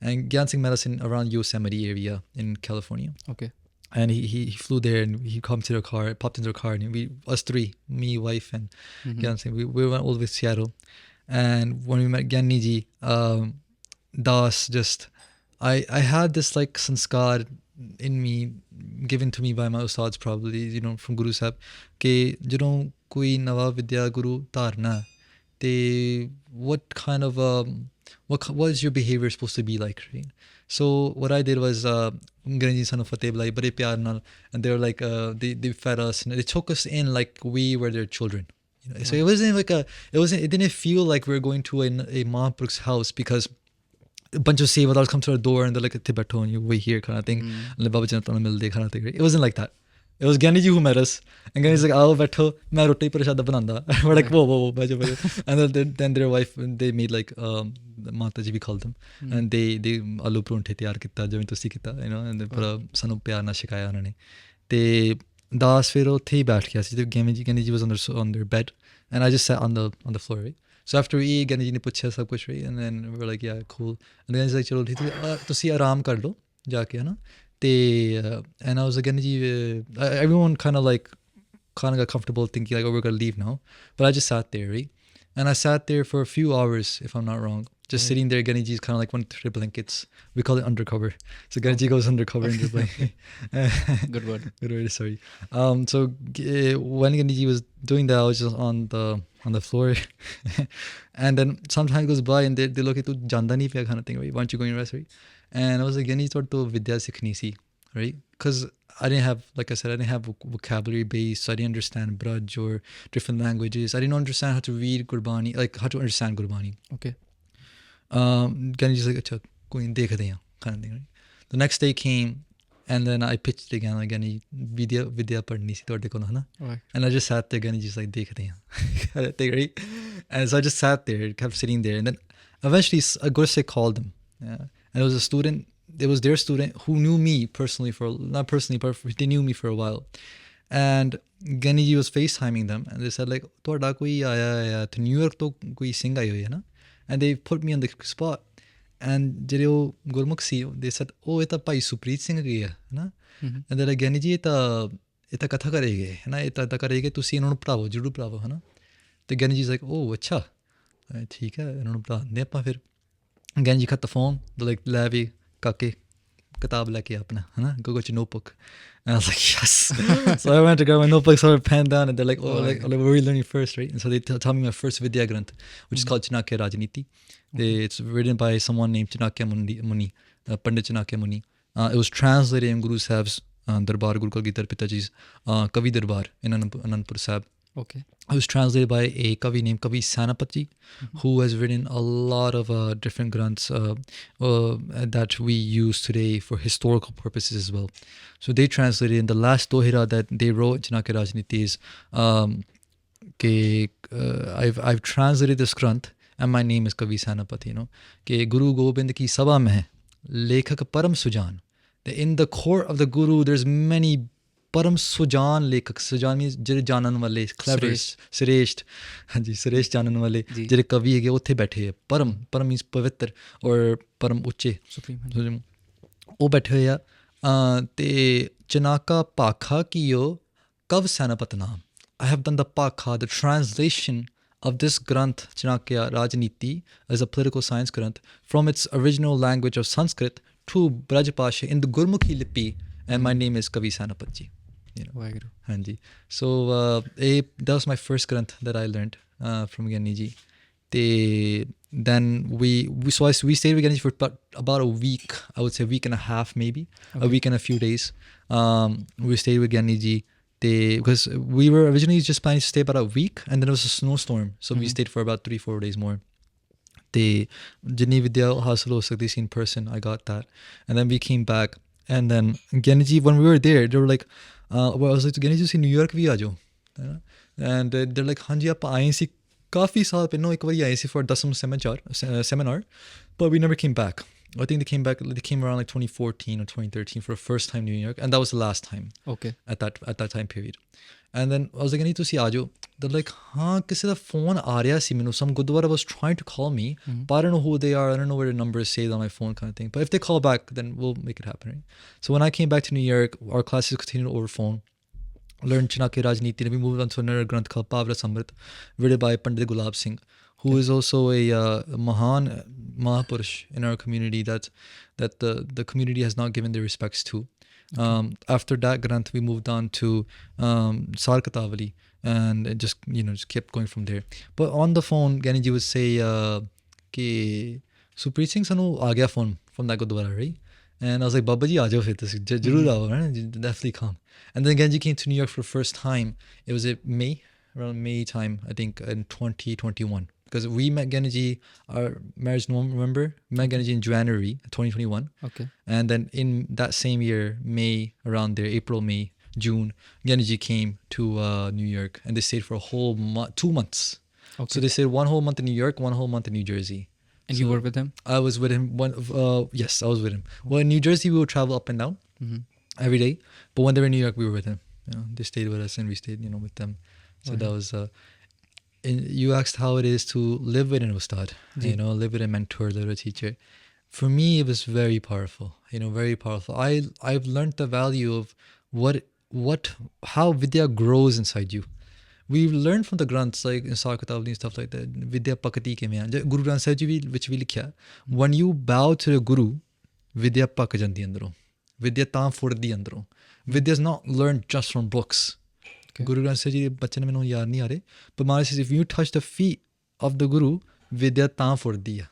And Gian Singh met us in around Yosemite area in California. Okay. And he flew there, and he popped into the car, and us three, me, wife, and Gian Singh, we went all the way to Seattle. And when we met Giani Ji, Das just, I had this like sanskar in me, given to me by my ustads probably, from Guru Sahib, ke jadon koi nawa vidya guru dharna, te what kind of what is your behavior supposed to be like, right? So what I did was Giani Ji son of Fateh Blai bade pyar nal, and they were like they fed us and they took us in like we were their children. So it wasn't like it didn't feel like we were going to a Mahapurukh's house, because a bunch of sevadars come to our door and they're like, "Tibeto, and you wait here," kind of thing. It wasn't like that. It was Giani Ji who met us, and Giani Ji's like, "Aao baitho, main roti prashada bananda." We're like, "Whoa, bajo." And then their wife, they made like Mata Ji, we called them, and they aloo paranthe tayar kita, jiਵੇਂ ਤੁਸੀਂ ਕੀਤਾ, and ਪੂਰਾ ਸਾਨੂੰ ਪਿਆਰ ਨਾਲ ਸਿਖਾਇਆ ਉਹਨਾਂ ਨੇ. ਤੇ Das ਫਿਰ ਉੱਥੇ ਹੀ ਬੈਠ ਗਿਆ ਸੀ ਤੇ Giani Ji was on their bed, and I just sat on the floor, right? So after we eat, Giani Ji ne puchhiya sab kuch, right? And then we were like, "Yeah, cool." And Giani Ji like, "Chalo, ਤੁਸੀਂ ਆਰਾਮ ਕਰ ਲਓ ਜਾ ਕੇ, ਹੈ ਨਾ." And I was like, Giani Ji, everyone kind of got comfortable thinking like, "Oh, we're gonna leave now," but I just sat there, right? And I sat there for a few hours, if I'm not wrong, just sitting there. Giani Ji's kind of like one of the blankets. We call it undercover. So Giani Ji goes undercover in the blanket. Good word. Good word. Sorry. So when Giani Ji was doing that, I was just on the floor, and then some time goes by, and they look at tu janda nahi paya kind of thing, right? Why aren't you going to rest, right? And I was like, Giani Ji, to vidya sikhni si, right? Because I didn't have, like I said, I didn't have vocabulary base. So I didn't understand Braj or different languages. I didn't understand how to read Gurbani, like how to understand Gurbani. Okay. Giani Ji's like, "Acha, koi dekhde hain," kind of thing, right? The next day came, and then I pitched again, like, Giani vidya padhni si tode kol, hai na? And I just sat there. Giani Ji's like, dekhde hain, kind of thing, right? And so I just sat there, kept sitting there, and then eventually a Gursikh called him. Yeah. And it was a student, it was their student who knew me personally not personally, but they knew me for a while. And Giani Ji was FaceTiming them, and they said like, "Toda koi aaya hai to New York, to koi Singh aaye hoye hai na?" And they put me on the spot. And jehde oh Gurmukhs si, they said, "Oh, ਇਹ ਤਾਂ Bhai Supreet Singh ji ਹੈ ਨਾ?" And they're like, "Giani Ji, ਇਹ ਤਾਂ ਕਥਾ ਕਰੇਗੇ ਹੈ ਨਾ, ਇਹ ਤਾਂ ਕਰੇਗੇ, ਤੁਸੀਂ ਇਹਨਾਂ ਨੂੰ ਪੜਾਵੋ, ਜ਼ਰੂਰ ਪੜਾਵੋ, ਹੈ ਨਾ?" ਤੇ Giani Ji's like, "Oh, ਅੱਛਾ, ਠੀਕ ਹੈ, ਇਹਨਾਂ ਨੂੰ ਪੜਾਉਂਦੇ ਆਪਾਂ ਫਿਰ." Giani Ji cut the phone. They're like, "ਲੈ ਵੀ ਕਾਕੇ ਕਿਤਾਬ ਲੈ ਕੇ ਆਪਣਾ, ਹੈ ਨਾ, go get your notebook." And I was like, yes. So I went to grab my notebook, started pen down, and they're like, like, what are we learning first, right? And so they tell me my first Vidya Granth, which is called Chanakya Rajniti. It's written by someone named Chanakya Muni, Pandit Chanakya Muni. It was translated in Guru Sahib's Darbar, Guru Kalgitar Pitaji's Kavi Darbar in Anandpur Sahib. Okay. It was translated by a Kavi named Kavi Sanapatji, who has written a lot of different granths that we use today for historical purposes as well. So they translated, in the last dohira that they wrote, Chanakya Rajniti, is I've translated this granth, and my name is Kavi Sanapati, ke Guru Gobind ki sabha mein lekhak param sujan. In the court of the Guru, there's many परम सुजान लेखक. Sujan means ਜਿਹੜੇ ਜਾਣਨ ਵਾਲੇ, ਕਲੈਵਰ, ਸ੍ਰੇਸ਼ਟ, ਹਾਂਜੀ ਸ੍ਰੇਸ਼ਟ ਜਾਣਨ ਵਾਲੇ ਜਿਹੜੇ ਕਵੀ ਹੈਗੇ ਉੱਥੇ ਬੈਠੇ ਆ. ਪਰਮ ਮੀਨਸ ਪਵਿੱਤਰ ਔਰ ਪਰਮ ਉੱਚੇ, ਉਹ ਬੈਠੇ ਹੋਏ ਆ. ਅਤੇ ਚਨਾਕਾ ਭਾਖਾ ਕੀਓ ਕਵ ਸੈਨਾਪਤ ਨਾਮ. I have done the Pakha, the translation of this Granth, Chanakya Rajniti, as a political science Granth, from its original language of Sanskrit to Braj Pasha in the Gurmukhi Lipi, and my name is Kavi Sanapatji. Hanji. So that was my first Granth that I learned from Giani Ji. Then we stayed with Giani Ji for about a week. I would say a week and a half, maybe. Okay. A week and a few days. We stayed with Giani Ji. Because we were originally just planning to stay about a week, and then it was a snowstorm, so we stayed for about 3-4 days more. Jitni vidya hasil ho sakti si in person, I got that. And then we came back, and then Giani Ji, when we were there, they were like, I was like, Giani Ji, New York bhi aa jao. And they're like, haan ji, aap aaye si काफ़ी साल पहले एक बार आए थे for 10th seminar, but we never came back. I think they came back. They came around like 2014 or 2013 for the first time in New York, and that was the last time. Okay. At that time period. And then I was like, I need to see aajo. They're like, हाँ किसी का phone आ रहा सी मैनू. Some gurdwara was trying to call me, but I don't know who they are. I don't know where the number is saved on my phone, kind of thing. But if they call back, then we'll make it happen. Right? So when I came back to New York, our classes continued over phone. Learned Chanakya Rajniti. Then we moved on to another granth called Pavra Samrit, written by Pandit Gulab Singh, who is also a Mahan Mahapurush in our community that the community has not given their respects to. After that granth, we moved on to Sarkatavali, and it just just kept going from there. But on the phone, Giani ji would say कि Supreet Singh sanu aa gaya phone from that Gurdwara, right? And I was like, Baba ji, aa jao phir to jarur aao, right? Definitely come. And then Giani ji came to New York for the first time. It was around May time, I think, in 2021. Because we met Giani ji, our marriage November, met Giani ji in January 2021. Okay. And then in that same year, May, around there, April, May, June, Giani ji came to New York, and they stayed for a whole 2 months. Okay. So they stayed 1 whole month in New York, 1 whole month in New Jersey. And so you were with him? I was with him. Yes, I was with him. Well, in New Jersey, we would travel up and down every day. But when they were in New York, we were with him. They stayed with us, and we stayed, with them. So that was... you asked how it is to live with an ustad, live with a mentor, live with a teacher. For me, it was very powerful, very powerful. I've learned the value of how vidya grows inside you. We've learned from the granths, like in Sarkatavali and stuff like that, vidya pakati ke mein. Guru Granth Sahib Ji which we likhya, when you bow to the Guru, vidya pak jandi andro. Vidya taan furdi andro. Vidya is not learned just from books. Okay. Guru Granth Sahib Ji bachche ne mainu yaad nahi aa rahe, but Maharaj says if you touch the feet of the Guru, vidya taan furdi hai.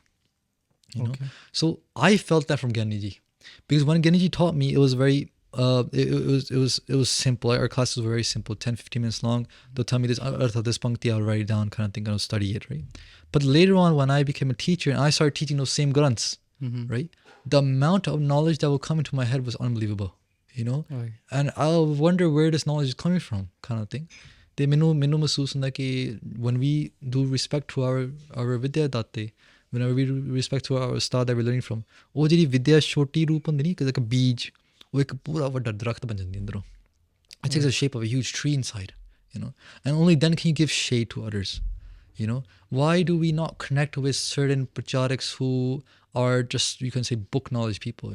Okay. So I felt that from Giani Ji, because when Giani Ji taught me, it was very it was simple. Our classes were very simple, 10-15 minutes long. They'll tell me this artha, this pankti, I'll write it down, kind of thing, I'll study it, right? But later on, when I became a teacher and I started teaching those same granths, right, the amount of knowledge that would come into my head was unbelievable, and I'll wonder where this knowledge is coming from, kind of thing. They menu mahsoos hunda ki when we do respect to our vidya datte, whenever we do respect to our ustad that we're learning from, oh jehdi vidya shoti roop hundi ni, like a beej, वो एक पूरा वड्डा दरख्त बन जाती है अंदरों. It takes the shape of a huge tree inside, and only then can you give shade to others. Why do we not connect with certain Parchariks who are just, you can say, book knowledge people?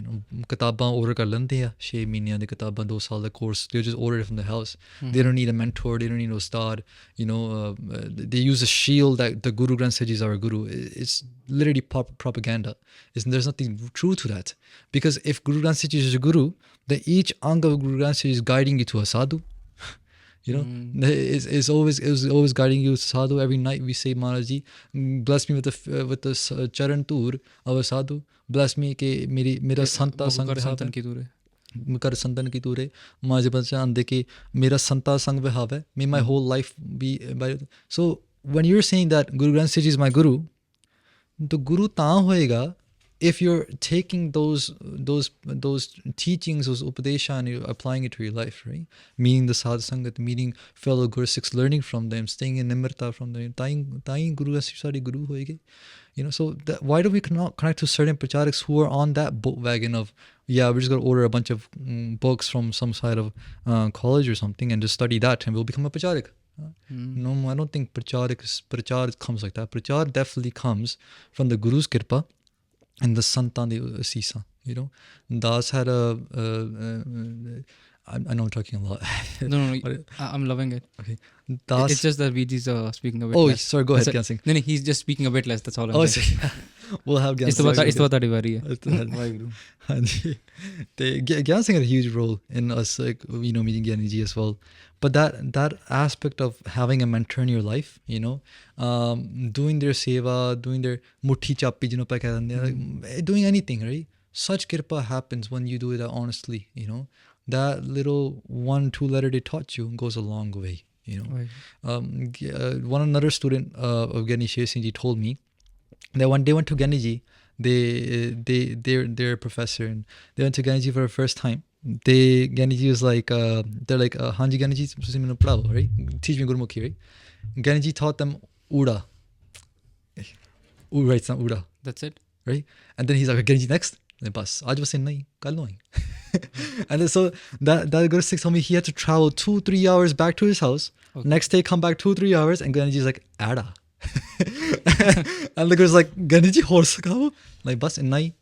Kitabaan order kar lente hai, 6 mahine di kitabaan, 2 saal da course, they just order it from the house. They don't need a mentor, they don't need no ustad. They use a shield that the Guru Granth Sahib Ji is our Guru. It's literally propaganda. There's nothing true to that. Because if Guru Granth Sahib Ji is your Guru, then each anga of Guru Granth Sahib Ji is guiding you to a sadhu. It's always guiding you to sadhu. Every night we say, Maharaj Ji, bless me with the charan tour of a sadhu. Bless me ke mera santa sang Mukar santan ki tour hai. Maharaj Ji ande ke mera santa sang vihave. May my whole life be by. So when you're saying that Guru Granth Sahib Ji is my Guru, the Guru taan hoega if you're taking those teachings, those upadesha, and you're applying it to your life, right? Meeting the sadhu sangat, meeting fellow Gursikhs, learning from them, staying in nimrata from them. Tayin Guru Sari Guru hoege. So why do we not connect to certain Parchariks who are on that boat wagon of, we're just going to order a bunch of books from some side of college or something and just study that and we'll become a Parcharik? No, I don't think Parchar comes like that. Parchar definitely comes from the Guru's kirpa and the Santan de Sisa. Das had I know I'm talking a lot. No, I'm loving it. Okay. It's just that VG's speaking a bit less. Oh, sorry, go ahead, Gian Singh. No, he's just speaking a bit less, that's all I'm saying. We'll have Gian Singh. Is the batari wari hai. Gian Singh had a huge role in us, meeting Giani Ji as well. But that aspect of having a mentor in your life, doing their seva, doing their muthi chappi, doing anything, right? Such kirpa happens when you do it honestly, That little 1-2 letter they taught you goes a long way, Right. Another student of Giani Sher Singh Ji told me that when they went to Giani Ji, they're a professor, and they went to Giani Ji for the first time. Giani Ji was like, they're like, Hanji Giani Ji, right? Teach me Gurmukhi, right? Giani Ji taught them Uda. Writes down Uda. That's it? right? And then he's like, Giani Ji, next. And bas, aaj was inna hi, kal nu aayi. And then so that Gursikh told me he had to travel 2-3 hours back to his house. Okay. Next day, come back 2-3 hours, and Giani Ji's like, Ada. And the Guru's like, Giani Ji, hor sakao? Like, bas inna hi.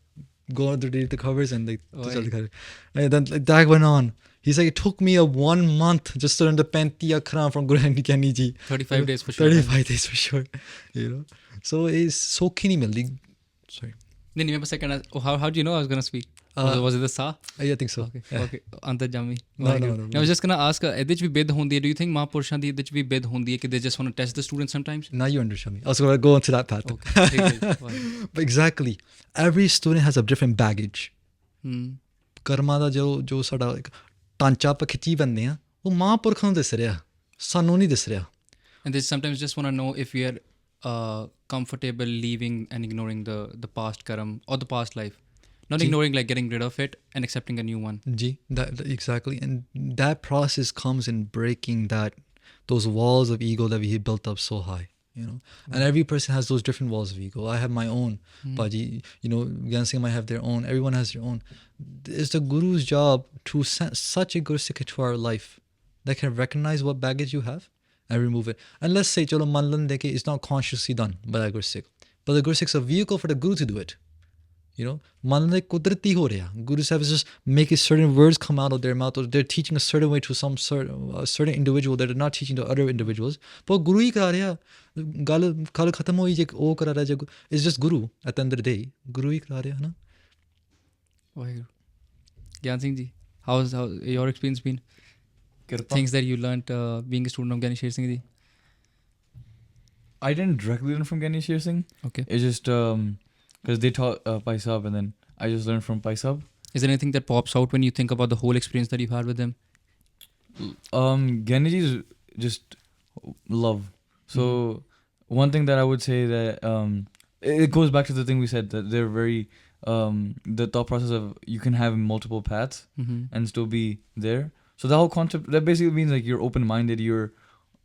Go underneath the covers and and then like, that went on. He's like, it took me 1 month just to learn the 35 akhram from Guru Giani Ji. 35 days for sure. 35 days for sure. You know, so it's so kini mildi. Sorry. Then you remember second? How do you know I was gonna speak? Was it the sa? I think so. Okay. Antarjami. No. I was just gonna ask. ਇਹਦੇ ਚ ਵੀ ਬਿਦ ਹੁੰਦੀ ਹੈ? Do you think ਮਹਾਂਪੁਰਸ਼ਾਂ ਦੀ ਇਹਦੇ ਚ ਵੀ ਬਿਦ ਹੁੰਦੀ ਹੈ ਕਿ they just want to test the students sometimes? Now you understand me. I was going to go into that path. Okay. But exactly, every student has a different baggage. ਕਰਮਾਂ ਦਾ ਜੋ ਸਾਡਾ ਢਾਂਚਾ ਆਪਾਂ ਖਿੱਚੀ ਬੰਦੇ ਆ, ਉਹ ਮਹਾਂਪੁਰਖਾਂ ਨੂੰ ਦਿਸ ਰਿਹਾ, ਸਾਨੂੰ ਨਹੀਂ ਦਿਸ ਰਿਹਾ. And they sometimes just want to know if we are comfortable leaving and ignoring the past karam or the past life. Not ignoring, like getting rid of it and accepting a new one. Ji, that exactly. And that process comes in breaking those walls of ego that we built up so high, you know. And every person has those different walls of ego. I have my own, Baji, you know, Gian Singh might have their own. Everyone has their own. It's the Guru's job to send such a Gursikh to our life that can recognize what baggage you have and remove it. And let's say, chalo man lan deke, it's not consciously done by the Gursikh, but the Gursikh's a vehicle for the Guru to do it. You know, man like kudrati ho raha. Guru Sahib is just making certain words come out of their mouth, or they're teaching a certain way to some certain individual that they're not teaching to other individuals. But Guru hi kara raha. Gal khal khatam hoi je oh kara raha. It's just Guru at the end of the day. Guru hi kara raha, na. Waheguru. Gian Singh Ji, how's your experience been? Things that you learnt being a student of Giani Sher Singh Ji. I didn't directly learn from Giani Sher Singh. Okay. It's just because they taught Bhai Sahib, and then I just learned from Bhai Sahib. Is there anything that pops out when you think about the whole experience that you've had with them? Giani Ji is just love. So one thing that I would say that it goes back to the thing we said, that they're very the thought process of you can have multiple paths and still be there. So the whole concept, that basically means like you're open-minded, you're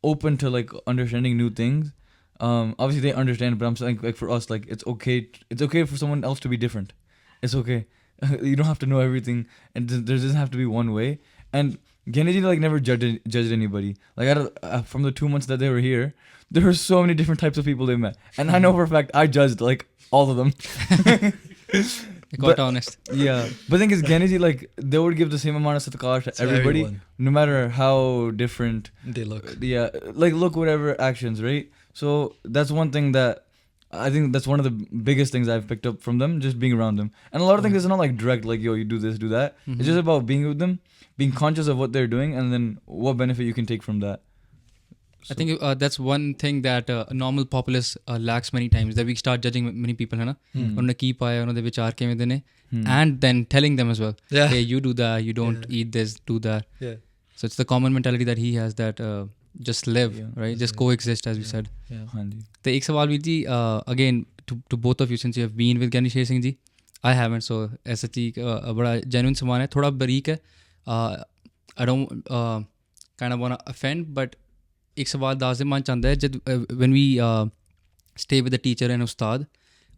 open to like understanding new things. Obviously they understand, but I'm saying like for us, like it's okay for someone else to be different. It's okay. You don't have to know everything, and there doesn't have to be one way. And Giani Ji like never judged anybody. Like from the 2 months that they were here, there were so many different types of people they met, and I know for a fact I judged like all of them. Quite honest. Yeah, but the thing is, Giani Ji, like they would give the same amount of satkar to everybody, no matter how different they look. Yeah, like look, whatever actions, right? So that's one thing that I think that's one of the biggest things I've picked up from them, just being around them. And a lot of things is not like direct, like yo, you do this, do that. It's just about being with them, being conscious of what they're doing, and then what benefit you can take from that. So. I think that's one thing that a normal populace lacks many times, that we start judging many people, है ना? उन्होंने की पाया, उन्होंने विचार के में देने, and then telling them as well, hey, you do that, you don't eat this, do that. Yeah. So it's the common mentality that he has, that just live, right? Just coexist, as we said. तो एक सवाल भी जी, again to both of you, since you have been with Giani Sher Singh Ji, I haven't, so ऐसा चीज बड़ा genuine सवाल है, थोड़ा बारीक है. I don't kind of want to offend, but एक सवाल दास दे मन चाहता है, जब when we stay with the teacher and ustad,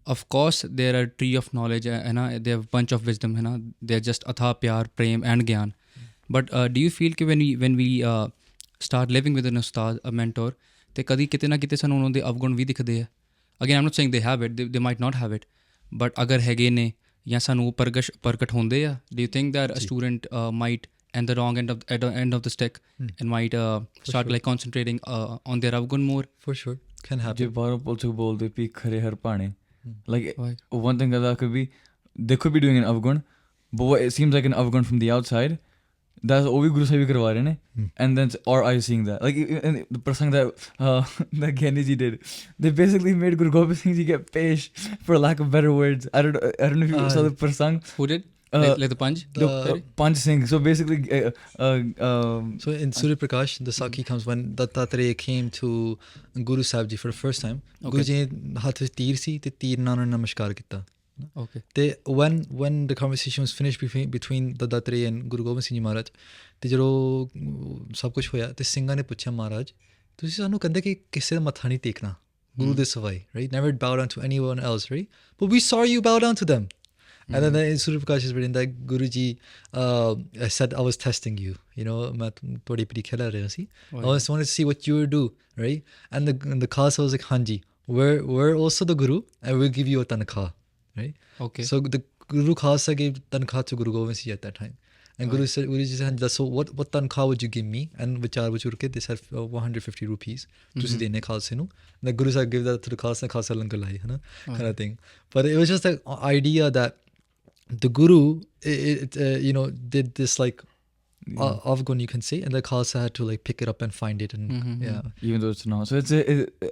of course there are tree of knowledge, है ना, they have bunch of wisdom, है ना, they're just अथाह प्यार, प्रेम and ज्ञान. But do you feel कि when we start living with an ustad, a mentor, ਤੇ ਕਦੀ ਕਿਤੇ ਨਾ ਕਿਤੇ ਸਾਨੂੰ ਉਹਨਾਂ ਦੇ ਅਵਗੁਣ ਵੀ ਦਿਖਦੇ ਆ. Again, I'm not saying they have it, they might not have it, but ਅਗਰ ਹੈਗੇ ਨੇ ਜਾਂ ਸਾਨੂੰ ਪ੍ਰਗਟ ਹੁੰਦੇ ਆ, do you think that a student might end the wrong end of the stick and might start like concentrating on their avgun more? For sure, can happen. ਜੇ ਬਾਹਰੋਂ ਪੁਲਿਸ ਬੋਲਦੇ ਪੀ ਖਰੇ ਹਰ ਪਾਣੇ, like one thing that could be, they could be doing an avgun, but what it seems like an avgun from the outside, that's all we Guru Sahib karwa rahe ne, and then our eyes seeing that, like the prasang that Giani Ji did, they basically made Guru Gobind Singh Ji get pesh, for lack of better words. I don't know if you saw the prasang. Who did? Like the Panj? The Panj Singh. So basically so in Surya Prakash, the Sakhi comes when Dattatreya came to Guru Sahib Ji for the first time. Guru Ji haath vich teer si te teer ਨਾਲ ਨਮਸਕਾਰ ਕੀਤਾ. Okay. ਤੇ when the conversation was finished between Dattatreya and Guru Gobind Singh Ji Maharaj, ਤੇ ਜਦੋਂ ਸਭ ਕੁਝ ਹੋਇਆ ਤੇ ਸਿੰਘਾਂ ਨੇ ਪੁੱਛਿਆ, ਮਹਾਰਾਜ ਤੁਸੀਂ ਸਾਨੂੰ ਕਹਿੰਦੇ ਕਿ ਕਿਸੇ ਦਾ ਮੱਥਾ ਨਹੀਂ ਟੇਕਣਾ, Guru de savai, right? Never bow down to anyone else, right? But we saw you bow down to them. And then in Surya Prakash is written that Guruji said, I was testing you. You know, I just wanted to see what you would do, right? And the Khalsa was like, Hanji, we're also the Guru, and we'll give you a tankha, right? Okay. So the Guru Khalsa gave tankha to Guru Gobind Singh at that time. And Guruji said, so what tankha would you give me? And vichar ke they said 150 rupees. Tusi dene Khalsa nu. The Guru Sahib gave that to the Khalsa, Khalsa langar lai, kind of thing. But it was just the idea that the Guru, you know, did this like Afghan, you can say, and the Khalsa had to like pick it up and find it, and even though it's not. So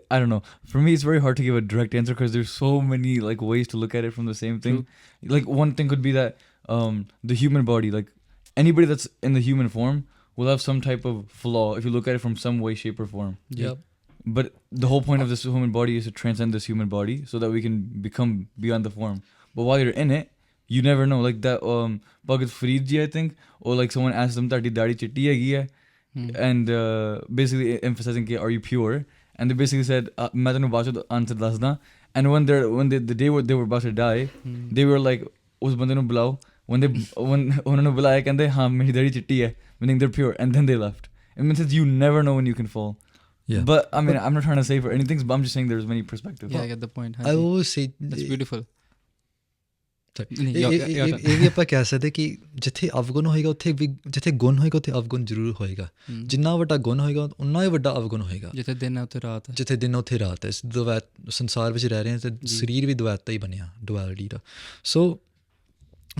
I don't know. For me, it's very hard to give a direct answer because there's so many like ways to look at it from the same thing. True. Like one thing could be that the human body, like anybody that's in the human form will have some type of flaw if you look at it from some way, shape, or form. Yeah. But the whole point of this human body is to transcend this human body so that we can become beyond the form. But while you're in it, you never know. Like that Bhagat Farid Ji, I think, or like someone asked them, "Tadi dadi chitti hai?" And basically emphasizing, "Are you pure?" And they basically said, "Main tanu baad chod answer dasda." And when the day they were about to die, they were like, "Us bande nu bulao." When unhone bulaya, kande, "Haan, meri dadi chitti hai," meaning they're pure, and then they left. It means you never know when you can fall. Yeah. But I mean, I'm not trying to say for anything, but I'm just saying there's many perspectives. Yeah, I get the point. I always say that's beautiful. ਇਹ ਵੀ ਆਪਾਂ ਕਹਿ ਸਕਦੇ ਕਿ ਜਿੱਥੇ ਅਵਗੁਣ ਹੋਏਗਾ ਉੱਥੇ ਵੀ, ਜਿੱਥੇ ਗੁਣ ਹੋਏਗਾ ਉੱਥੇ ਅਵਗੁਣ ਜ਼ਰੂਰ ਹੋਏਗਾ. ਜਿੰਨਾ ਵੱਡਾ ਗੁਣ ਹੋਏਗਾ ਉਨਾ ਹੀ ਵੱਡਾ ਅਵਗੁਣ ਹੋਏਗਾ. ਜਿੱਥੇ ਦਿਨ ਹੈ ਉੱਥੇ ਰਾਤ ਹੈ. ਜਿੱਥੇ ਦਿਨ ਉੱਥੇ ਰਾਤ ਹੈ. ਸੰਸਾਰ ਵਿੱਚ ਰਹਿ ਰਹੇ ਹਾਂ ਤੇ ਸਰੀਰ ਵੀ ਦੁਆਇਤਾ ਹੀ ਬਣਿਆ, ਡੁਐਲਿਟੀ ਦਾ. ਸੋ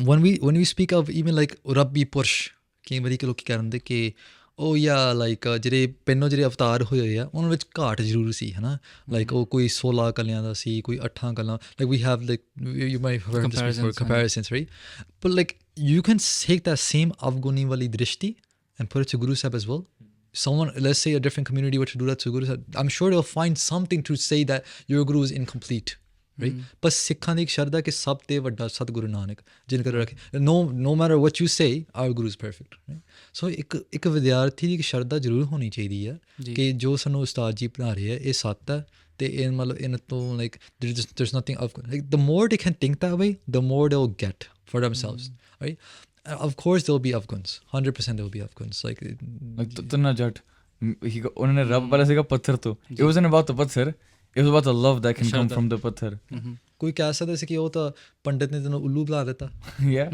when we speak of even like ਰੱਬੀ ਪੁਰਸ਼, ਕਈ ਵਾਰੀ ਲੋਕ ਕਹਿੰਦੇ ਕਿ ਉਹ ਜਾਂ ਲਾਈਕ ਜਿਹੜੇ ਪਹਿਲੋਂ ਜਿਹੜੇ ਅਵਤਾਰ ਹੋਏ ਆ ਉਹਨਾਂ ਵਿੱਚ ਘਾਟ ਜ਼ਰੂਰ ਸੀ, ਹੈ ਨਾ. ਲਾਈਕ ਉਹ ਕੋਈ 16 ਕਲਿਆਂ ਦਾ ਸੀ, ਕੋਈ 8 ਕਲਾਂ. Like we have like you might have heard this before, comparisons, right? But like you can take that same ਅਵਗੁਣੀ ਵਾਲੀ ਦ੍ਰਿਸ਼ਟੀ and put it to Guru Sahib as well. Someone, let's say a different community were to do that to Guru Sahib, I'm sure they'll find something to say that your Guru is incomplete, right? But ਸਿੱਖਾਂ ਦੀ ਇੱਕ ਸ਼ਰਧਾ ਕਿ ਸਭ ਤੋਂ ਵੱਡਾ ਸਤਿਗੁਰੂ ਨਾਨਕ ਜਿਨ ਕਰ ਰੱਖੇ. No matter what you say, our Guru is perfect, right? So ਇੱਕ ਵਿਦਿਆਰਥੀ ਦੀ ਇੱਕ ਸ਼ਰਧਾ ਜ਼ਰੂਰ ਹੋਣੀ ਚਾਹੀਦੀ ਹੈ ਕਿ ਜੋ ਸਾਨੂੰ ਉਸਤਾਦ ਜੀ ਪੜ੍ਹਾ ਰਹੇ ਹੈ ਇਹ ਸੱਤ ਹੈ ਤੇ ਇਹ ਮਤਲਬ ਇਹਨਾਂ ਤੋਂ like there's nothing of, like the more they can think that way, the more they'll get for themselves, right? Of course there'll be Afghans, 100% there'll be Afghans, like Tanna Jat, ਉਹਨਾਂ ਨੇ ਰੱਬ ਵਾਲਾ ਸੀਗਾ ਪੱਥਰ ਤੋਂ. It wasn't about the ਪੱਥਰ, it was about the love that can come from the ਪੱਥਰ. ਕੋਈ ਕਹਿ ਸਕਦਾ ਸੀ ਕਿ ਉਹ ਤਾਂ ਪੰਡਿਤ ਨੇ ਤੈਨੂੰ ਉੱਲੂ ਬੁਲਾ ਦਿੱਤਾ. Yeah.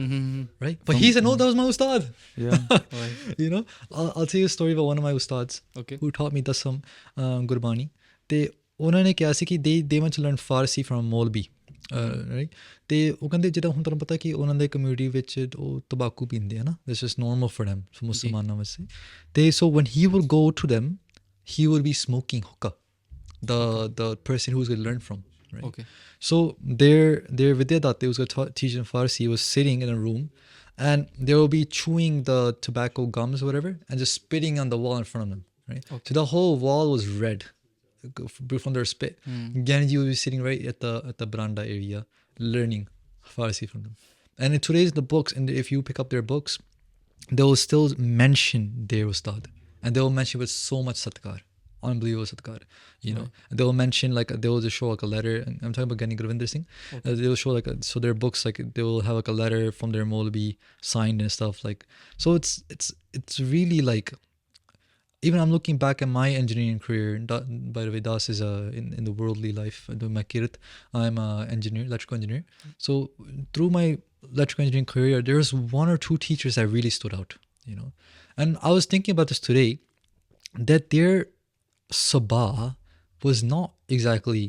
Right? But he said, no, that was my ustad. Yeah. You know, I'll tell you a story about one of my ustads who taught me Dasam Gurbani. ਤੇ ਉਹਨਾਂ ਨੇ ਕਿਹਾ ਸੀ ਕਿ they want to learn Farsi from Maulvi, right? ਤੇ ਉਹ ਕਹਿੰਦੇ ਜਿੱਦਾਂ ਹੁਣ ਤੁਹਾਨੂੰ ਪਤਾ ਕਿ ਉਹਨਾਂ ਦੇ ਕਮਿਊਨਿਟੀ ਵਿੱਚ ਉਹ ਤੰਬਾਕੂ ਪੀਂਦੇ ਹੈ ਨਾ, this is normal for them, ਮੁਸਲਮਾਨਾਂ ਵਾਸਤੇ. ਤੇ so when he would go to them, he would be smoking hookah, the person who's going to learn from, right? Okay. So their Vidyadatta, who's going to teach in Farsi, was sitting in a room and they will be chewing the tobacco gums or whatever and just spitting on the wall in front of them, right? Okay. So the whole wall was red from their spit. Giani Ji will be sitting right at the Branda area learning Farsi from them. And in today's the books, and if you pick up their books, they will still mention their ustad, and they will mention with so much satkar, unbelievable satkar, you know. And they will mention, like, they will just show like a letter, and I'm talking about Giani Gurvinder Singh. They will show like so their books, like they will have like a letter from their Maulvi signed and stuff, like. So it's really like, even I'm looking back at my engineering career. By the way, Das is in the worldly life. Doing my kirat, I'm an engineer, electrical engineer. So through my electrical engineering career, there's one or two teachers that really stood out, you know. And I was thinking about this today, that their sabah was not exactly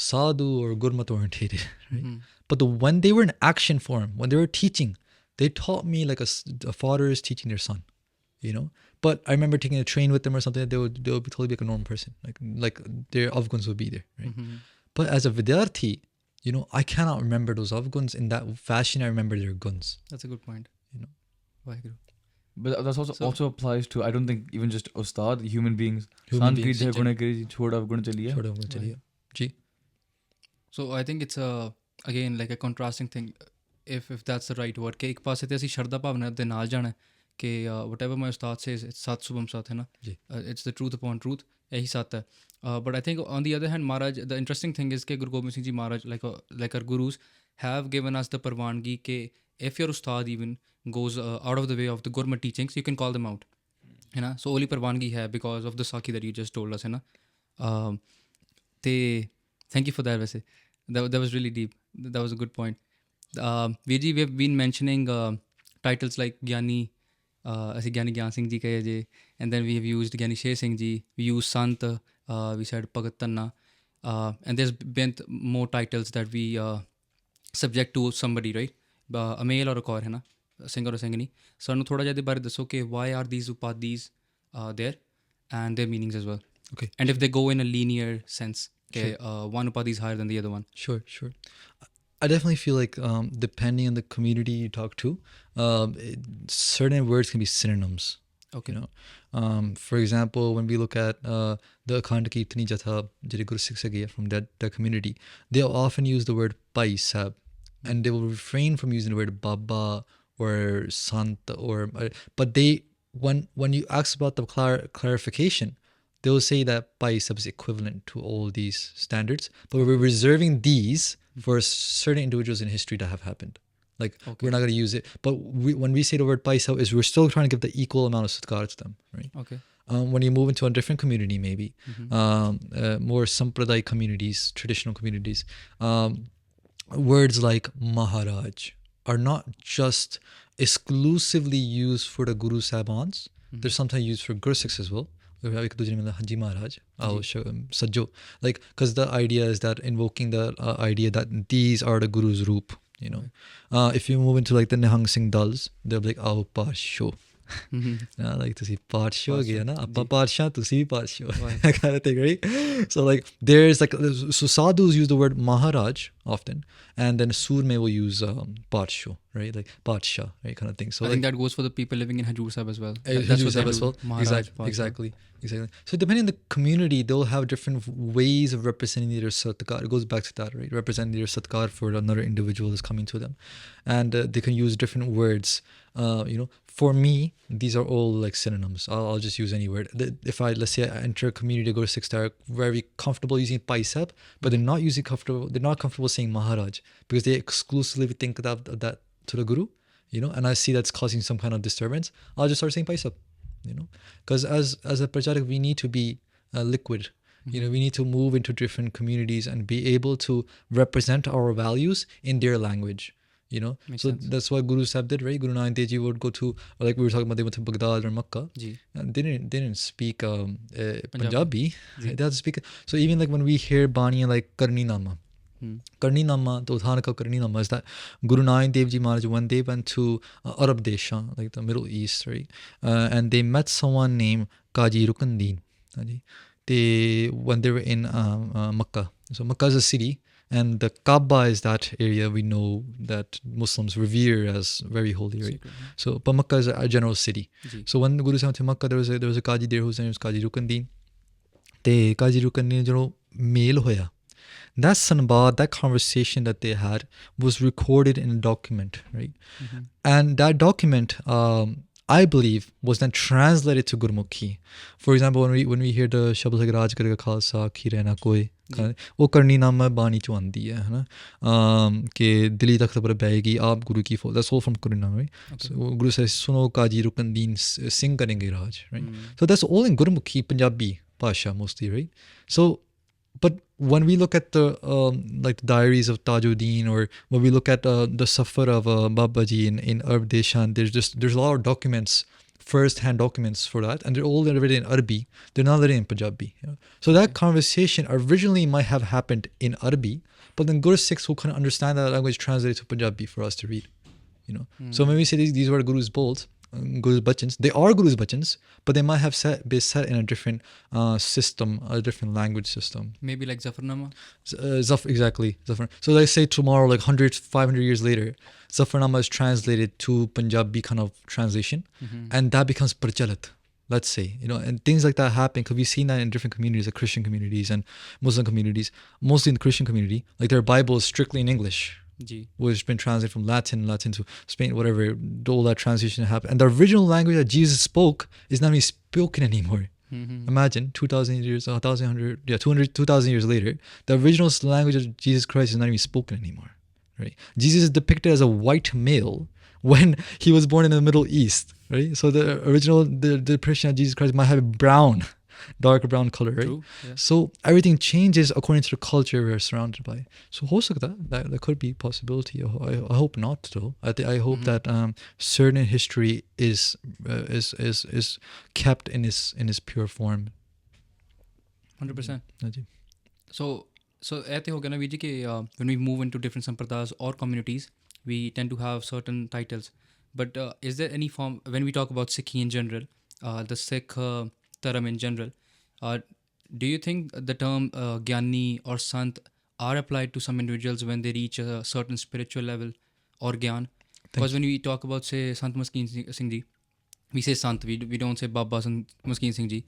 sadhu or gurmat orientated, right? But when they were in action form, when they were teaching, they taught me like a father is teaching their son, you know. But I remember taking a train with them or something, they would be totally like a normal person, like their Afghans would be there, right? But as a vidyarthi, you know, I cannot remember those Afghans in that fashion I remember their guns. That's a good point, you know. But that also applies to, I don't think, even just ustad, human beings. Sandhi Viched, छोड़ अवगुण चलिए. जी. So I think it's again like a contrasting thing, if that's the right word, कि एक पासे ते ਅਸੀਂ ਸ਼ਰਧਾ ਭਾਵਨਾ ਦੇ ਨਾਲ ਜਾਣਾ कि whatever my ustad says, it's sat subham sat, है ना, it's the truth upon truth, यही sat है. But I think on the other hand, Maharaj, the interesting thing is कि Guru Gobind Singh Ji Maharaj, like our gurus, have given us the parvangi कि if your ustad even goes out of the way of the Gurmat teachings, you can call them out, है ना. So only parvangi है because of the Sakhi that you just told us, है ना. Thank you for that, वैसे. That was really deep. That was a good point. Veerji, we have been mentioning titles like Giani, Giani Gian Singh Ji kahe je, and then we have used Giani Sher Singh Ji, we used Sant, we said Bhagat Tanna, and there's been more titles that we subject to somebody, right? A male or a kaur, hai na, a singer or a singani. Sanu thoda jade bare dasso ke why are these upadhis there, and their meanings as well. Okay. And if they go in a linear sense, okay, one upadhi is higher than the other one. Sure. I definitely feel like depending on the community you talk to, certain words can be synonyms. Okay. You know, for example, when we look at the Akhand Kirtani Jatha, jehde Gursikhs age from that community, they'll often use the word Bhai Sahib, and they will refrain from using the word Baba or Sant but they when you ask about the clarification, they'll say that Bhai Sahib is equivalent to all these standards, but we're reserving these for certain individuals in history that have happened. Like, we're not going to use it. But when we say the word Bhai Sahib, we're still trying to give the equal amount of sadkar to them, right? Okay. When you move into a different community, maybe, more Sampradaya communities, traditional communities, words like Maharaj are not just exclusively used for the Guru Sahibans. They're sometimes used for Gursikhs as well. Haji Maharaj, Sajjo, like, because the idea is that invoking the idea that these are the Guru's roop, you know. If you move into like the Nihang Singh Dals, they'll be like, "Aao Parsho," like to see Parsho again, na Appa Parsha, to see Parsho, that kind of thing, right? So like there's like, so sadhus use the word Maharaj often, and then Surme will use Parsho, right? Like Parsha, right, kind of thing. So I like, think that goes for the people living in Hajur Sahib as well. Hajur Sahib as well. Maharaj, Exactly. So depending on the community, they'll have different ways of representing their satkar. It goes back to that, right? Representing their satkar for another individual that's coming to them, and they can use different words. You know, for me, these are all like synonyms. I'll just use any word. If let's say I enter a community, go to Sikhs that are very comfortable using Bhai Sahib, but they're not comfortable saying Maharaj because they exclusively think of that to the Guru, you know, and I see that's causing some kind of disturbance. I'll just start saying Bhai Sahib, you know, because as a Parcharik, we need to be liquid. You know, we need to move into different communities and be able to represent our values in their language. You know, so that's what Guru Sahib did, right? Guru Nanak Dev Ji would go to, like we were talking about, they went to Baghdad or Makkah. And they didn't speak Punjabi. They had to speak. So even like when we hear Baniyan like Karni Nama, Karni Nama, the Udhanak of Karni Nama is that Guru Nanak Dev Ji Maharaj, when they went to Arab Desha, like the Middle East, right? And they met someone named Qaji Rukunuddin. When they were in Makkah. So Makkah is a city. And the Kaaba is that area we know that Muslims revere as very holy, right? So, but Makkah is a general city. So when the Guru Sahib went to Makkah, there was a Qaji there whose name was Qaji Rukunuddin. Te Qaji Rukunuddin jo male hoya. That sanbad, that conversation that they had was recorded in a document, right? And that document, I believe, was then translated to Gurmukhi. For example, when we hear the Shabad like Raj Karega Khalsa Khi Rehna Koi, वो करनी नाम में बानी चो आंदी है ना कि दिली तख्त पर बैगी आप गुरु की फौज, that's all from Guru Nanak, right? So Guru says सुनो काजी रुकनदीन sing करेंगे राज, right? So that's all in Gurmukhi Punjabi Pasha mostly, right? So but when we look at the like the diaries of Tajuddin, or when we look at the Safar of Babaji in Arab Deshan, there's a lot of documents, first-hand documents for that, and they're all written in Arabi. They're not written in Punjabi. You know? So that conversation originally might have happened in Arabi, but then Gursikhs who couldn't understand that language translated to Punjabi for us to read. You know, so when we say these were Guru's bolts, Guru's bachans, they are Guru's bachans, but they might have been set in a different system, a different language system. Maybe like Zafarnama? Exactly. Zafar. So let's say tomorrow, like 100, 500 years later, Zafarnama is translated to Punjabi kind of translation, and that becomes Parcharat, let's say, you know, and things like that happen because we've seen that in different communities, like Christian communities and Muslim communities. Mostly in the Christian community, like their Bible is strictly in English, which has been translated from Latin to Spain, whatever, all that translation happened. And the original language that Jesus spoke is not even spoken anymore. Imagine 2,000 years, 2,000 years later, the original language of Jesus Christ is not even spoken anymore. Right? Jesus is depicted as a white male when he was born in the Middle East. Right? So the original the depiction of Jesus Christ might have brown, dark brown color, right? True, yeah. So everything changes according to the culture we're surrounded by. So ho sakta, that could be a possibility. I hope not though. I hope that certain history is kept in its pure form. 100%. So ऐसे हो गया ना V G कि when we move into different sampradayas or communities, we tend to have certain titles. But is there any form, when we talk about Sikhi in general, the Sikh Dharam in general, do you think the term Gyani or Sant are applied to some individuals when they reach a certain spiritual level or Gyan? Because when we talk about, say, Sant Maskin Singh Ji, we say Sant, we don't say Baba Sant Maskin Singh Ji.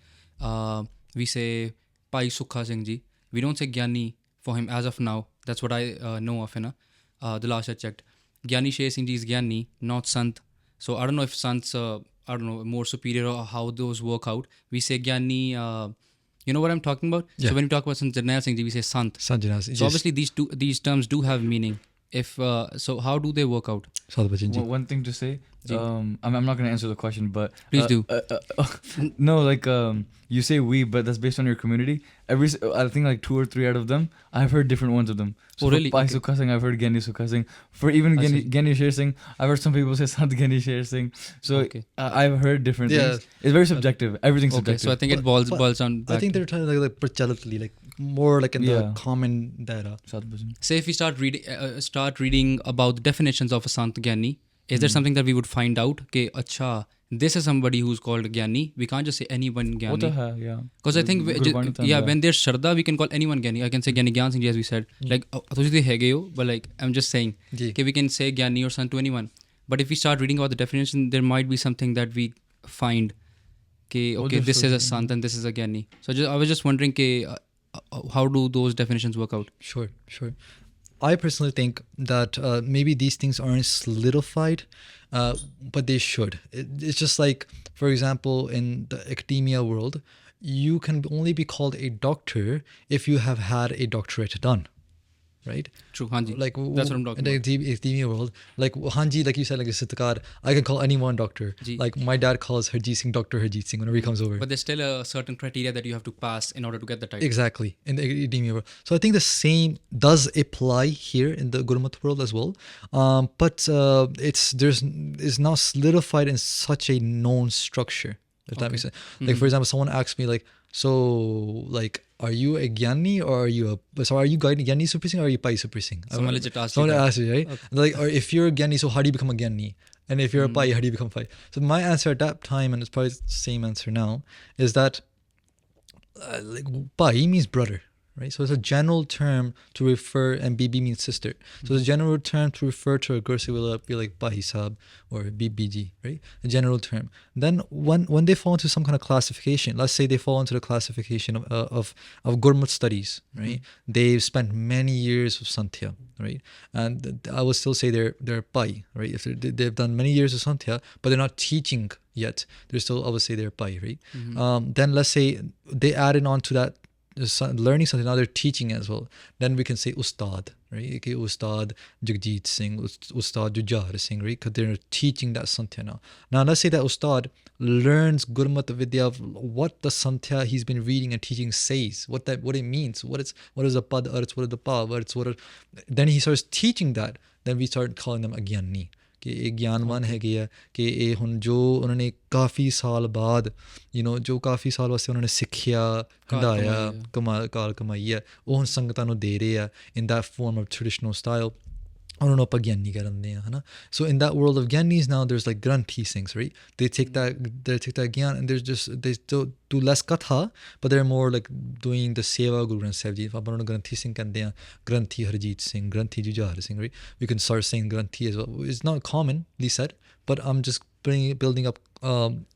We say Bhai Sukha Singh Ji. We don't say Gyani for him as of now. That's what I know of, the last I checked. Giani Sher Singh Ji is Gyani, not Sant. So I don't know if Sant's, more superior or how those work out. We say Gyani, you know what I'm talking about? Yeah. So when we talk about Sant Jagraj Singh Ji, we say Sant. Sant Jagraj Singh Ji. So obviously these terms do have meaning. If so, how do they work out? One thing to say, I'm not going to answer the question, but please do. No, like you say we, but that's based on your community. I think like 2 or 3 out of them, I've heard different ones of them. So really? Bhai Sukha Singh, I've heard Giani Sukha Singh. For even Giani Sher Singh, I've heard some people say Sant Giani Sher Singh. So I've heard different things. It's very subjective. Everything's subjective. So I think it boils down back. I think they're trying to like Parcharik, like more like in the common data. Say if we start reading about the definitions of a Sant Gyani, is there something that we would find out? Okay, acha, this is somebody who's called Gyani. We can't just say anyone Gyani. Because I think, when there's Shraddha, we can call anyone Gyani. I can say Bhai Gian Singh Ji, as we said. Like, but like, I'm just saying, okay, we can say Gyani or Sant to anyone. But if we start reading about the definition, there might be something that we find, okay, this is a Sant and this is a Gyani. So I was just wondering, how do those definitions work out? Sure. I personally think that maybe these things aren't solidified, but they should. It's just like, for example, in the academia world, you can only be called a doctor if you have had a doctorate done, right? True, Hanji. Like, that's what I'm talking about. In the academia world, like Hanji, like you said, like a Sitakar, I can call anyone doctor. Ji. Like my dad calls Harjeet Singh Dr. Harjeet Singh whenever he comes over. But there's still a certain criteria that you have to pass in order to get the title. Exactly, in the academia world. So I think the same does apply here in the Gurmukh world as well. But it's not solidified in such a known structure, if that makes sense. Like, for example, someone asks me like, so like, are you a Gyani or are you Giani Supreet Singh or are you Bhai Supreet Singh? Someone legit asked you, right? Okay. Like, or if you're a Gyani, so how do you become a Gyani? And if you're a Bhai, how do you become Bhai? So my answer at that time, and it's probably the same answer now, is that like Bhai means brother, right? So it's a general term to refer, and Bibi means sister. So it's a general term to refer to a Gursikh will be like Bhai Sahib or Bibiji, right? A general term. Then when they fall into some kind of classification, let's say they fall into the classification of Gurmukh studies, right? They've spent many years of Santhya, right? And I would still say they're Bhai, right? If they've done many years of Santhya, but they're not teaching yet, they're still, I would say they're Bhai, right? Then let's say they added on to that, learning something, now they're teaching as well. Then we can say Ustad, right? Okay, Ustad Jagraj Singh, Ustad Jagraj Singh, right? Because they're teaching that Santhya now. Now let's say that Ustad learns Gurmukh Vidya of what the Santhya he's been reading and teaching says, what it means, what is the Pad Arts, what is the Pa Arts, then he starts teaching that. Then we start calling them a Gyani. कि एक ज्ञानवान है गया कि ये हुन जो उन्होंने काफ़ी साल बाद जो काफ़ी साल वास्ते उन्होंने सिक्खिया हंडाया कमाई है वो हुन संगतां नूं दे रहे हैं in that form of traditional style. उन्होंने ਆਪਾਂ ਗਿਆਨੀ ਕਰਨ ਦੇ ਆ So in that world of Gyanis now, there's like Granthi Singhs, right? They take that Gyan and they still do less Katha, but they're more like doing the seva Guru Granth Sahib Ji. If ਆਪਾਂ ਉਹਨਾਂ ਨੂੰ Granthi Singh ਕਹਿੰਦੇ ਆ, Granthi Harjeet Singh, Granthi Jagraj Singh, right? We can start saying Granthi as well. It's not commonly said, but I'm just building up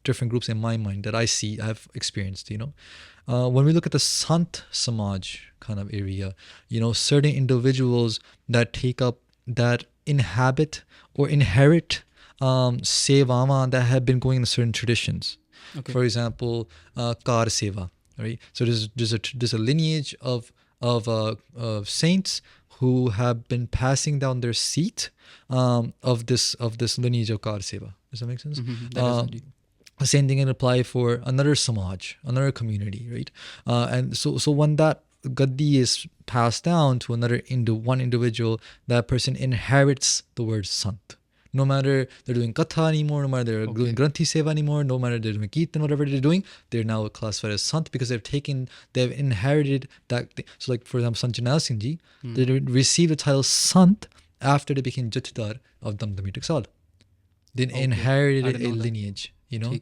different groups in my mind that I see, I've experienced, When we look at the Sant Samaj kind of area, certain individuals that take up that inhabit or inherit sevavan that have been going in certain traditions. Okay. For example, kar seva, right? So there's a lineage of saints who have been passing down their seat of this lineage of kar seva. Does that make sense? The same thing can apply for another samaj, another community, right? And so when that gaddi is passed down to one individual, that person inherits the word sant. No matter they're doing Katha anymore, no matter they're doing Granthi Seva anymore, no matter they're doing Kirtan, whatever they're doing, they're now classified as Sant because they've inherited that thing. So like, for example, Sant Giani Singh Ji, they received the title Sant after they became Jathedar of Damdami Taksal. They inherited a lineage, you know.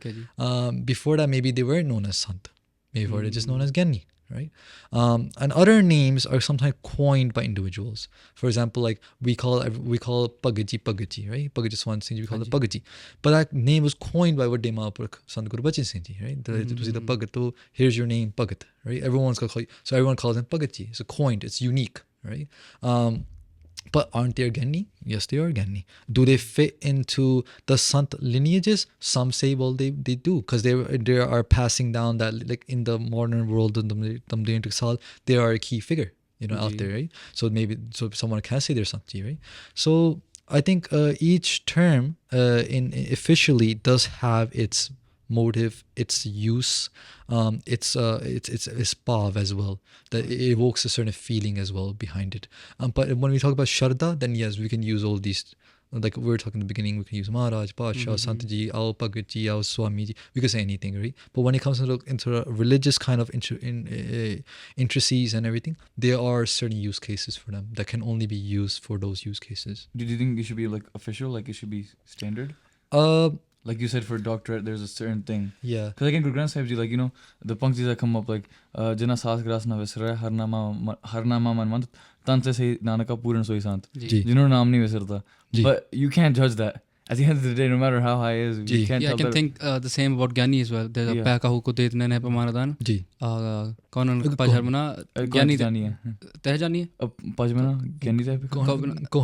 Before that, maybe they weren't known as Sant. Maybe they're just known as Giani. Right, and other names are sometimes coined by individuals. For example, like we call Pagaji, right? Pagaji Swan Singh Ji, we call it Pagaji, but that name was coined by Vadde Mahapurkh Sant Gurmukhs Singh Ji, right? It was the Pagat. So here's your name, Pagat, right? Everyone's gonna call you, so everyone calls him Pagaji. It's coined, it's unique, right? But aren't they Giani? Yes, they are Giani. Do they fit into the Sant lineages? Some say, well, they do, because they are passing down that, like in the modern world, they are a key figure, you know, out there, right? So someone can say they're Sant, right? So I think each term officially does have its motive, its use, its bhav as well, that it evokes a certain feeling as well behind it. But when we talk about Shraddha, then yes, we can use all these, like we were talking in the beginning, we can use Maharaj, Pasha, Sant Ji, Ao Bhagat Ji, Ao Swami Ji, we can say anything, right? But when it comes into a religious kind of intricacies and everything, there are certain use cases for them that can only be used for those use cases. Do you think it should be like official, like it should be standard? Like you said, for doctorate, there's a certain thing. Yeah. Because like in Guru Granth Sahib Ji, like, you know, the punctis that come up, like, Jana saas gras na visra, harnama manmant, tante se nanaka puran soi sant. You know, naam nahi visarta. But you can't judge that. At the end of the day, no matter how high it is, you can't tell. I can think the same about Giani as well. There's a Pekahu ko detne ne pamanadan. Kaun Parchar bana Giani hai. Teh Jani hai? Pajmana Giani Sahib. Ko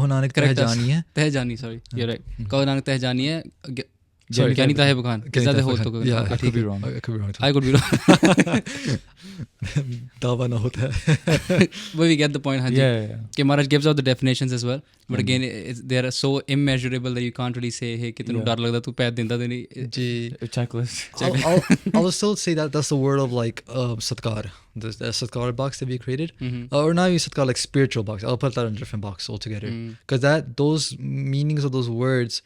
Nanak Teh Jani hai. Teh Jani, sorry. You're right. Kaun Nanak Teh Jani hai. Sorry, Giani Sahib Khan. Is that the whole talk? Yeah, I could be wrong. I could be wrong. I could be wrong. Dawa na hota hai. But we get the point, Haji. Yeah. Okay, Maharaj gives out the definitions as well. But again, they are so immeasurable that you can't really say, hey, kitnu dar lagda tu paid dinda deni. A checklist. I'll still say that that's the word of like satkar, the satkar box that we created, or now you satkar like spiritual box. I'll put that in a different box altogether, because those meanings of those words.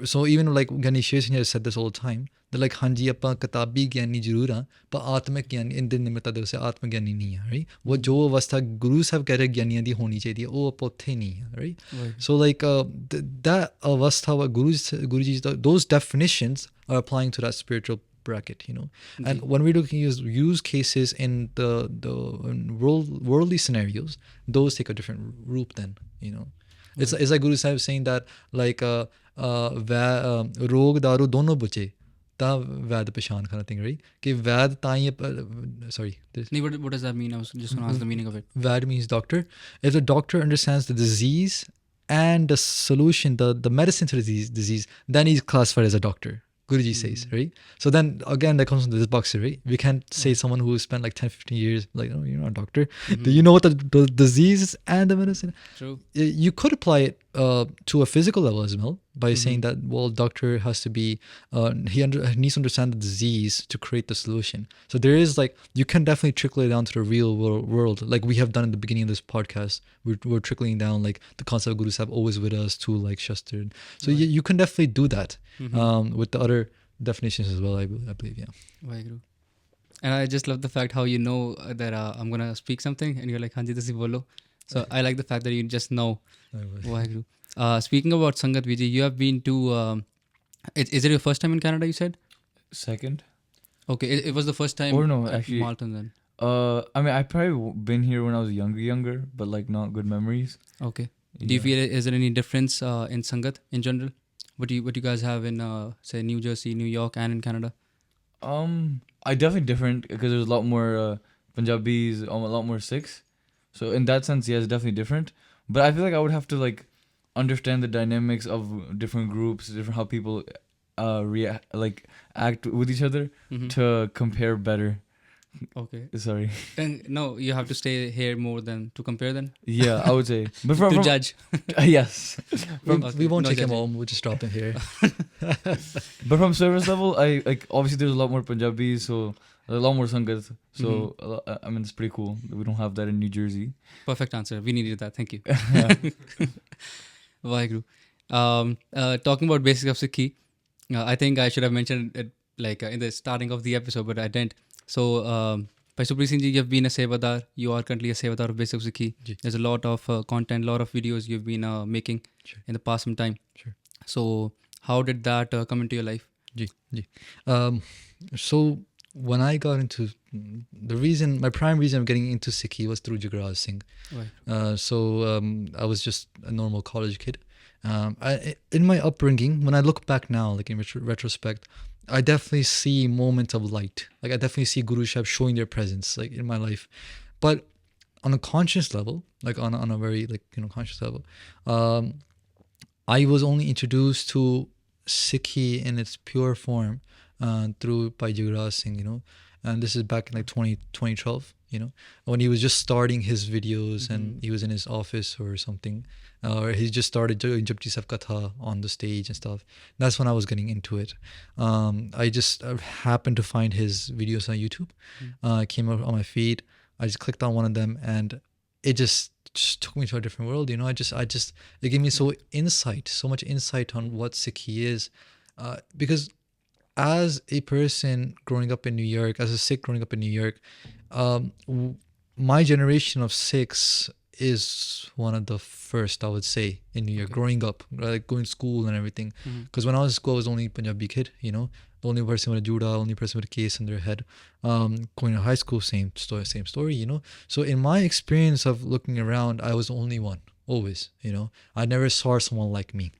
So even like Giani Sher Singh has said this all the time. They're like, Hanji appa kitabi gyani zarur ha, but atmik gyani in din nimita de usse atma gyani nahi hai, right? Wo jo avastha Guru Sahib keh rahe gyaniyan di honi chahiye, wo appa utthe nahi hai, right? So like that avastha wa Guruji, those definitions are applying to that spiritual bracket, you know. And when we're looking at use cases in the worldly scenarios, those take a different root then, you know. It's like Guru Sahib saying that like rog daru dono buche ta vaid pehchan kind of thing, right? Ki vaid sorry. What does that mean? I was just going to ask the meaning of it. Vaid means doctor. If the doctor understands the disease and the solution, the medicine to the disease, then he's classified as a doctor. Guruji says, right? So then again, that comes into this box, right? We can't say someone who spent like 10, 15 years, like, oh, you're not a doctor. Do you know what the disease is and the medicine? True. You could apply it to a physical level as well by saying that, well, doctor has to be, he needs to understand the disease to create the solution. So there is like, you can definitely trickle it down to the real world. Like we have done in the beginning of this podcast, we're trickling down like the concept of Guru Sahib always with us to like Shastra. So you can definitely do that with the other definitions as well, I believe, yeah. Vaheguru. And I just love the fact how you know that I'm going to speak something and you're like, Hanji, this is bolo. So I like the fact that you just know. Vaheguru. Speaking about Sangat Vijay, you have been to, is it your first time in Canada, you said? Second. Okay, it was the first time or no, actually, Malton then? I mean, I probably been here when I was younger, but like not good memories. Okay. Yeah. Do you feel, is there any difference in Sangat in general? What do you guys have in, say, New Jersey, New York, and in Canada? I definitely different because there's a lot more Punjabis, a lot more Sikhs. So in that sense, yeah, it's definitely different. But I feel like I would have to like understand the dynamics of different groups, different how people react, like act with each other to compare better. Okay. Sorry. And no, you have to stay here more than to compare then? Yeah, I would say. But To judge. Yes. We won't no take him judging. home. We'll just drop him here. But from service level, I like obviously there's a lot more Punjabis, so a lot more Sangat. So I mean, it's pretty cool that we don't have that in New Jersey. Perfect answer. We needed that. Thank you. Yeah. Vaheguru. Talking about basics of Sikhi, I think I should have mentioned it like in the starting of the episode, but I didn't. So, Bhai Supreet Singh Ji, you've been a sevadar. You are currently a sevadar of basics of Sikhi. Ji. There's a lot of content, lot of videos you've been making in the past some time. Sure. So, how did that come into your life? Ji. So when I got into my prime reason of getting into Sikhi was through Jagraj Singh. Right. So I was just a normal college kid. In my upbringing, when I look back now, like in retrospect, I definitely see moments of light. Like I definitely see Guru Sahib showing their presence, like in my life. But on a conscious level, like on a very conscious level, I was only introduced to Sikhi in its pure form through Bhai Jagraj Singh, and this is back in like 2012, when he was just starting his videos and he was in his office or something, or he just started doing Japji Sahib Katha on the stage and stuff. That's when I was getting into it. I just happened to find his videos on YouTube. It came up on my feed. I just clicked on one of them and it just took me to a different world. It gave me so much insight on what Sikhi is, because as a person growing up in New York, as a Sikh growing up in New York, my generation of Sikhs is one of the first, I would say, in New York, growing up, like going to school and everything. Because when I was in school, I was only Punjabi kid, the only person with a juda, only person with a case in their head. Going to high school, same story, So in my experience of looking around, I was the only one, always, I never saw someone like me.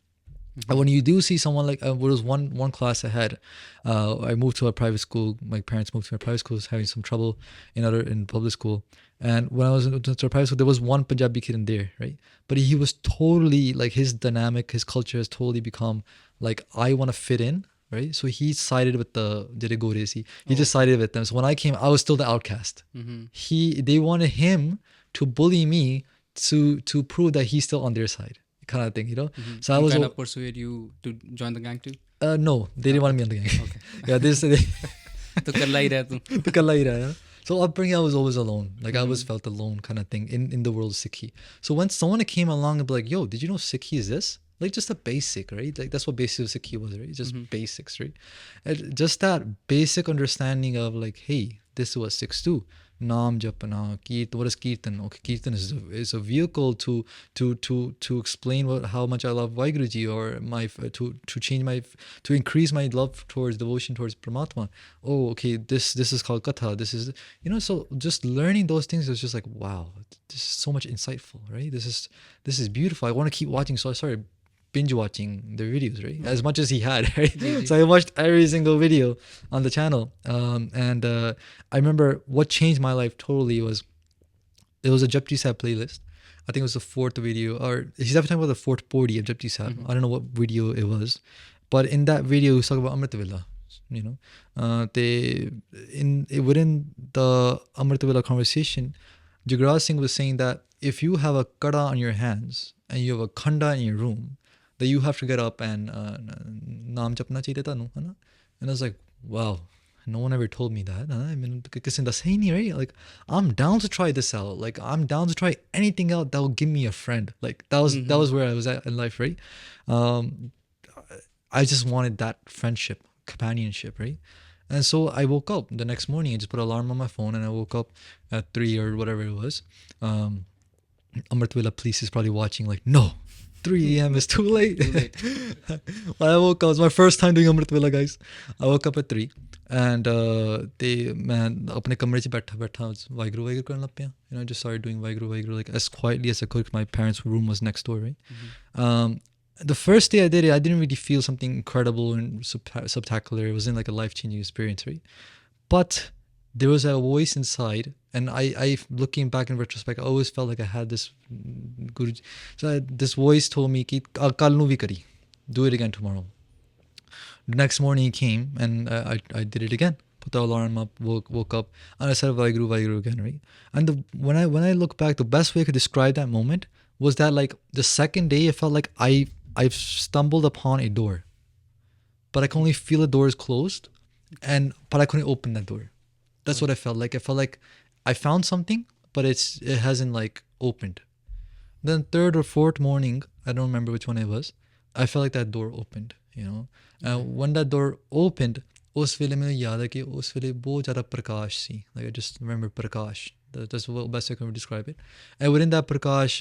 And when you do see someone like, there was one class ahead. I moved to a private school. My parents moved to a private school, having some trouble in public school. And when I was in a private school, there was one Punjabi kid in there, right? But he was totally like, his dynamic, his culture has totally become like, I want to fit in, right? So he sided with the Jere Goresi. He just sided with them. So when I came, I was still the outcast. They wanted him to bully me to prove that he's still on their side. Kind of thing, So I was kind of persuade you to join the gang too? No, they didn't want me on the gang. Okay. Yeah, this. To kalla hi raha tu. So upbringing, I was always alone. Like I always felt alone, kind of thing in the world of Sikhi. So when someone came along and be like, "Yo, did you know Sikhi is this?" Like just a basic, right? Like that's what basic of Sikhi was, right? Just basics, right? And just that basic understanding of like, hey, this is what Sikhs do. Naam Japana, Kirtan. What is Kirtan? Okay, Kirtan is a vehicle to explain how much I love Vaheguruji, or to increase my love towards devotion towards Paramatma. Oh, okay, this is called Katha. This is so just learning those things is just like, wow, this is so much insightful, right? This is beautiful. I want to keep watching, so I started binge watching their videos, right? As much as he had, right? So I watched every single video on the channel. And I remember what changed my life totally was, it was a Japji Sahib playlist. I think it was the fourth video, or he's definitely talking about the fourth Podi of Japji Sahib. I don't know what video it was. But in that video, he was talking about Amrit Vela. Within the Amrit Vela conversation, Jagraj Singh was saying that if you have a kada on your hands and you have a khanda in your room, that you have to get up and naam japna chahiye tanu, hai na? And I was like, wow, no one ever told me that. I mean, kisi ne dasa hi nahi, right? Like, I'm down to try this out. Like, I'm down to try anything out that will give me a friend. Like, that was where I was at in life, right? I just wanted that friendship, companionship, right? And so I woke up the next morning. I just put an alarm on my phone, and I woke up at 3 or whatever it was. Amrit Vela police is probably watching, like, no, 3 a.m. is too late. When I woke up, it was my first time doing Amrit Vela, guys. I woke up at 3 and मैं अपने कमरे च बैठा वाहिगुरू वाहिगुरू करने लग पिया. Just started doing Waheguru like as quietly as I could. My parents' room was next door, right? The first day I did it, I didn't really feel something incredible and spectacular. It wasn't like a life-changing experience, right? But there was a voice inside, And I looking back in retrospect, I always felt like I had this Guru. So this voice told me, "Ki kal nu bhi kari, do it again tomorrow." The next morning he came and I did it again. Put the alarm up, woke up, and I said Vaheguru, Vaheguru again, right? And when I look back, the best way I could describe that moment was that like the second day, it felt like I've stumbled upon a door, but I can only feel the door is closed, but I couldn't open that door. That's what I felt like. I felt like I found something, but it hasn't like opened. Then third or fourth morning, I don't remember which one it was, I felt like that door opened, you know. When that door opened, us vele maine yaad hai ki us vele bahut zyada prakash si. Like I just remember prakash. That's the best I can describe it. And within that prakash,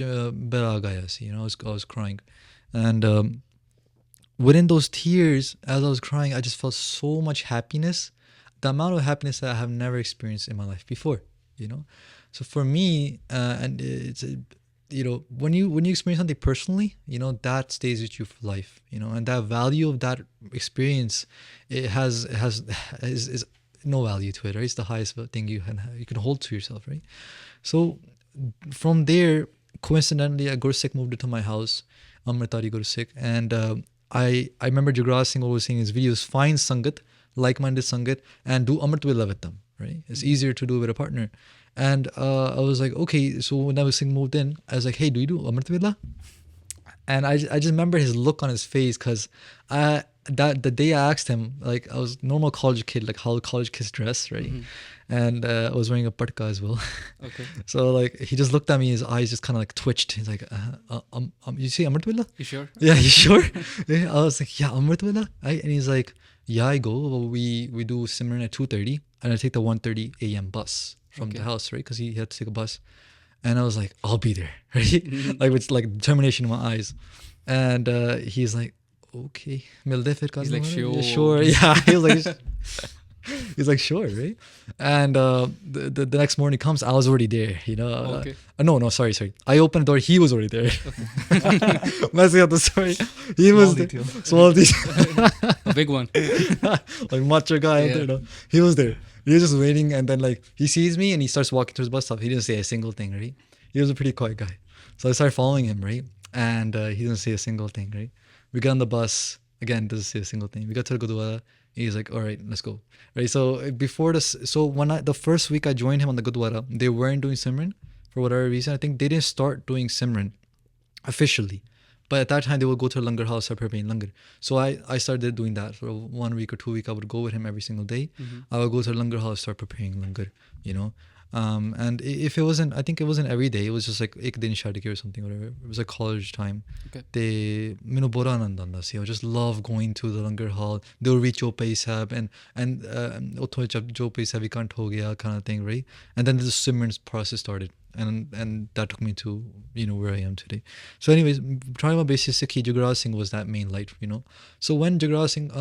bera gaya si, you know, I was crying. And within those tears, as I was crying, I just felt so much happiness. The amount of happiness that I have never experienced in my life before, you know. So for me, and it's you know, when you experience something personally, you know, that stays with you for life, you know, and that value of that experience, it is no value to it, right? It's the highest thing you can hold to yourself, right? So from there, coincidentally, a Gursikh moved into my house, Amritari Gursikh, and I remember Jagraj Singh always saying in his videos, find Sangat, like-minded Sangat, and do Amrit Vela with them, right? It's easier to do with a partner. And I was like, okay, so when Naam Singh moved in, I was like, hey, do you do Amrit Vela? And I just remember his look on his face, because the day I asked him, like I was normal college kid, like how college kids dress, right? Mm-hmm. And I was wearing a patka as well. Okay. So like he just looked at me, his eyes just kind of like twitched. He's like, you say Amrit Vela? You sure? Yeah, you sure? I was like, yeah, Amrit Vela. And he's like, yeah, I go. Well, we do Simran at 2:30, and I take the 1:30 a.m. bus from the house, right? Because he had to take a bus. And I was like, I'll be there, right? Like with like determination in my eyes. And he's like, okay. He's like, sure. Sure. Yeah. He's like, sure, right? And the next morning comes, I was already there, you know. Okay. No, sorry. I opened the door, he was already there. Messing up the story. He was there. Small detail. A big one. Like macho guy out there, no? He was there. He was just waiting, and then like he sees me and he starts walking to his bus stop. He didn't say a single thing, right? He was a pretty quiet guy. So I started following him, right? And he didn't say a single thing, right? We got on the bus, again, doesn't say a single thing. We got to the Gurdwara. He's like, all right, let's go. Right. So before this, so when the first week I joined him on the Gurdwara, they weren't doing Simran for whatever reason. I think they didn't start doing Simran officially. But at that time, they would go to a langar house, start preparing langar. So I started doing that. For 1 week or 2 weeks, I would go with him every single day. Mm-hmm. I would go to a langar house, start preparing langar, you know. And if it wasn't, I think it wasn't every day. It was just like ek din shadi or something, whatever. It was like college time. Okay. I would just love going to the langar hall. They would reach Jopai Sahib and Jopai Sahib kant ho gaya kind of thing, right? And then the Simran process started. And that took me to, you know, where I am today. So anyways, talking about basic Sikhi, Jagraj Singh was that main light, you know. So when Jagraj Singh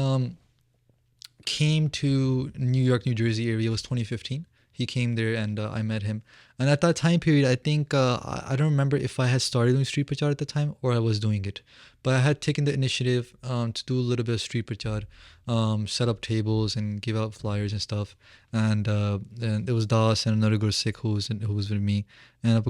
came to New York, New Jersey area, it was 2015. He came there and I met him. And at that time period, I think, I don't remember if I had started doing street prachar at the time or I was doing it. But I had taken the initiative to do a little bit of street prachar, set up tables and give out flyers and stuff. And it was Das and another Gursikh who was with me. And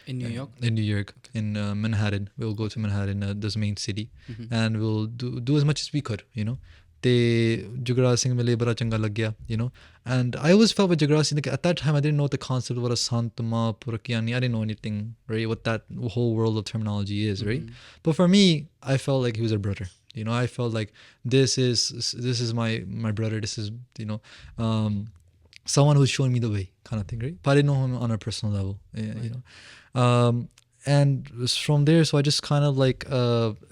in New York? In New York, okay. In Manhattan. We'll go to Manhattan, this main city. Mm-hmm. And we'll do as much as we could, you know. Te Jagraj Singh mile bada changa lag gaya, you know. And I always felt with Jagraj Singh, like at that time I didn't know the concept of what a Sant, Ma, Purakyani, I didn't know anything, right, what that whole world of terminology is, right? Mm-hmm. But for me, I felt like he was a brother, you know. I felt like this is my brother, this is, you know, someone who's showing me the way kind of thing, right? But I didn't know him on a personal level, you know. And from there, so I just kind of like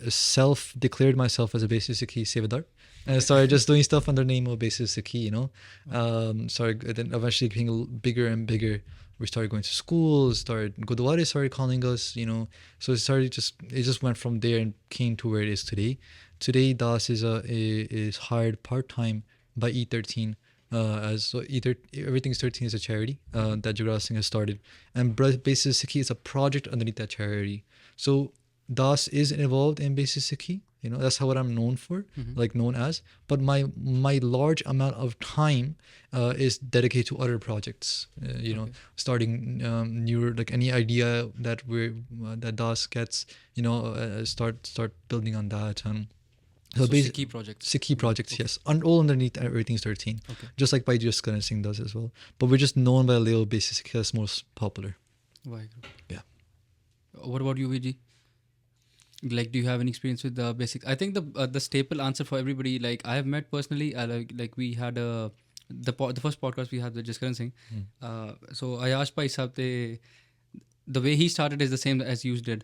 self-declared myself as a basic Sikhi Sevadar. And I started just doing stuff under the name of basic Sikhi, you know. Then eventually being bigger and bigger. We started going to schools, Gurdwara started calling us, you know. So it just went from there and came to where it is today. Today, Das is hired part-time by E13. Everything's 13 is a charity that Jagraj Singh has started, and Basic Sikhi is a project underneath that charity. So Das is involved in Basic Sikhi, You know, that's what I'm known for, like known as. But my large amount of time is dedicated to other projects. You know, starting new, like any idea that that Das gets, you know, start building on that. And so Sikhi projects. Sikhi projects, yes. All underneath Everything's 13. Just like Bhai Jagraj Singh does as well. But we're just known by a little basis because it's most popular. Yeah. What about you, VG? Like, do you have any experience with the basic? I think the staple answer for everybody, like I have met personally, like we had the first podcast we had with Jaskaran Singh. So I asked Bhai Sahib, the way he started is the same as you did.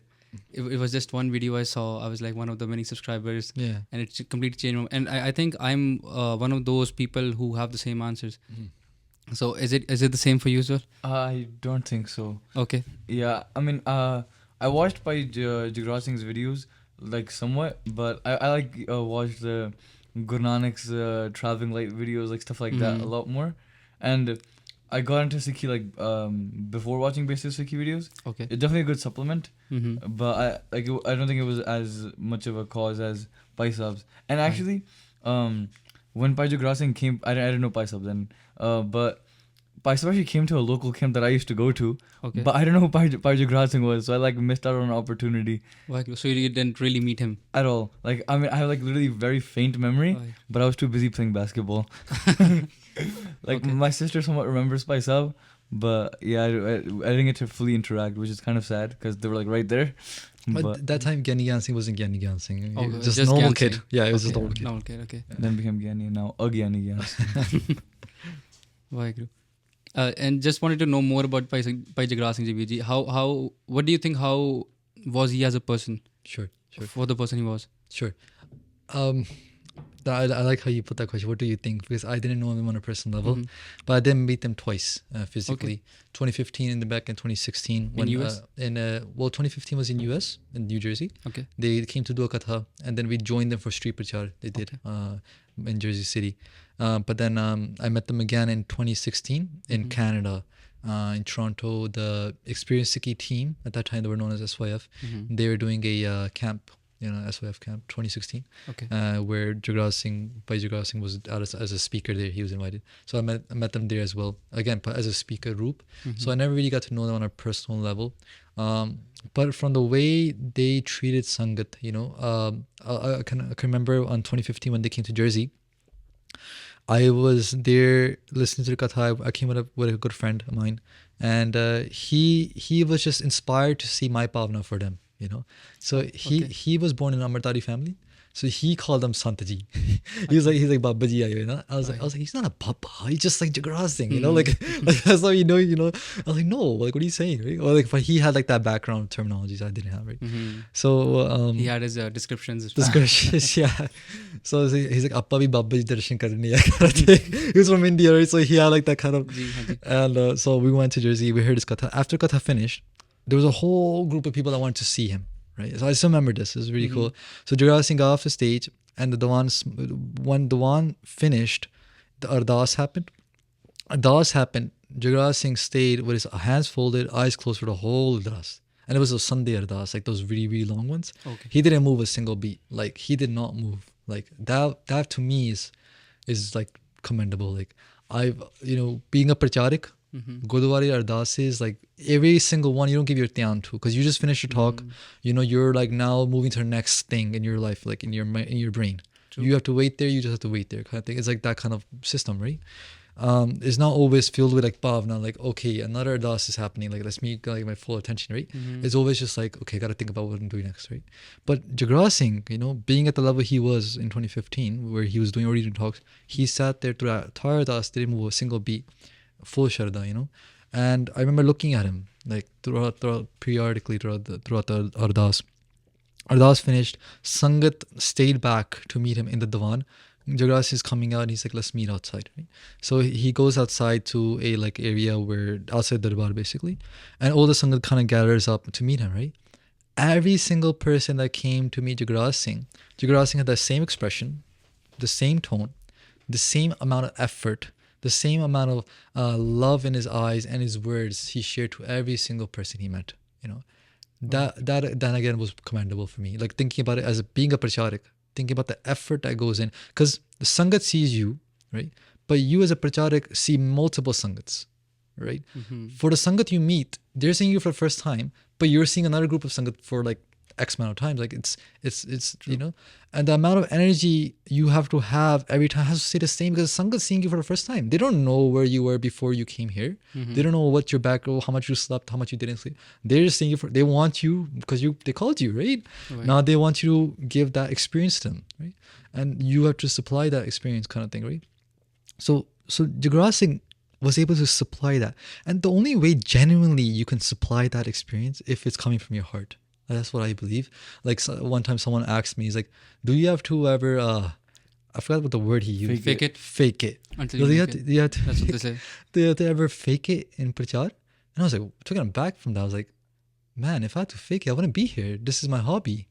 It was just one video I saw. I was like one of the many subscribers, and it completely changed. And I think I'm one of those people who have the same answers. So is it the same for you as well? I don't think so. Okay. Yeah, I mean, I watched Bhai Jagraj Singh's videos like somewhat, but I like watched the Guru Nanak's traveling light videos, like stuff like that a lot more. And I got into Sikhi like before watching basic Sikhi videos. Okay. It's definitely a good supplement, but I don't think it was as much of a cause as Bhai Sahab's. And actually, when Bhai Jagraj Singh came, I didn't know Bhai Sahib then, but Bhai Sahib actually came to a local camp that I used to go to. Okay. But I don't know who Bhai Jagraj Singh was, so I like missed out on an opportunity. So you didn't really meet him At all. Like, I mean, I have like literally very faint memory, but I was too busy playing basketball. Like my sister somewhat remembers Bhai Sahib, but yeah, I didn't get to fully interact, which is kind of sad because they were like right there. But that time Giani Singh wasn't Giani Singh. Oh, just just normal Gian kid. Singh. Yeah, it was just normal kid. Normal kid. Okay. Then became Giani, and now a Giani Singh. Vaheguru. And just wanted to know more about Bhai Jagraj Singh Ji. What do you think? How was he as a person? Sure. For the person he was. Sure. I like how you put that question. What do you think? Because I didn't know him on a personal level, but I did meet them twice physically. 2015 and then back in 2016. In US? 2015 was in US, in New Jersey. Okay. They came to do a Katha, and then we joined them for street Parchar. They did in Jersey City. But then I met them again in 2016 in Canada, in Toronto. The Experienced Sikhi team, at that time they were known as SYF, they were doing a camp, SYF camp 2016, where Bhai Jagraj Singh was out as a speaker there. He was invited. So I met them there as well, again, as a speaker group. So I never really got to know them on a personal level. But from the way they treated Sangat, I can remember on 2015 when they came to Jersey, I was there listening to the Katha. I came with a good friend of mine, and he was just inspired to see my Pavna for them, So he was born in an Amritari family, so he called them Sant Ji. he's like Baba Ji, I was like he's not a Baba, he's just like Jagraj Singh, like that's how I was like, no, like what are you saying, right? Or like, but he had like that background terminologies I didn't have, right? So he had his descriptions, yeah. So he's like, Appa bhi Baba Ji darshan karne aaya. He was from India, right? So he had like that kind of, and so we went to Jersey. We heard his Katha. After Katha finished, there was a whole group of people that wanted to see him, right? So I still remember this. It was really cool. So Jagraj Singh got off the stage, and when Diwan finished, the Ardas happened. Jagraj Singh stayed with his hands folded, eyes closed for the whole Ardas. And it was a Sunday Ardas, like those really, really long ones. Okay. He didn't move a single beat. Like, he did not move. Like, that to me is like commendable. Like, being a Parcharik, Gurdwara Ardases, like every single one you don't give your dhyan to, because you just finished your talk, you're like now moving to the next thing in your life, like in your brain. True. You have to wait there, you just have to wait there kind of thing. It's like that kind of system, right? It's not always filled with like bhavna, like okay, another Ardas is happening, like let's meet like my full attention, right? It's always just like, okay, gotta think about what I'm doing next, right? But Jagraj Singh, being at the level he was in 2015, where he was doing original talks, he sat there throughout the entire Ardas, didn't move a single beat, full Sharda, and I remember looking at him like periodically throughout the Ardas. Ardas finished, Sangat stayed back to meet him in the Diwan. Jagraj is coming out and he's like, let's meet outside, right? So he goes outside to a like area where outside the Darbar basically, and all the Sangat kind of gathers up to meet him, right? Every single person that came to meet Jagraj Singh had the same expression, the same tone, the same amount of effort, the same amount of love in his eyes and his words he shared to every single person he met, that again was commendable for me. Like thinking about it as being a Parcharik, thinking about the effort that goes in, because the Sangat sees you, right? But you as a Parcharik see multiple Sangats, right? For the Sangat you meet, they're seeing you for the first time, but you're seeing another group of Sangat for like X amount of times. Like it's you know, and the amount of energy you have to have every time has to stay the same, because Sangat seeing you for the first time. They don't know where you were before you came here. They don't know what your background, how much you slept, how much you didn't sleep. They're just seeing you they want you because they called you, right? Now they want you to give that experience to them, right? And you have to supply that experience, kind of thing, right? So Jagraj Singh was able to supply that, and the only way genuinely you can supply that experience if it's coming from your heart. That's what I believe. Like one time someone asked me, he's like, do you have to ever, I forgot what the word he used. Fake it. Fake it. Until you make it. That's what they say. Do you have to ever fake it in Parchar? And I was like, taken back from that. I was like, man, if I had to fake it, I wouldn't be here. This is my hobby.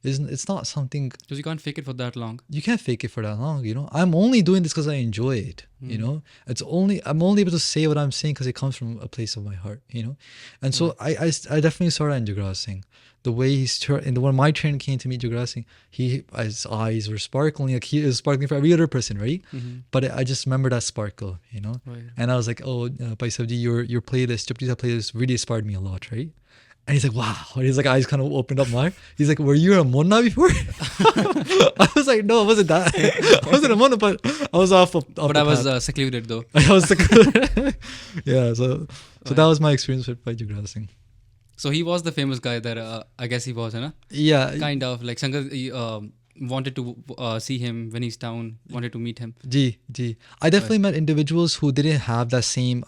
It's not something... Because you can't fake it for that long. You can't fake it for that long, you know. I'm only doing this because I enjoy it, you know. I'm only able to say what I'm saying because it comes from a place of my heart, you know. And so I definitely saw that in Jagraj Singh. The way when my turn came to meet Jagraj Singh, his eyes were sparkling. Like he is sparkling for every other person, right? But I just remember that sparkle, you know. Right. And I was like, oh, Bhai Sahib Ji, your playlist, Japji playlist really inspired me a lot, right? And he's like, wow. And he's like, eyes kind of opened up more. He's like, were you a Monna before? I was like, no, I wasn't that. I wasn't a Monna, but I was off but I was secluded though. I was secluded. Yeah, so that was my experience with Bhai Jagraj Singh. So he was the famous guy that I guess he was, huh? Yeah. Kind of like Sangat wanted to see him when he's down, wanted to meet him. Ji. I definitely met individuals who didn't have that same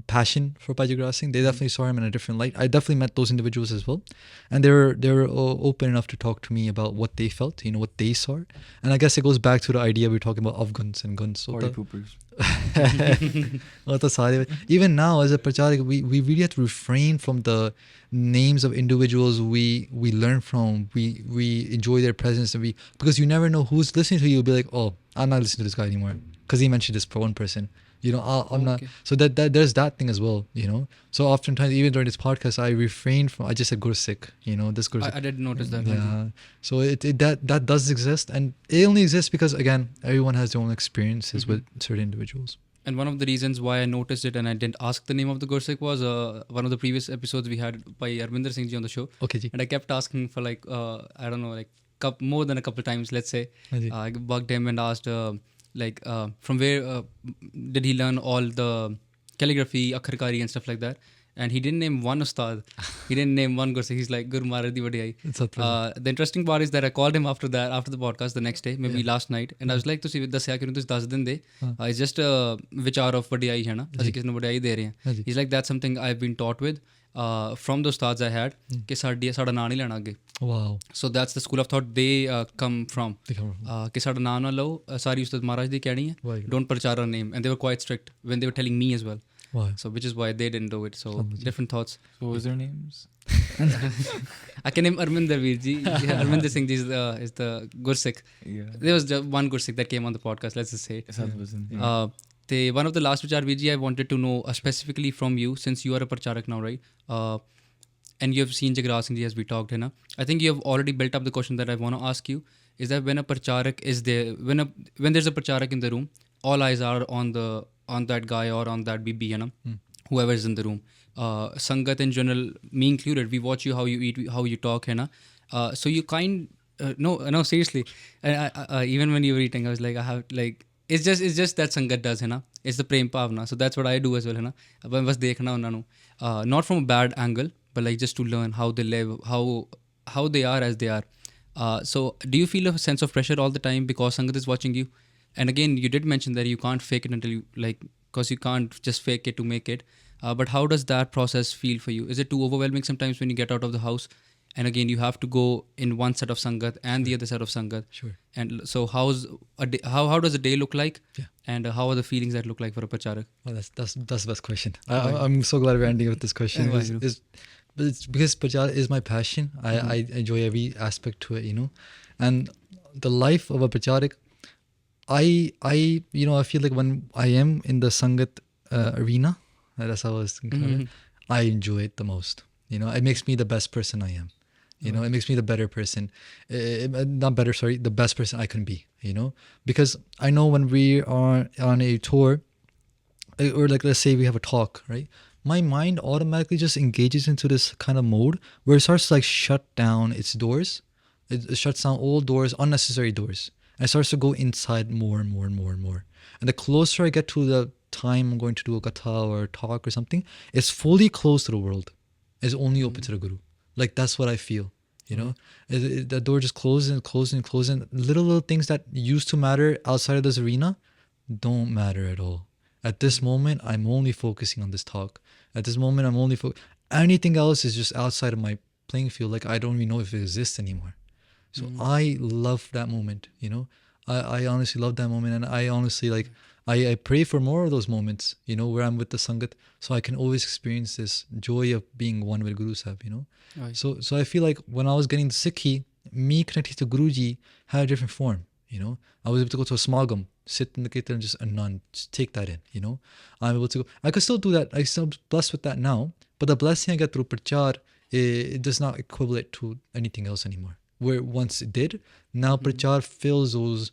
passion for Bhai Jagraj Singh. They definitely saw him in a different light. I definitely met those individuals as well. And they were open enough to talk to me about what they felt, you know, what they saw. And I guess it goes back to the idea we were talking about of guns and guns. So party poopers. Even now as a Parcharik, we really have to refrain from the names of individuals we learn from, we enjoy their presence, and because you never know who's listening to you. Will be like, oh, I'm not listening to this guy anymore because he mentioned this for one person, you know. I'm not. So that there's that thing as well, you know. So oftentimes even during this podcast I refrain from, I just said Gursikh, you know, this Gursikh. I did notice that. Yeah. So that does exist, and it only exists because again everyone has their own experiences with certain individuals. And one of the reasons why I noticed it and I didn't ask the name of the Gursikh was one of the previous episodes we had by Arvinder Singh Ji on the show. Okay, ji. And I kept asking for like, I don't know, like more than a couple of times, let's say. I bugged him and asked from where did he learn all the calligraphy, akharkari and stuff like that. And he didn't name one Ustad. He didn't name one Gursikh. He's like, Gur Maharaj di Vadiyai. The interesting part is that I called him after the podcast the next day, maybe last night. And I was like, ਤੁਸੀਂ ਦੱਸਿਆ ਕਿਉਂ ਤੁਸੀਂ 10 ਦਿਨ ਦੇ? It's just a ਵਿਚਾਰ of ਵਡਿਆਈ ਹੈ ਨਾ, ਅਸੀਂ ਕਿਸੇ ਨੂੰ ਵਡਿਆਈ ਦੇ ਰਹੇ ਹਾਂ. He's like, that's something I've been taught with from the Ustads I had, ਕਿ ਸਾਡਾ ਨਾਂ ਨਹੀਂ ਲੈਣਾ ਅੱਗੇ. Wow. So that's the school of thought they come from. ਕਿ ਸਾਡਾ ਨਾਂ ਨਾ ਲਓ, ਸਾਰੀ ਉਸਤਾਦ ਮਹਾਰਾਜ ਦੀ ਕਹਿਣੀ ਹੈ. Don't Parchar our name. And they were quite strict when they were telling me as well. Wow. So which is why they didn't do it. So different thoughts. What was their names? I can name Arvinder Ji. Yeah, Arvinder Singh Ji is the Gursikh. Yeah. There was just one Gursikh that came on the podcast. Let's just say. One of the last Parchar Ji, I wanted to know specifically from you, since you are a Parcharak now, right? And you have seen Jagraj Singh Ji as we talked, hai na? I think you have already built up the question that I want to ask you. Is that when a Parcharak is there, when there's a Parcharak in the room, all eyes are on that guy or on that BB, you know, whoever is in the room. Sangat in general, me included, we watch you, how you eat, how you talk, you know. So you no, seriously. Even when you were eating, I was like, I have like, it's just that Sangat does, you know. It's the prem bhavna. So that's what I do as well, you know. Bas dekhna unna nu. Not from a bad angle, but like just to learn how they live, how they are as they are. So do you feel a sense of pressure all the time because Sangat is watching you? And again, you did mention that you can't fake it until you, like, because you can't just fake it to make it. But how does that process feel for you? Is it too overwhelming sometimes when you get out of the house? And again, you have to go in one set of Sangat and the other set of Sangat. Sure. And so how does a day look like? Yeah. And how are the feelings that look like for a Parcharak? Well, that's the best question. I'm so glad we're ending with this question. It's because Parchar is my passion. I enjoy every aspect to it, you know. And the life of a Parcharik, I feel like when I am in the Sangat arena, that's how I was thinking, I enjoy it the most. You know, it makes me the best person I am. You know, it makes me the better person. The best person I can be, you know. Because I know when we are on a tour, or like let's say we have a talk, right? My mind automatically just engages into this kind of mode where it starts to like shut down its doors. It shuts down all doors, unnecessary doors. And it starts to go inside more and more and more and more. And the closer I get to the time I'm going to do a katha or a talk or something, it's fully closed to the world. It's only open to the Guru. Like that's what I feel, you know. The door just closes and closes and closes. And little things that used to matter outside of this arena don't matter at all. At this moment, I'm only focusing on this talk. At this moment, I'm only anything else is just outside of my playing field. Like I don't even know if it exists anymore. So I love that moment, you know. I honestly love that moment, and I honestly like I pray for more of those moments, you know, where I'm with the Sangat, so I can always experience this joy of being one with Guru Sahib, you know. Right. So I feel like when I was getting the Sikhi, me connecting to Guruji had a different form, you know. I was able to go to a smagam, sit in the kirtan and just anand, just take that in, you know. I'm able to go. I could still do that. I'm still blessed with that now, but the blessing I get through Parchar, it does not equivalent to anything else anymore. Where once it did, now Parchar fills those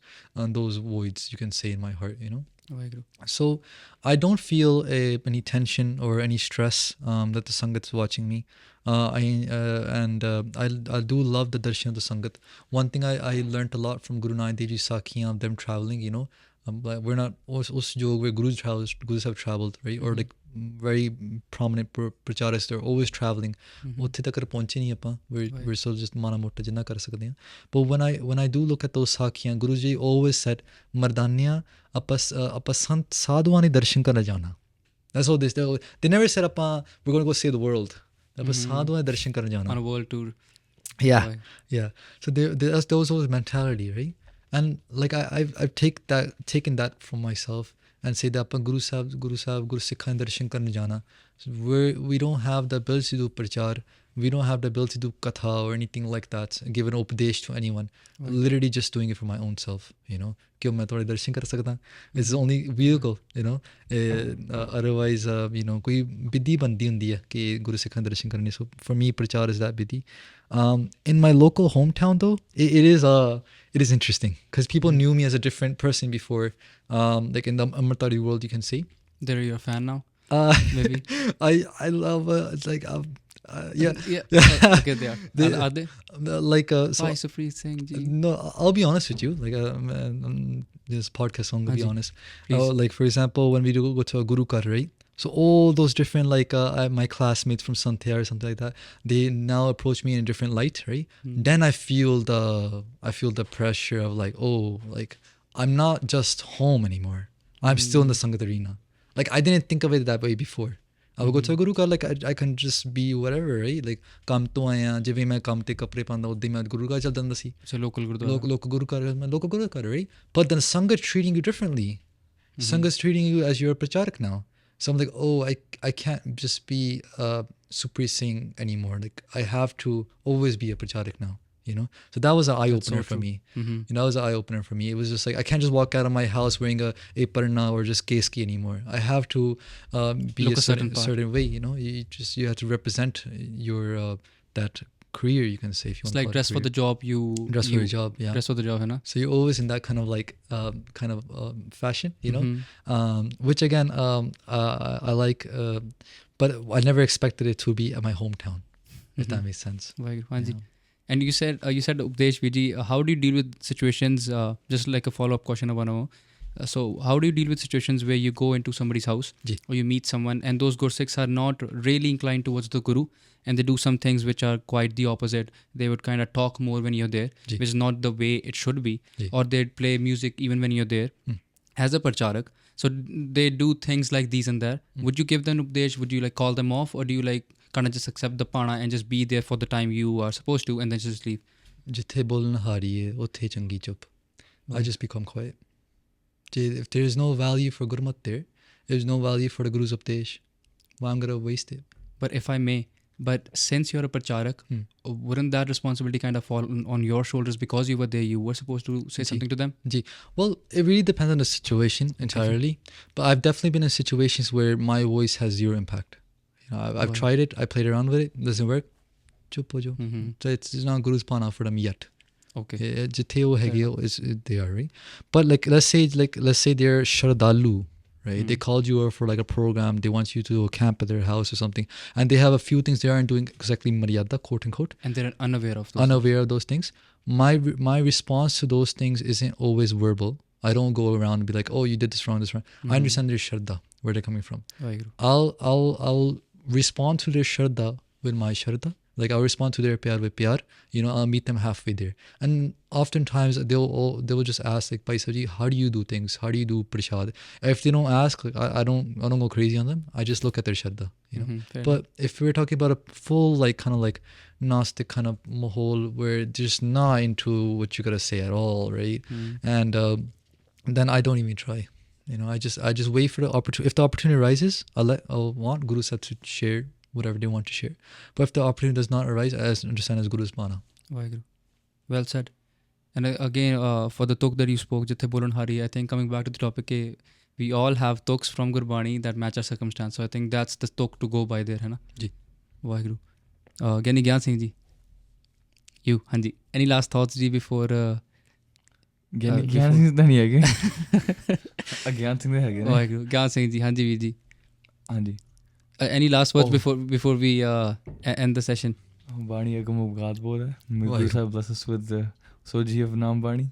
voids, you can say, in my heart, you know. So I don't feel any tension or any stress that the Sangat's watching me. I do love the darshan of the Sangat. One thing I learned a lot from Guru Nanak Dev Ji Sakhiyan, them traveling, you know. We're not us jog where Gurus have traveled, right? Or like very prominent pracharists, they're always traveling. We're still just mana mota jinna kar sakde hain. But when I do look at those sakhiyan, Guruji always said, Mardaniya apa sant sadhuani darshan karna jana. That's all this. They never said we're going to go save the world. Apa sadhuani darshan karna jana. On a world tour. Yeah. So there's those mentality, right? And like I've taken that from myself and say that Guru Sahib, Gursikhs darshan karne jana. We don't have the ability to do Parchar. We don't have the ability to do Katha or anything like that, give an upadesh to anyone. Right. Literally just doing it for my own self, you know. It's the only vehicle, you know. Otherwise, you know, koi bidhi bandi hundi hai ki Gursikhs darshan karne. So for me, Parchar is that bidhi. In my local hometown, though, it is interesting because people knew me as a different person before. Like in the Amritari world, you can say. They're your fan now. Maybe. I love it's like yeah. Okay, they are. Are they? Like Bhai Supreet Singh Ji. No, I'll be honest with you. Like this podcast, I'm gonna be honest. Like for example, when we do go to a Guru Kar, right? So all those different like my classmates from Santya or something like that, they now approach me in a different light, right? Then I feel the pressure of like, oh, like I'm not just home anymore. I'm still in the Sangat arena. Like I didn't think of it that way before. I would go to a Guru Kar, like I can just be whatever, right? Like kam to aaya, jive main kam te kapre panda udde main Guru Kar chal janda si. So local Guru Kar, right? But then Sangat treating you differently. Sangat's treating you as you're a Parcharik now. So I'm like, oh, I can't just be Supreet Singh anymore. Like I have to always be a Parcharik now, you know. So that was an eye opener for me. You know, that was an eye opener for me. It was just like I can't just walk out of my house wearing a parna or just keski anymore. I have to be a certain way. You know, you have to represent your that career, you can say, if you want. It's like dress for the job. Dress for the job, yeah. Dress for the job, hai na? So you're always in that kind of like fashion, you know, which again I like, but I never expected it to be at my hometown, if that makes sense. Yeah. And you said Updesh Viji, how do you deal with situations? Just like a follow-up question I want to know. So how do you deal with situations where you go into somebody's house or you meet someone and those Gursikhs are not really inclined towards the Guru and they do some things which are quite the opposite? They would kind of talk more when you're there, which is not the way it should be. Or they'd play music even when you're there as a Parcharak. So they do things like these and that. Would you give them Updesh? Would you like call them off, or do you like kind of just accept the pana and just be there for the time you are supposed to and then just leave? Jithe bolna hari hai, uthe changi chup. I just become quiet. If there is no value for Gurmat there's no value for the Guru's Updesh. Why I'm going to waste it? But if I may, since you're a Parcharak, wouldn't that responsibility kind of fall on your shoulders because you were there? You were supposed to say something to them? Well, it really depends on the situation entirely. But I've definitely been in situations where my voice has zero impact. You I've tried it, I played around with it, doesn't work. Chup ho jo. So it's not Guru's pana for them yet. Okay. Jithe wo hege is they are, right? But like let's say they're Shardalu, right? They called you over for like a program, they want you to camp at their house or something, and they have a few things they aren't doing exactly maryada, quote unquote, and they're unaware of those things. My response to those things isn't always verbal. I don't go around and be like, oh, you did this wrong. I understand their shraddha, where they're coming from. I'll respond to their shraddha with my shraddha. Like I'll respond to their pyar with pyar, I'll meet them halfway there. And oftentimes they will just ask like, Bhai Sahib ji, how do you do things? How do you do prashad? If they don't ask, like, I don't go crazy on them. I just look at their shraddha, But if we're talking about a full like kind of like Gnostic kind of mahol where just not into what you gotta say at all, right? And then I don't even try. I just wait for the opportunity. If the opportunity arises, I'll want Guru Sahib to share whatever they want to share. But if the opportunity does not arise, I understand as Guru's mana. Well said. And again, for the tuk that you spoke, Jithe Bolan Hari, I think coming back to the topic, we all have tuks from Gurbani that match our circumstance. So I think that's the tuk to go by there, hai na? Ji. Vaheguru. Giani Gian Singh Ji. You, Hanji. Any last thoughts, Ji, before... Gian Singh nahi hai. Gian Singh hai. Vaheguru. Gian Singh Ji, Hanji Ji. Hanji. Any last words before we end the session? Bani agam ubghat bol hai. May Guru Sahib bless us with the Soji of Naam Bani.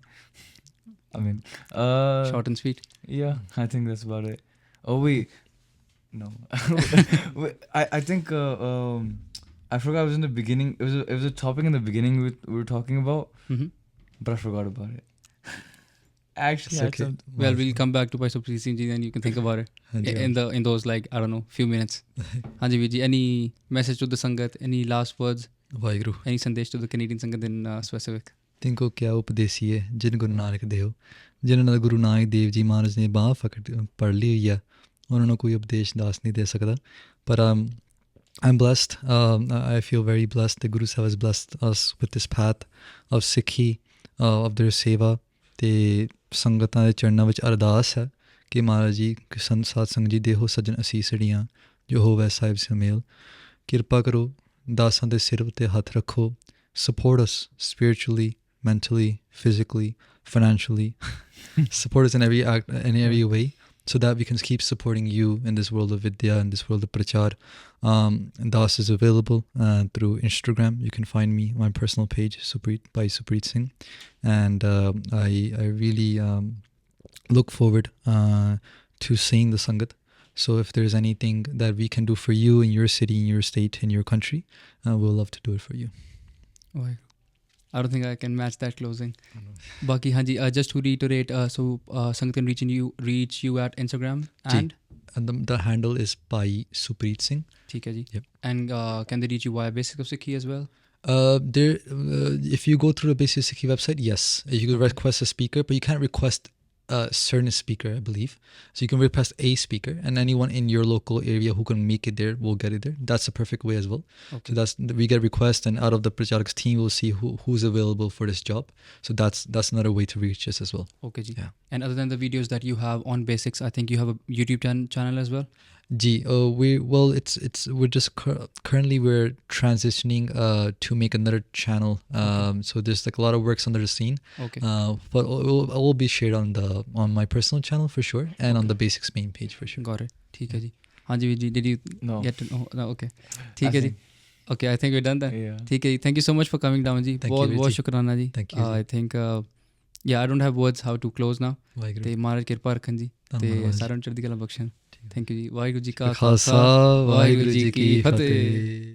I mean, short and sweet. Yeah, I think that's about it. Oh wait, no. I think I forgot. It was in the beginning. It was a topic in the beginning we were talking about, but I forgot about it. Actually, okay. Well, we'll come back to Bhai Supreet Singh Ji, and you can think about it in those like I don't know few minutes. Hanji Ji, any message to the Sangat? Any last words? Vaheguru. Any sandesh to the Canadian Sangat in specific? तिनको क्या उपदेसी है जिन गुरु नानक देव जिन्होंने गुरु नानक देव जी महाराज ने बाँह पढ़ ली हुई है उन्होंने कोई उपदेश दास नहीं दे सकता पर I'm blessed. I feel very blessed. The Guru Sahib has blessed us with this path of Sikhi, of their seva. ਤੇ ਸੰਗਤਾਂ ਦੇ ਚਰਨਾਂ ਵਿੱਚ ਅਰਦਾਸ ਹੈ ਕਿ ਮਹਾਰਾਜ ਜੀ ਸਾਧ ਸੰਗਤ ਜੀ ਦੇਹੋ ਸੱਜਣ ਅਸੀਸੜੀਆਂ ਜੋ ਹੋਵੇ ਸਾਹਿਬ ਸਮੇਲ ਕਿਰਪਾ ਕਰੋ ਦਾਸਾਂ ਦੇ ਸਿਰ ਉੱਤੇ ਹੱਥ ਰੱਖੋ support us spiritually, mentally, physically, financially. Support us in every way so that we can keep supporting you in this world of Vidya, in this world of Parchar. Das is available through Instagram. You can find me on my personal page, Bhai Supreet Singh. And I really look forward to seeing the Sangat. So if there's anything that we can do for you in your city, in your state, in your country, we'll love to do it for you. I don't think I can match that closing. Baki Hanji, just to reiterate, so Sangat can reach you at Instagram and the handle is Bhai Supreet Singh. ठीक है जी. Yep. And can they reach you via Basics of Sikhi as well? If you go through the Basics of Sikhi website, yes, you can request a speaker, but you can't request a certain speaker, I believe. So you can request a speaker, and anyone in your local area who can make it there will get it there. That's the perfect way as well. Okay. So we get requests, and out of the Parcharak's team, we'll see who's available for this job. So that's another way to reach us as well. Okay, ji. Yeah. And other than the videos that you have on Basics, I think you have a YouTube channel as well. Ji, we're just currently we're transitioning to make another channel. So there's like a lot of works under the scene. Okay. But it will be shared on my personal channel for sure, and on the Basics main page for sure. Got it. ठीक है जी. हाँ जी, did you get to know? No, okay. ठीक है जी. Okay, I think we're done then. Yeah. ठीक है जी. Thank you so much for coming down जी. बहुत शुक्राना जी. Thank you. I think I don't have words how to close now. ਤੇ ਮਹਾਰਾਜ ਕਿਰਪਾ ਰੱਖਣ ਜੀ ਤੇ ਸਾਰਿਆਂ ਨੂੰ ਚੜ੍ਹਦੀ ਕਲਾ ਬਖਸ਼ਣ. ਥੈਂਕ ਯੂ ਜੀ. ਵਾਹਿਗੁਰੂ ਜੀ ਕਾ ਖਾਲਸਾ ਵਾਹਿਗੁਰੂ ਜੀ ਕੀ ਫਤਿਹ.